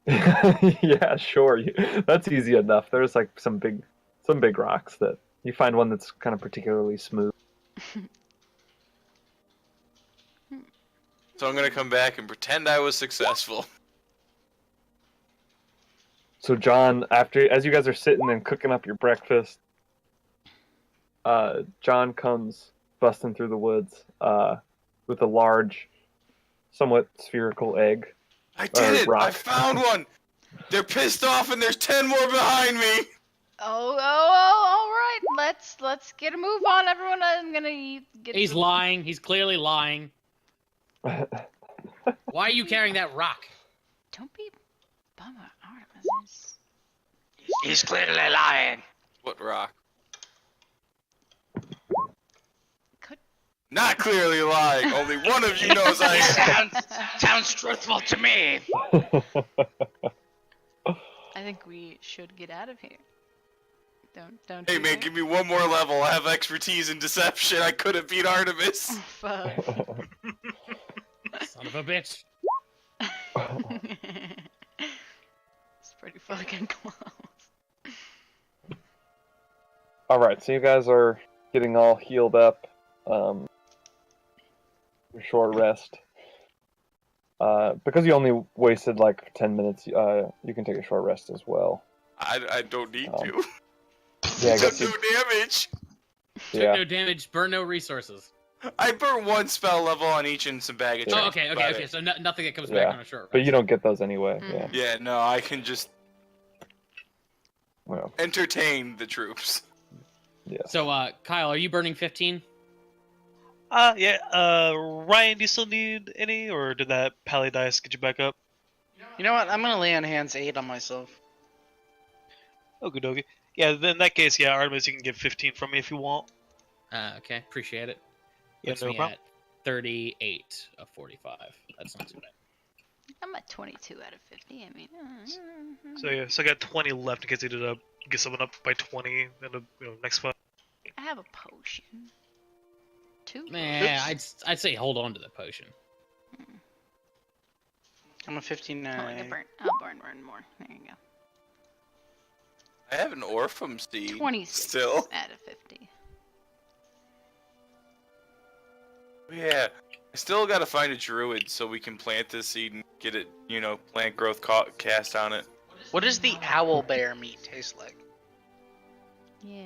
Yeah, sure. That's easy enough. There's like some big rocks that you find one that's kind of particularly smooth. So I'm going to come back and pretend I was successful. So John, as you guys are sitting and cooking up your breakfast, John comes busting through the woods with a large, somewhat spherical egg. I did it! rock. I found one! They're pissed off and there's 10 more behind me! Oh, all right. Let's get a move on, everyone. I'm gonna get. He's lying. He's clearly lying. Why are you carrying that rock? Don't be bummer, Artemis. He's clearly lying. What rock? Could... Not clearly lying. Only one of you knows I am. Sounds truthful to me. I think we should get out of here. Don't. Hey you man, think? give me one more level. I have expertise in deception. I could have beat Artemis. Oh, fuck. Son of a bitch. It's pretty fucking close. All right, so you guys are getting all healed up. Your short rest. Because you only wasted like 10 minutes, you can take a short rest as well. I don't need to. Yeah, I Took guess no you, damage. Took yeah. no damage, burn no resources. I burnt one spell level on each and some bag of Yeah. Oh, trash. okay. So nothing that comes Yeah. back on a short rest. But you don't get those anyway. Yeah. Yeah, no, I can just Well, entertain the troops. yeah. So, Kyle, are you burning 15? Yeah. Ryan, do you still need any, or did that pally dice get you back up? You know what? I'm gonna lay on hands 8 on myself. Okie dokie. Yeah, then in that case, yeah, Artemis, you can get 15 from me if you want. Okay, appreciate it. Yeah, Puts no me problem. at 38 of 45. That's not too bad. I'm at 22 out of 50. I mean, So yeah, so I got 20 left in case I did get someone up by 20 in the next fight. I have a potion. 2. Man, I'd say hold on to the potion. I'm a 59. I'll burn more. There you go. I have an Orphum seed. 26 Still. out of 50. Yeah. I still gotta find a druid so we can plant this seed and get it, plant growth cast on it. What does the owlbear meat taste like? Yeah.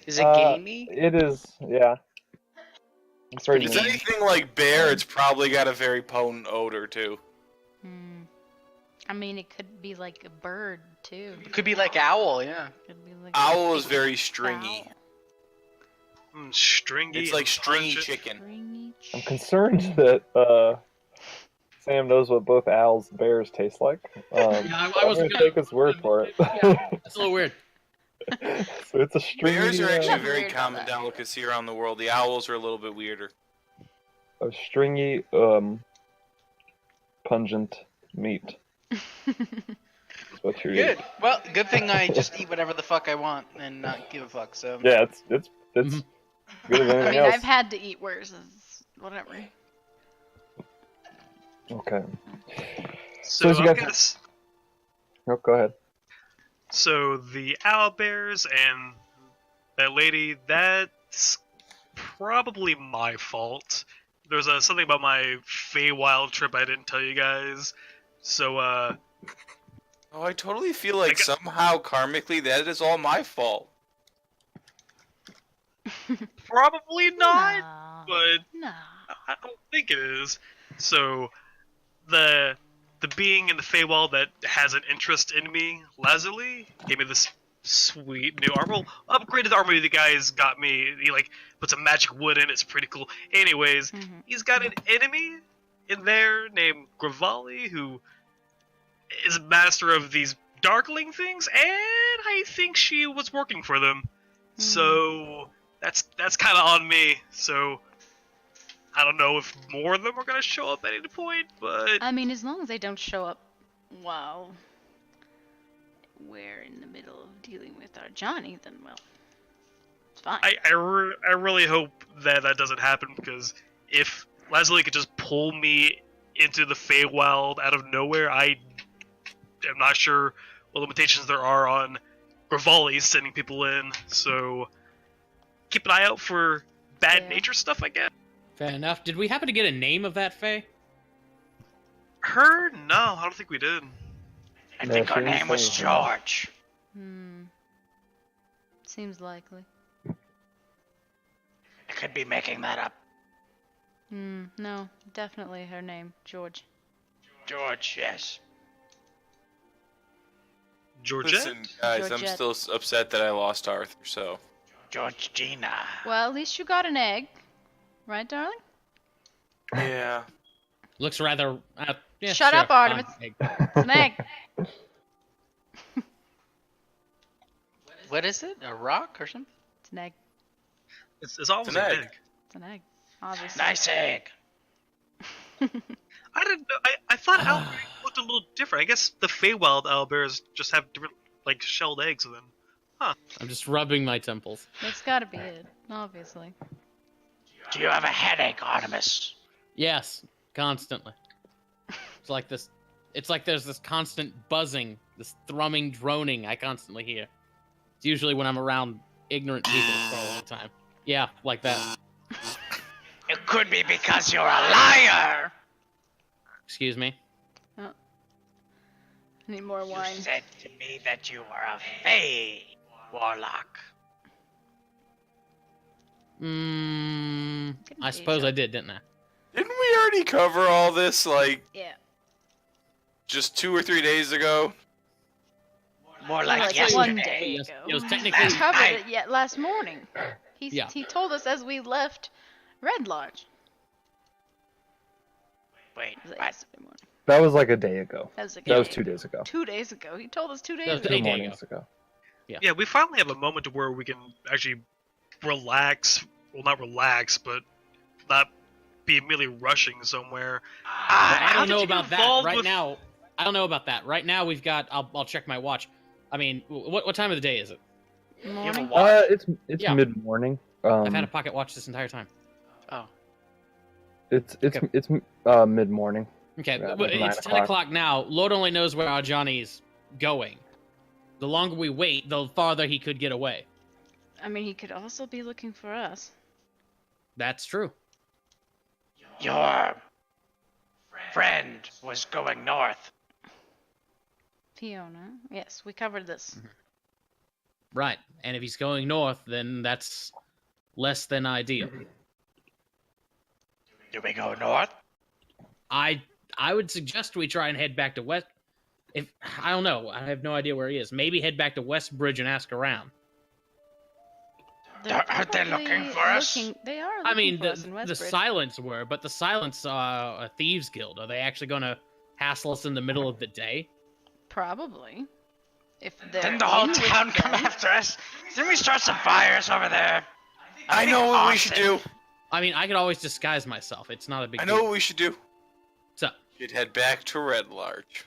Is it gamey? It is, yeah. It's very If it's neat. anything like bear, it's probably got a very potent odor too. I mean, it could be like a bird too. It could be like owl, yeah. Could be like Owl a is big very stringy. owl. Stringy. It's like stringy pungent. chicken. Stringy I'm concerned that Sam knows what both owls and bears taste like. I I'm wasn't gonna take his word for it. That's a little weird. So it's a stringy, Bears are actually a Nothing very weird about common that. delicacy around the world. The owls are a little bit weirder. a stringy, pungent meat. That's what you're Good. eating. Well, good thing I just eat whatever the fuck I want and not give a fuck, so. Yeah, it's Mhm. good as I anything mean, else. I've had to eat worse. It's whatever. Okay. So as you I guys- guess. Oh, go ahead. So the owlbears and that lady, that's probably my fault. There's something about my Feywild trip I didn't tell you guys. So, Oh, I totally feel like got- somehow karmically that is all my fault. probably not, No. but No. I don't think it is. So, the being in the Feywild that has an interest in me, Lazuli, gave me this sweet new armor. Upgraded armor the guys got me. He like put some magic wood in. It's pretty cool. Anyways, he's got an enemy in there named Gravali who is a master of these darkling things, and I think she was working for them. So that's kind of on me. So I don't know if more of them are gonna show up at any point, but I mean, as long as they don't show up while we're in the middle of dealing with our Johnny, then, well, it's fine. I really hope that doesn't happen, because if Lazuli could just pull me into the Feywild out of nowhere, I am not sure what limitations there are on Gravali sending people in, so keep an eye out for bad Yeah. nature stuff, I guess. Fair enough. Did we happen to get a name of that Fae? Her? No, I don't think we did. I No, think she her didn't name was say. George. Seems likely. I could be making that up. No, definitely her name, George. George, yes. Georgette? Listen, guys, I'm Georgette. still upset that I lost Arthur, so. George Gina. Well, at least you got an egg. Right, darling? Yeah. Looks rather. Yeah, Shut sure, up, Artemis. fine. It's an egg. What is it? A rock or something? It's an egg. It's almost It's a an egg. egg. It's an egg. Obviously. Nice egg. I didn't know. I thought owlbears looked a little different. I guess the Feywild owlbears just have different, like, shelled eggs in them. I'm just rubbing my temples. That's gotta be it, obviously. Do you have a headache, Artemis? Yes, constantly. It's like this. It's like there's this constant buzzing, this thrumming, droning I constantly hear. It's usually when I'm around ignorant people for a long time. Yeah, like that. It could be because you're a liar. Excuse me. I need more You wine. said to me that you were a Fey warlock. I suppose I did, didn't I? Didn't we already cover all this, like, Yeah. just 2 or 3 days ago? More Like like one yesterday. day Yes, ago. it was We technically. covered I- it yet last morning. Yeah. He told us as we left Red Lodge. Wait, Was it what? yesterday morning? That was like a day ago. That was, like That was a- 2 days ago. 2 days ago. He told us 2 days That was ago. day 2 ago. mornings ago. Yeah, we finally have a moment to where we can actually relax. Well, not relax, but not be immediately rushing somewhere. I How don't did know you get about that involved right with- now. I don't know about that right now. We've got. I'll check my watch. I mean, what time of the day is it? You have a Morning. watch? It's Yeah. mid morning. I've had a pocket watch this entire time. Oh. It's Okay. mid morning. Okay, Yeah, but like 9 it's 10 o'clock now. Lord only knows where our Johnny's going. The longer we wait, the farther he could get away. I mean, he could also be looking for us. That's true. Your friend was going north. Fiona. Yes, we covered this. Right. And if he's going north, then that's less than ideal. Do we go north? I would suggest we try and head back to West. If I don't know, I have no idea where he is. Maybe head back to Westbridge and ask around. Aren't they probably looking for us? They are. I mean, looking for us in the Westbridge. Silence were, but the Silence are a thieves guild. Are they actually going to hassle us in the middle of the day? Probably. If they're Didn't the whole in with town come them. after us? Didn't we start some fires over there? I know what we should do. I mean, I could always disguise myself. It's not a big I deal. know what we should do. So, Should head back to Red Larch.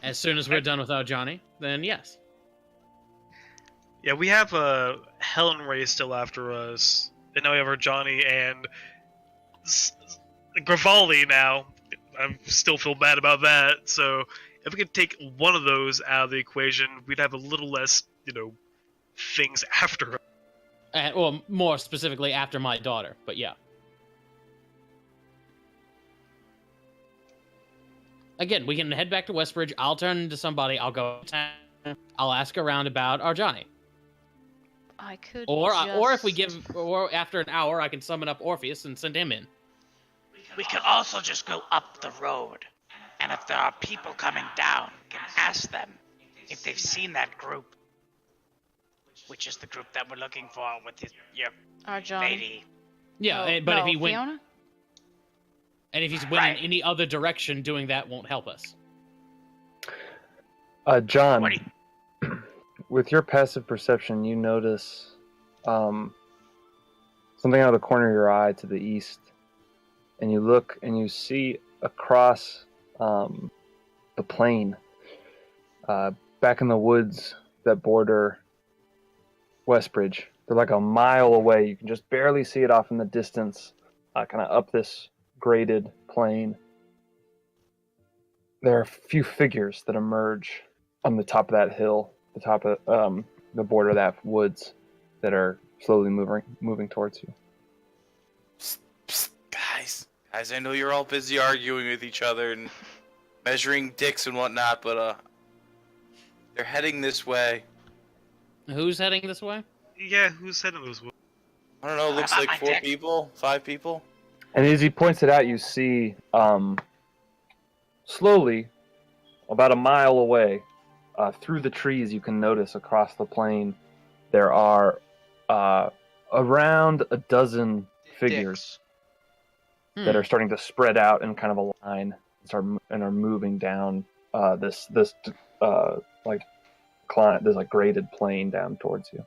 as soon as we're done with our Johnny, then yes. Yeah, we have Helen Ray still after us, and now we have our Johnny and Gravali now. I still feel bad about that. So if we could take one of those out of the equation, we'd have a little less, things after. Or more specifically, after my daughter. But yeah. Again, we can head back to Westbridge. I'll turn into somebody. I'll go to town. I'll ask around about our Johnny. I could. Or after an hour, I can summon up Orpheus and send him in. We can also just go up the road, and if there are people coming down, we can ask them if they've seen that group, which is the group that we're looking for with your Our Johnny. lady. Yeah, but if he went, Fiona? and if he's went in any other direction, doing that won't help us. John, What do with your passive perception, you notice something out of the corner of your eye to the east, and you look and you see across the plain, back in the woods that border Westbridge. They're like a mile away. You can just barely see it off in the distance, kind of up this graded plain. There are a few figures that emerge on the top of that hill, the top of the border of that woods, that are slowly moving towards you. Psst, psst, guys, I know you're all busy arguing with each other and measuring dicks and whatnot, but they're heading this way. Who's heading this way? Yeah, who's heading this way? I don't know. Looks About like my 4 dick. people, 5 people. And as he points it out, you see slowly, about a mile away, through the trees, you can notice across the plain, there are around a dozen figures that are starting to spread out in kind of a line and are moving down this graded plain down towards you.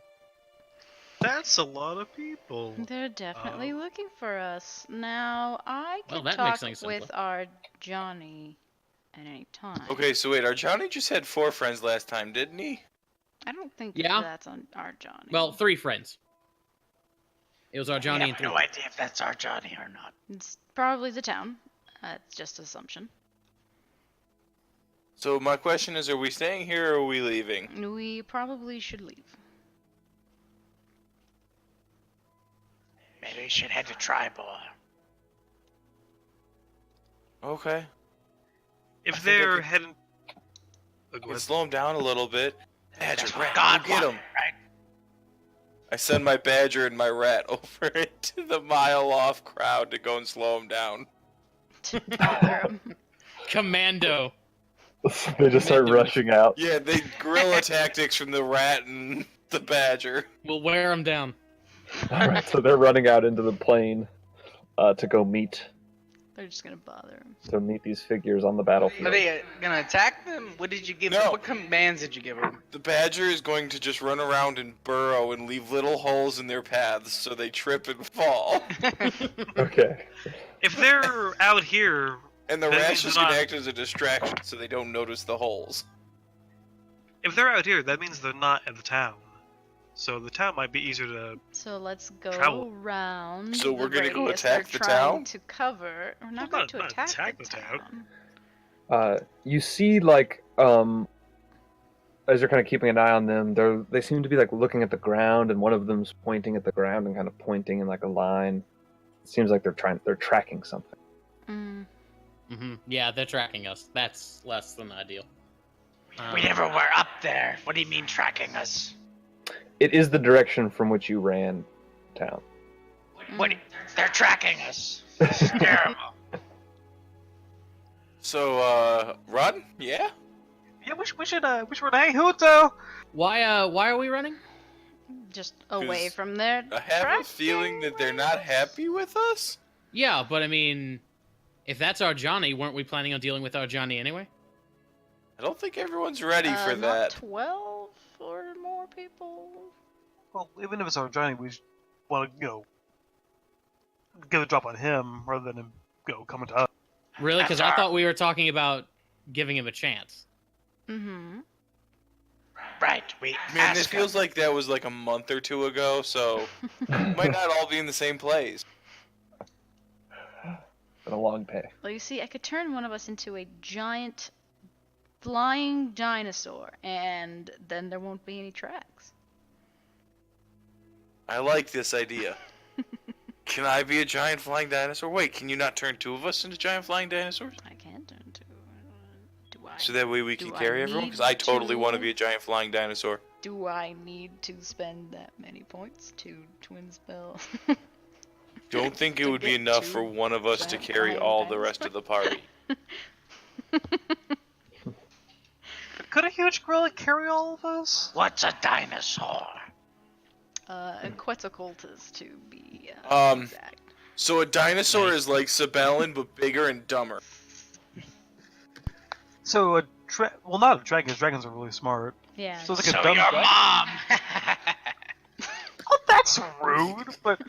That's a lot of people. They're definitely looking for us. Now, I Well, could that talk makes things with simpler. our Johnny at any time. Okay, so wait, our Johnny just had 4 friends last time, didn't he? I don't think Yeah. that's on our Johnny. Well, 3 friends. It was our Johnny we and have 3. no idea if that's our Johnny or not. It's probably the town. It's just assumption. So my question is, are we staying here or are we leaving? We probably should leave. Maybe we should head to Tribor. Okay. If I think I they're could- heading... Oh, We go can ahead. slow him down a little bit. Badger, That's rat, what God go get him. wanted, right? I send my badger and my rat over into the mile-off crowd to go and slow him down. To bother 'em. Commando. They just start rushing out. Yeah, they guerrilla tactics from the rat and the badger. We'll wear them down. All right, so they're running out into the plain to go meet They're just gonna bother him. these figures on the battlefield. Are they gonna attack them? What did you give No. them? What commands did you give them? The badger is going to just run around and burrow and leave little holes in their paths so they trip and fall. Okay. If they're out here, And the That rat's means just they're going to not- act as a distraction so they don't notice the holes. that means they're not at the town. So the town might be easier to... So let's go Travel. round. So we're the gonna go radius attack they're the trying town? to cover. We're not Well, going to not attack the town. You see, as you're kind of keeping an eye on them, they seem to be looking at the ground, and one of them's pointing at the ground and kind of pointing in a line. It seems like they're tracking something. Mm. Yeah, they're tracking us. That's less than ideal. We never were up there. What do you mean tracking us? It is the direction from which you ran town. What? They're tracking us. This is terrible. So, run? Yeah? Yeah, we should hang Huto! Why are we running? Just away 'Cause from their I have a feeling that they're not happy with us. Yeah, but I mean, if that's our Johnny, weren't we planning on dealing with our Johnny anyway? I don't think everyone's ready for Not that. 12 or more people. Well, even if it's our Johnny, we want to, get a drop on him rather than him, coming to us. Really? Because I thought we were talking about giving him a chance. Mm-hmm. Right. We Man, ask it feels like that was a month or 2 ago, so we might not all be in the same place. Been a long day. Well, you see, I could turn one of us into a giant flying dinosaur, and then there won't be any tracks. I like this idea. Can I be a giant flying dinosaur? Wait, can you not turn 2 of us into giant flying dinosaurs? I can turn to. Do I? So that way we can Do I carry everyone? Because need I totally want to to- be a giant flying dinosaur. Do I need to spend that many points to twin spell? Don't think it To would be get enough to for one of us to giant carry flying all the rest dinosaur? of the party. Could a huge gorilla carry all of us? What's a dinosaur? A Quetzalcoatlus to be exact. So a dinosaur is like Sabellin, but bigger and dumber. So well, not a dragon, 'cause dragons are really smart. Yeah. So it's like So a dumb your dragon. mom. Oh, that's rude, but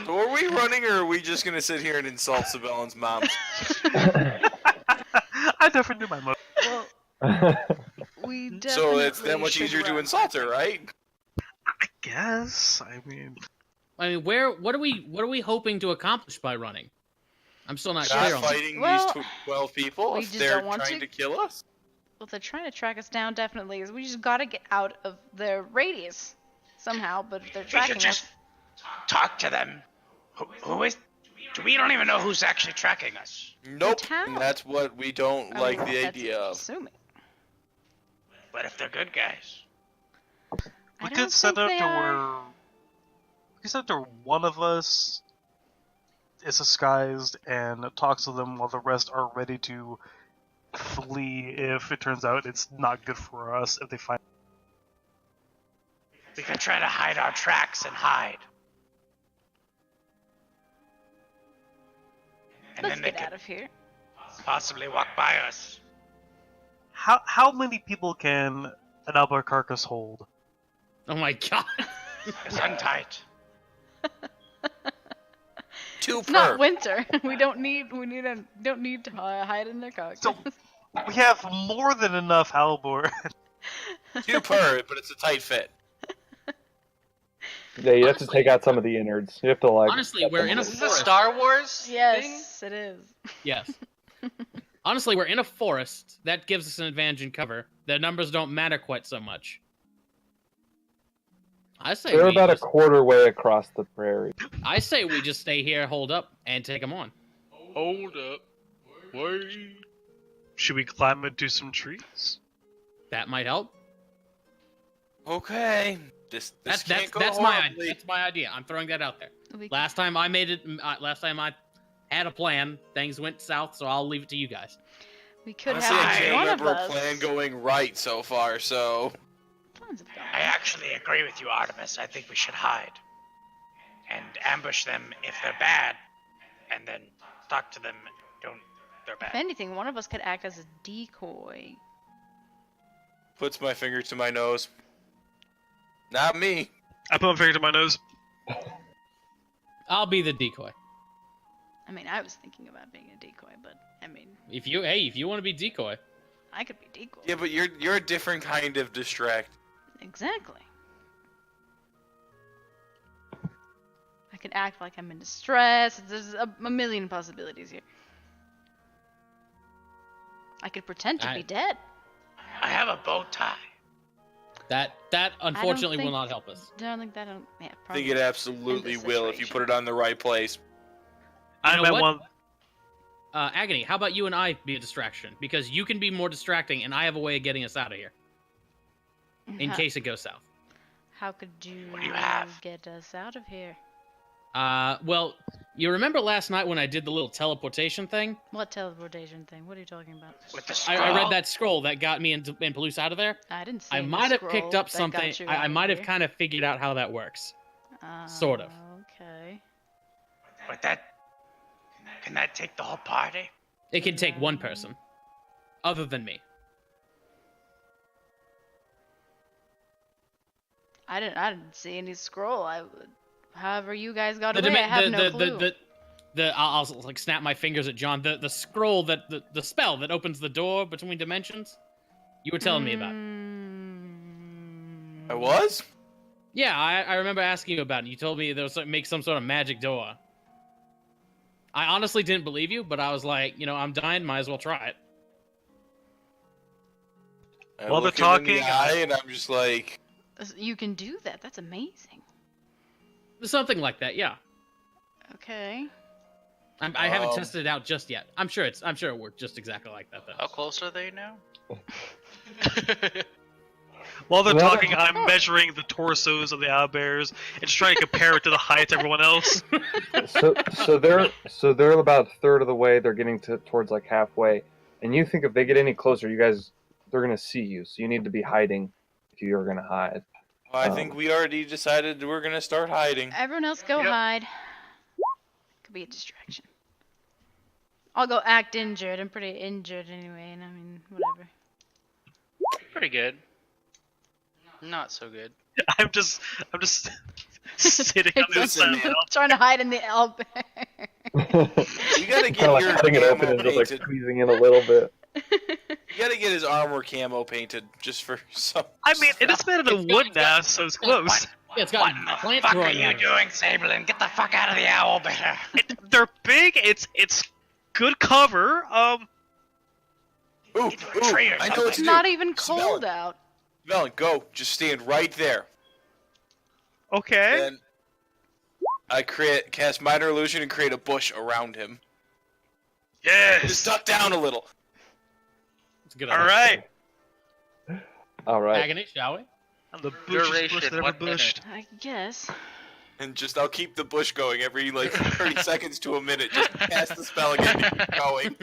So are we running, or are we just gonna sit here and insult Sabellin's mom? I definitely do my most. Well, we definitely So it's that much should easier to run. insult her, right? I guess. I mean, what are we hoping to accomplish by running? I'm still not Not clear on that. fighting Well, these 12 people we if just they're don't want trying to. to kill us? Well, they're trying to track us down. Definitely, we just gotta get out of their radius somehow. But if they're We tracking should just us, talk to them. Who is? We don't even know who's actually tracking us. Nope. town. And that's what we don't I like mean, the that's idea of. Assuming. But if they're good guys, I we don't could set think up they to are. where we set up to where one of us is disguised and talks to them while the rest are ready to flee if it turns out it's not good for us if they find. we could try to hide our tracks and hide. And Let's then they get could out of here. possibly walk by us. How many people can an Owlbear carcass hold? Oh my god. It's untight. 2 It's per. not winter. Don't need to hide in their carcass. So we have more than enough Owlbear. 2 per, but it's a tight fit. Yeah, you have to Honestly- take out some of the innards. You have to like. Honestly, cut we're them in a loose. Is this a forest. Star Wars thing? Yes, it is. Yes. Honestly, we're in a forest. That gives us an advantage in cover. The numbers don't matter quite so much. I say They're we about a just, quarter way across the prairie. I say we just stay here, hold up, and take them on. Hold up. Wait. Should we climb into some trees? That might help. Okay. This That's can't go that's my idea. horribly. That's my idea. I'm throwing that out there. We Last time I made it. Last time I had a plan. Things went south, so I'll leave it to you guys. could Honestly, I have can't one of remember a us. plan going right so far, so... Plans have gone. I actually agree with you, Artemis. I think we should hide and ambush them if they're bad, and then talk to them. Don't they're If bad. anything, one of us could act as a decoy. Puts my finger to my nose. Not me. I put my finger to my nose. I'll be the decoy. I mean, I was thinking about being a decoy, but I mean, If you want to be decoy, I could be decoy. Yeah, but you're a different kind of distract. Exactly. I could act like I'm in distress. There's a million possibilities here. I could pretend to I- be dead. I have a bow tie. that unfortunately will think- not help us. Don't think that. Yeah, I probably. think it absolutely in this will if you situation. put it on the right place. I know met what? one. Agony, how about you and I be a distraction? Because you can be more distracting, and I have a way of getting us out of here in How- case it goes south. How could you, What do you have? get us out of here? Well, you remember last night when I did the little teleportation thing? What teleportation thing? What are you talking about? With the I scroll. read that scroll that got me and Palouse out of there. I didn't see. I any might have picked scroll up that something. got you I out of might have here. kind of figured out how that works. sort of. Okay. But can that take the whole party? It can take one person, other than me. I didn't see any scroll. However you guys got The away, I dima- have the, no the, clue. I'll like snap my fingers at John. The scroll the spell that opens the door between dimensions. You were telling me about. I was? Yeah, I remember asking you about it. You told me there was make some sort of magic door. I honestly didn't believe you, but I was like, I'm dying, might as well try it. I While they're look him in the talking, eye, and I'm just like, You can do that. That's amazing. Something like that, yeah. Okay. I haven't tested it out just yet. I'm sure it worked just exactly like that though. How close are they now? while they're Well, talking, I'm measuring the torsos of the owlbears and just trying to compare it to the height of everyone else. So they're about a third of the way. They're getting towards like halfway, and you think if they get any closer, they're gonna see you. So you need to be hiding if you're gonna hide. I think we already decided we're gonna start hiding. Everyone else go Yep. hide. Could be a distraction. I'll go act injured. I'm pretty injured anyway, and I mean, whatever. Pretty good. Not so good. I'm just sitting on the Listen, side. man. Trying to hide in the owlbear. You gotta get Kind of like your cutting it open camo and just like painted. squeezing in a little bit. You gotta get his armor camo painted just for some. I mean, it is made out of wood now, so it's close. Yeah, it's got What the plants fuck are growing you out of it. doing, Sablin? Get the fuck out of the owlbear. They're big. It's good cover. Ooh, Into a tree or I know something. what It's to not do. even Smell cold it. out. Melon, go. Just stand right there. Okay. Then I cast minor illusion and create a bush around him. Just Yes. duck down a little. It's a good All idea. right. All right. Agony, shall we? I'm the bush Duration, that never 1 minute. bushed. I guess. And I'll keep the bush going every 30 seconds to a minute. Just cast the spell again and keep going.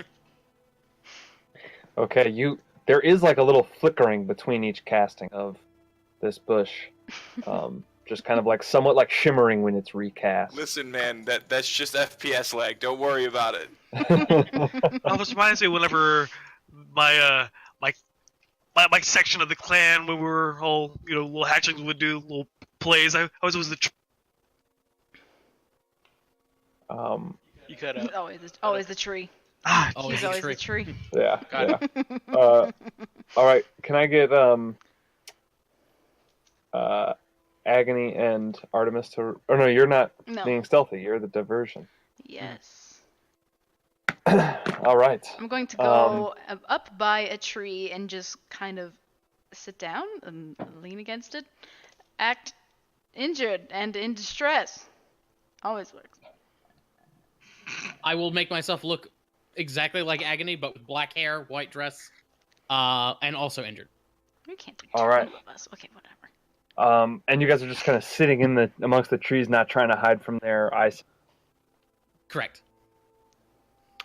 Okay, there is like a little flickering between each casting of this bush. Just kind of like somewhat like shimmering when it's recast. Listen, man, that's just FPS lag. Don't worry about it. Oh, this reminds me whenever my my section of the clan when we were all little hatchlings would do little plays. I was the You cut out. Always the tree. Always He's a always tree. the tree. Yeah, Got yeah. All right, can I get Agony and Artemis to? Oh no, you're not No. being stealthy. You're the diversion. Yes. All right. I'm going to go up by a tree and just kind of sit down and lean against it. Act injured and in distress. Always works. I will make myself look exactly like Agony, but with black hair, white dress, and also injured. We can't do All two right. of us. Okay, whatever. And you guys are just kind of sitting amongst the trees, not trying to hide from their eyes. Correct.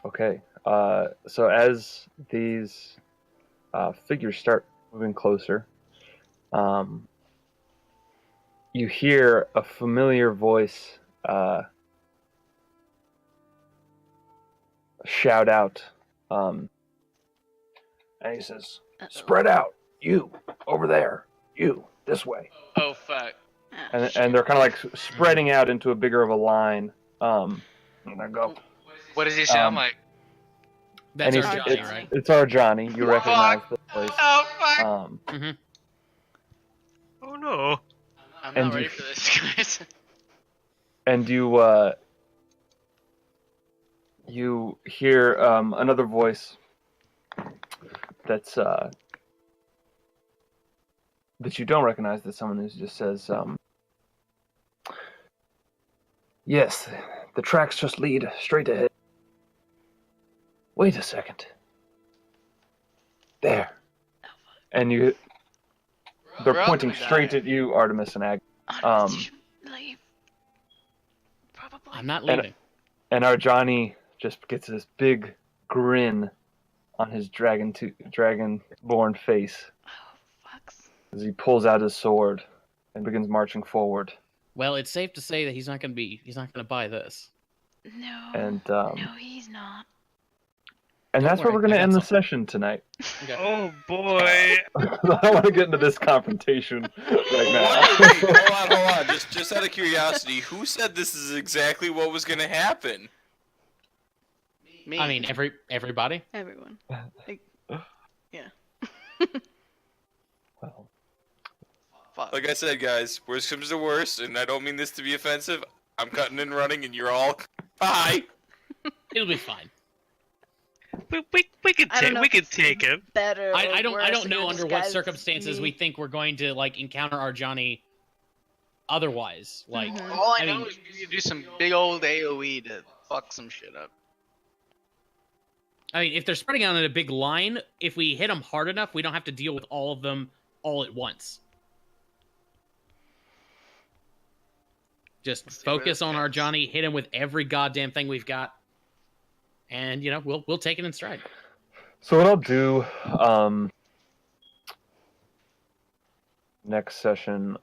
Okay. So as these figures start moving closer, you hear a familiar voice shout out, and he says, "Spread out, you over there, you this way." Oh fuck. Ah, And they're kind of like spreading out into a bigger of a line. And they go. What does he sound Um, like? That's and our he's- Johnny, it's, right? it's our Johnny. You recognize the voice. Oh fuck. Mm-hmm. oh no. I'm and not ready you- for this, guys. And you hear another voice that's that you don't recognize. That someone who just says, "Yes, the tracks just lead straight ahead. Wait a second. There." And they're We're all pointing gonna straight die. at you, Artemis and Ag. Artemis, you should leave. Probably. I'm not And- leaving. And our Johnny just gets this big grin on his dragon-born face Oh, fucks. as he pulls out his sword and begins marching forward. Well, it's safe to say that he's not gonna buy this. No. And no, he's not. that's where worry, we're going I to got end the something. session tonight. Okay. Oh boy. I don't want to get into this confrontation right Wait, now. hold on. Just out of curiosity, who said this is exactly what was gonna happen? Me. I mean, everybody. Everyone. Like, yeah. Well, Fuck. Like I said, guys, worst comes to worst, and I don't mean this to be offensive. I'm cutting and running, and you're all bye. It'll be fine. We could I don't know if take it's it. Better. Or I worse don't if know you're under what disguised as circumstances me. we think we're going to like encounter Arjani. Otherwise, like Mhm. All I I know mean- is you do some big old AOE to fuck some shit up. I mean, if they're spreading out in a big line, if we hit them hard enough, we don't have to deal with all of them all at once. Just See where focus this on our goes. Johnny, hit him with every goddamn thing we've got, and we'll take it in stride. So what I'll do next session,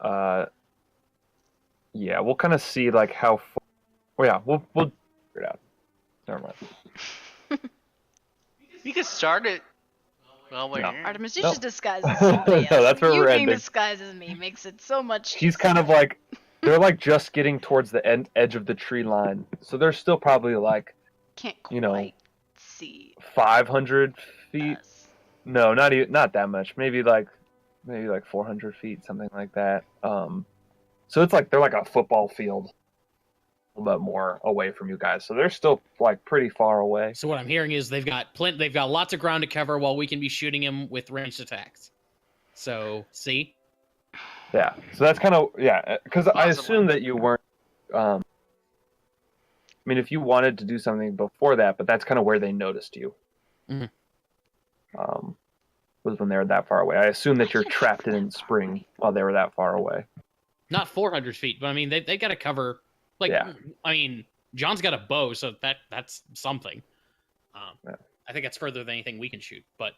yeah, we'll kind of see like how. Oh yeah, we'll figure it out. Never mind. You could start it. Well, we're No. here. Artemis, you No. should disguise as somebody No, else. that's where you we're being ending. disguised as me makes it so much. He's kind of like they're like just getting towards the edge of the tree line, so they're still probably like can't quite you know, see 500 feet. us. No, not that much. Maybe like 400 feet, something like that. So it's like they're like a football field, a little bit more away from you guys. So they're still like pretty far away. So what I'm hearing is they've got lots of ground to cover while we can be shooting him with ranged attacks. So see, Yeah. So that's kind of because I Possible. assume that you weren't. I mean, if you wanted to do something before that, but that's kind of where they noticed you. Mhm. Was when they were that far away. I assume that you're can't trapped get in that far spring away. while they were that far away. not 400 feet, but I mean they got to cover. Like, Yeah. I mean, John's got a bow, so that's something. Yeah. I think that's further than anything we can shoot. But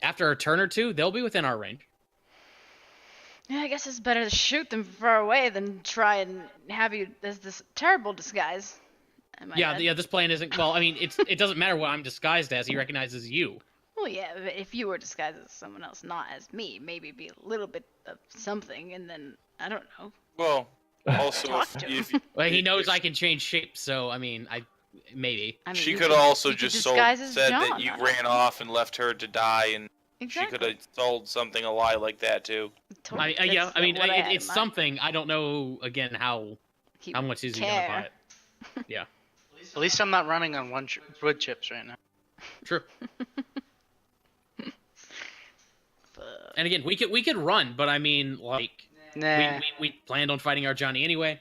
after a turn or two, they'll be within our range. Yeah, I guess it's better to shoot them far away than try and have you as this terrible disguise. Am I Yeah, dead? yeah. This plan isn't. Well, I mean, it doesn't matter what I'm disguised as. He recognizes you. Well, yeah, but if you were disguised as someone else, not as me, maybe be a little bit of something, and then I don't know. Well, also, Talk to him. Well, he if- knows I can change shape, so I mean, maybe. I mean, she you could also you could just disguise as said John, that you I don't ran know. off and left her to die, and Exactly. she could have told something a lie like that too. Totally. Yeah, That's I mean, what I had it's in mind. something. I don't know again how He much is he care. gonna buy it. Yeah, At least I'm not running on wood chips right now. true. But- And again, we could run, but I mean, like, Nah. we planned on fighting our Johnny anyway.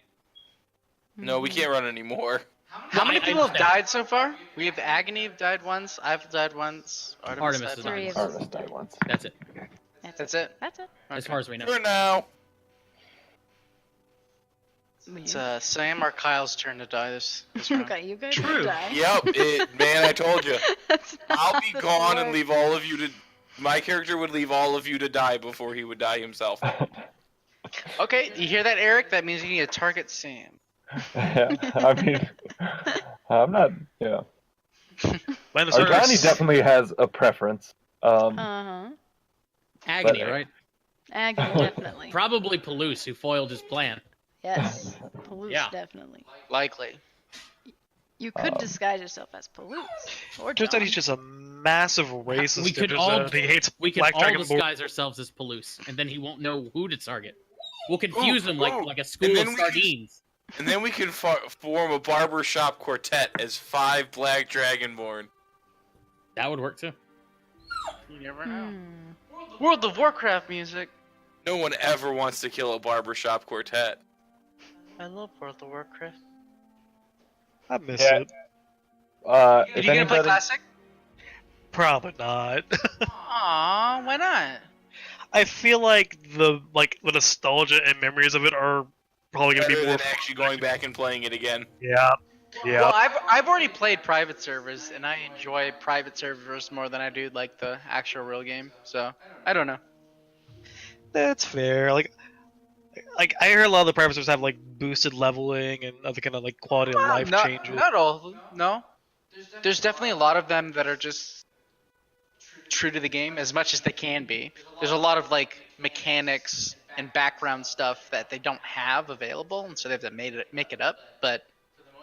No, we can't run anymore. How many I people have understand. died so far? We have Agony have died once. I've died once. Artemis died has once. Three of Artemis died once. That's it, That's it. That's it. as Okay. far as we know. For now. It's Sam or Kyle's turn to die this round. Okay, you guys True. die. Yep, man, I told you. That's not I'll how be this gone and works. leave all of you to. My character would leave all of you to die before he would die himself. Okay, you hear that, Eric? That means you need to target Sam. I mean, I'm not. Yeah. Minosaurus. Arjani definitely has a preference. Uh-huh. Agony, But- right? Agony, definitely. Probably Palouse, who foiled his plan. Yes. Palouse, Yeah. definitely. Likely. You could Um, disguise yourself as Palouse. Or Turns out John. he's just a massive racist. We could and all- he hates We can Black all Dragon Board. disguise ourselves as Palouse, and then he won't know who to target. We'll confuse him like ooh. a school And of then we can- sardines. And then we can form a barbershop quartet as 5 Black Dragonborn. That would work too. You never know. Hmm. World of Warcraft music. No one ever wants to kill a barbershop quartet. I love World of Warcraft. I miss Yeah. it. Are If you gonna play anybody, Classic? Probably not. Aw, why not? I feel like the nostalgia and memories of it are probably gonna Better be more. than actually going back and playing it again. Yeah. Yeah. Well, I've already played private servers, and I enjoy private servers more than I do like the actual real game. So I don't know. That's fair. Like I hear a lot of the private servers have like boosted leveling and other kind of like quality of life not, changes. Not all. No. There's definitely a lot of them that are just true to the game as much as they can be. There's a lot of like mechanics and background stuff that they don't have available, and so they have to make it up. But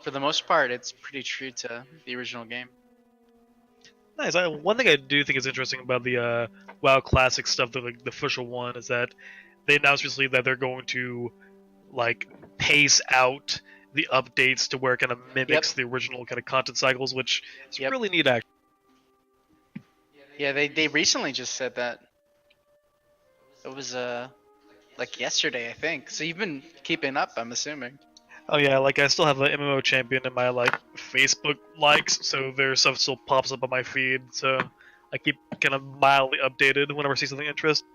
for the most part, it's pretty true to the original game. Nice. One thing I do think is interesting about the WoW Classic stuff, the official one, is that they announced recently that they're going to like pace out the updates to where it kind of mimics the original kind of content cycles, which is really neat. Actually, Yeah, they recently just said that. It was like yesterday, I think. So you've been keeping up, I'm assuming. oh yeah, like I still have an MMO champion in my like Facebook likes, so their stuff still pops up on my feed. So I keep kind of mildly updated whenever I see something interesting.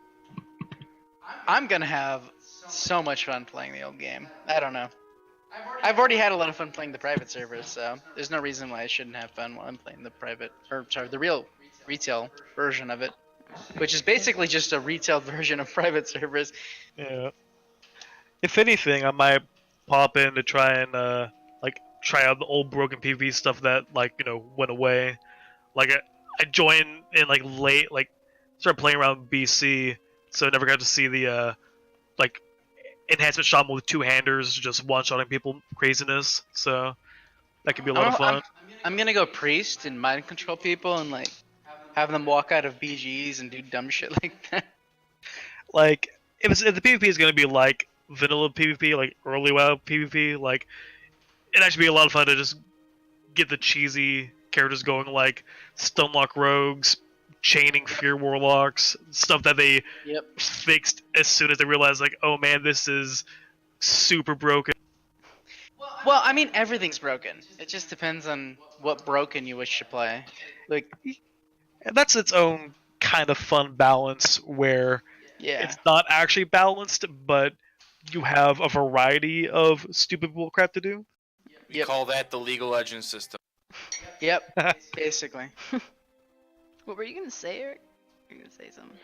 I'm gonna have so much fun playing the old game. I don't know. I've already had a lot of fun playing the private servers, so there's no reason why I shouldn't have fun while I'm playing the private, or sorry, the real retail version of it, which is basically just a retail version of private servers. Yeah. If anything, I might pop in to try and like try out the old broken PvP stuff that like went away. Like I joined in like late, like started playing around BC, so I never got to see the like enhancement shot with two-handers just one-shotting people craziness. So that could be a lot of fun. I'm gonna go priest and mind control people and like have them walk out of BGs and do dumb shit like that. Like if the PvP is gonna be like vanilla PvP, like early WoW PvP, like it'd actually be a lot of fun to just get the cheesy characters going, like Stunlock Rogues, chaining Fear Warlocks, stuff that they fixed as soon as they realized, like, oh man, this is super broken. Well, I mean, everything's broken. It just depends on what broken you wish to play. Like, and that's its own kind of fun balance where it's not actually balanced, but you have a variety of stupid bullcrap to do. We call that the League of Legends system. Yep, basically. What were you gonna say, Eric? You were gonna say something.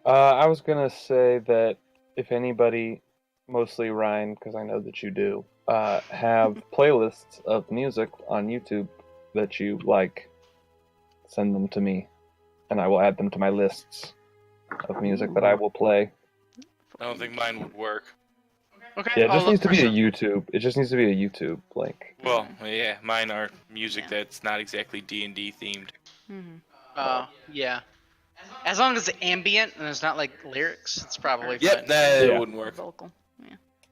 I was gonna say that if anybody, mostly Ryan, because I know that you do, have playlists of music on YouTube that you like, send them to me, and I will add them to my lists of music that I will play. I don't think mine would work. Okay. Yeah, it just needs to be a YouTube. It just needs to be a YouTube link. Well, yeah, mine are music that's not exactly D&D themed. Yeah. As long as it's ambient and it's not like lyrics, it's probably fine. Yep, that wouldn't work. Vocal.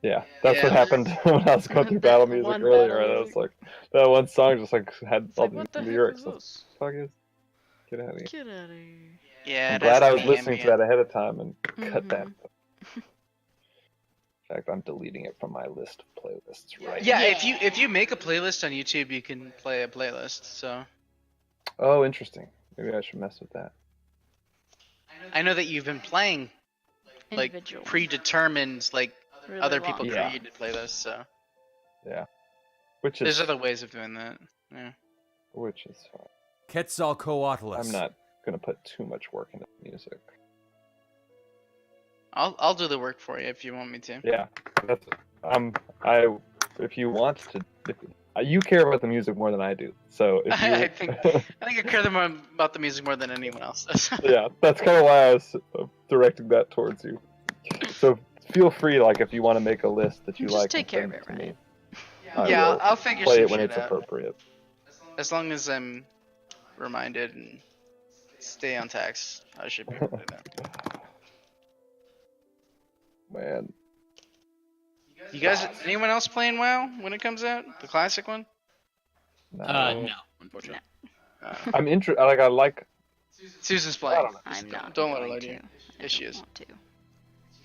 Yeah, that's what happened when I was going through battle music One earlier. battle I was like, that one song just like had all the what the lyrics. heck is this? Fuck is? Get out of here. Get out of here. Yeah, I'm it glad has I was be listening to ambient. that ahead of time and cut that. Mhm. In fact, I'm deleting it from my list of playlists right Yeah, now. if you make a playlist on YouTube, you can play a playlist. So Oh, interesting. Maybe I should mess with that. I know that you've been playing like Individual. predetermined like Really other long. people Yeah. created playlists. So Yeah. Which there's is other ways of doing that. Yeah. fine. Quetzalcoatlus. I'm not gonna put too much work into music. I'll do the work for you if you want me to. Yeah, that's if you want to, you care about the music more than I do. So if you, I think I care more about the music more than anyone else does. yeah, that's kind of why I was directing that towards you. So feel free, like if you want to make a list that you Just like, take and care send of it, to me. Ryan. I Yeah, will I'll figure play some it when shit it's out. appropriate. As long as I'm reminded and stay on tax, I should be able to do that. Man, You guys, anyone else playing WoW when it comes out? The classic one? no. No, unfortunately. I'm interested. I like. Susan's playing. I'm not. Don't let her going lie to. to you. I Yes, she don't is. want to.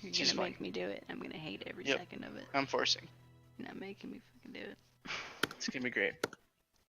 You're She's gonna fine. make me do it. I'm gonna hate every Yep. second of it. I'm forcing. You're not making me fucking do it. It's gonna be great.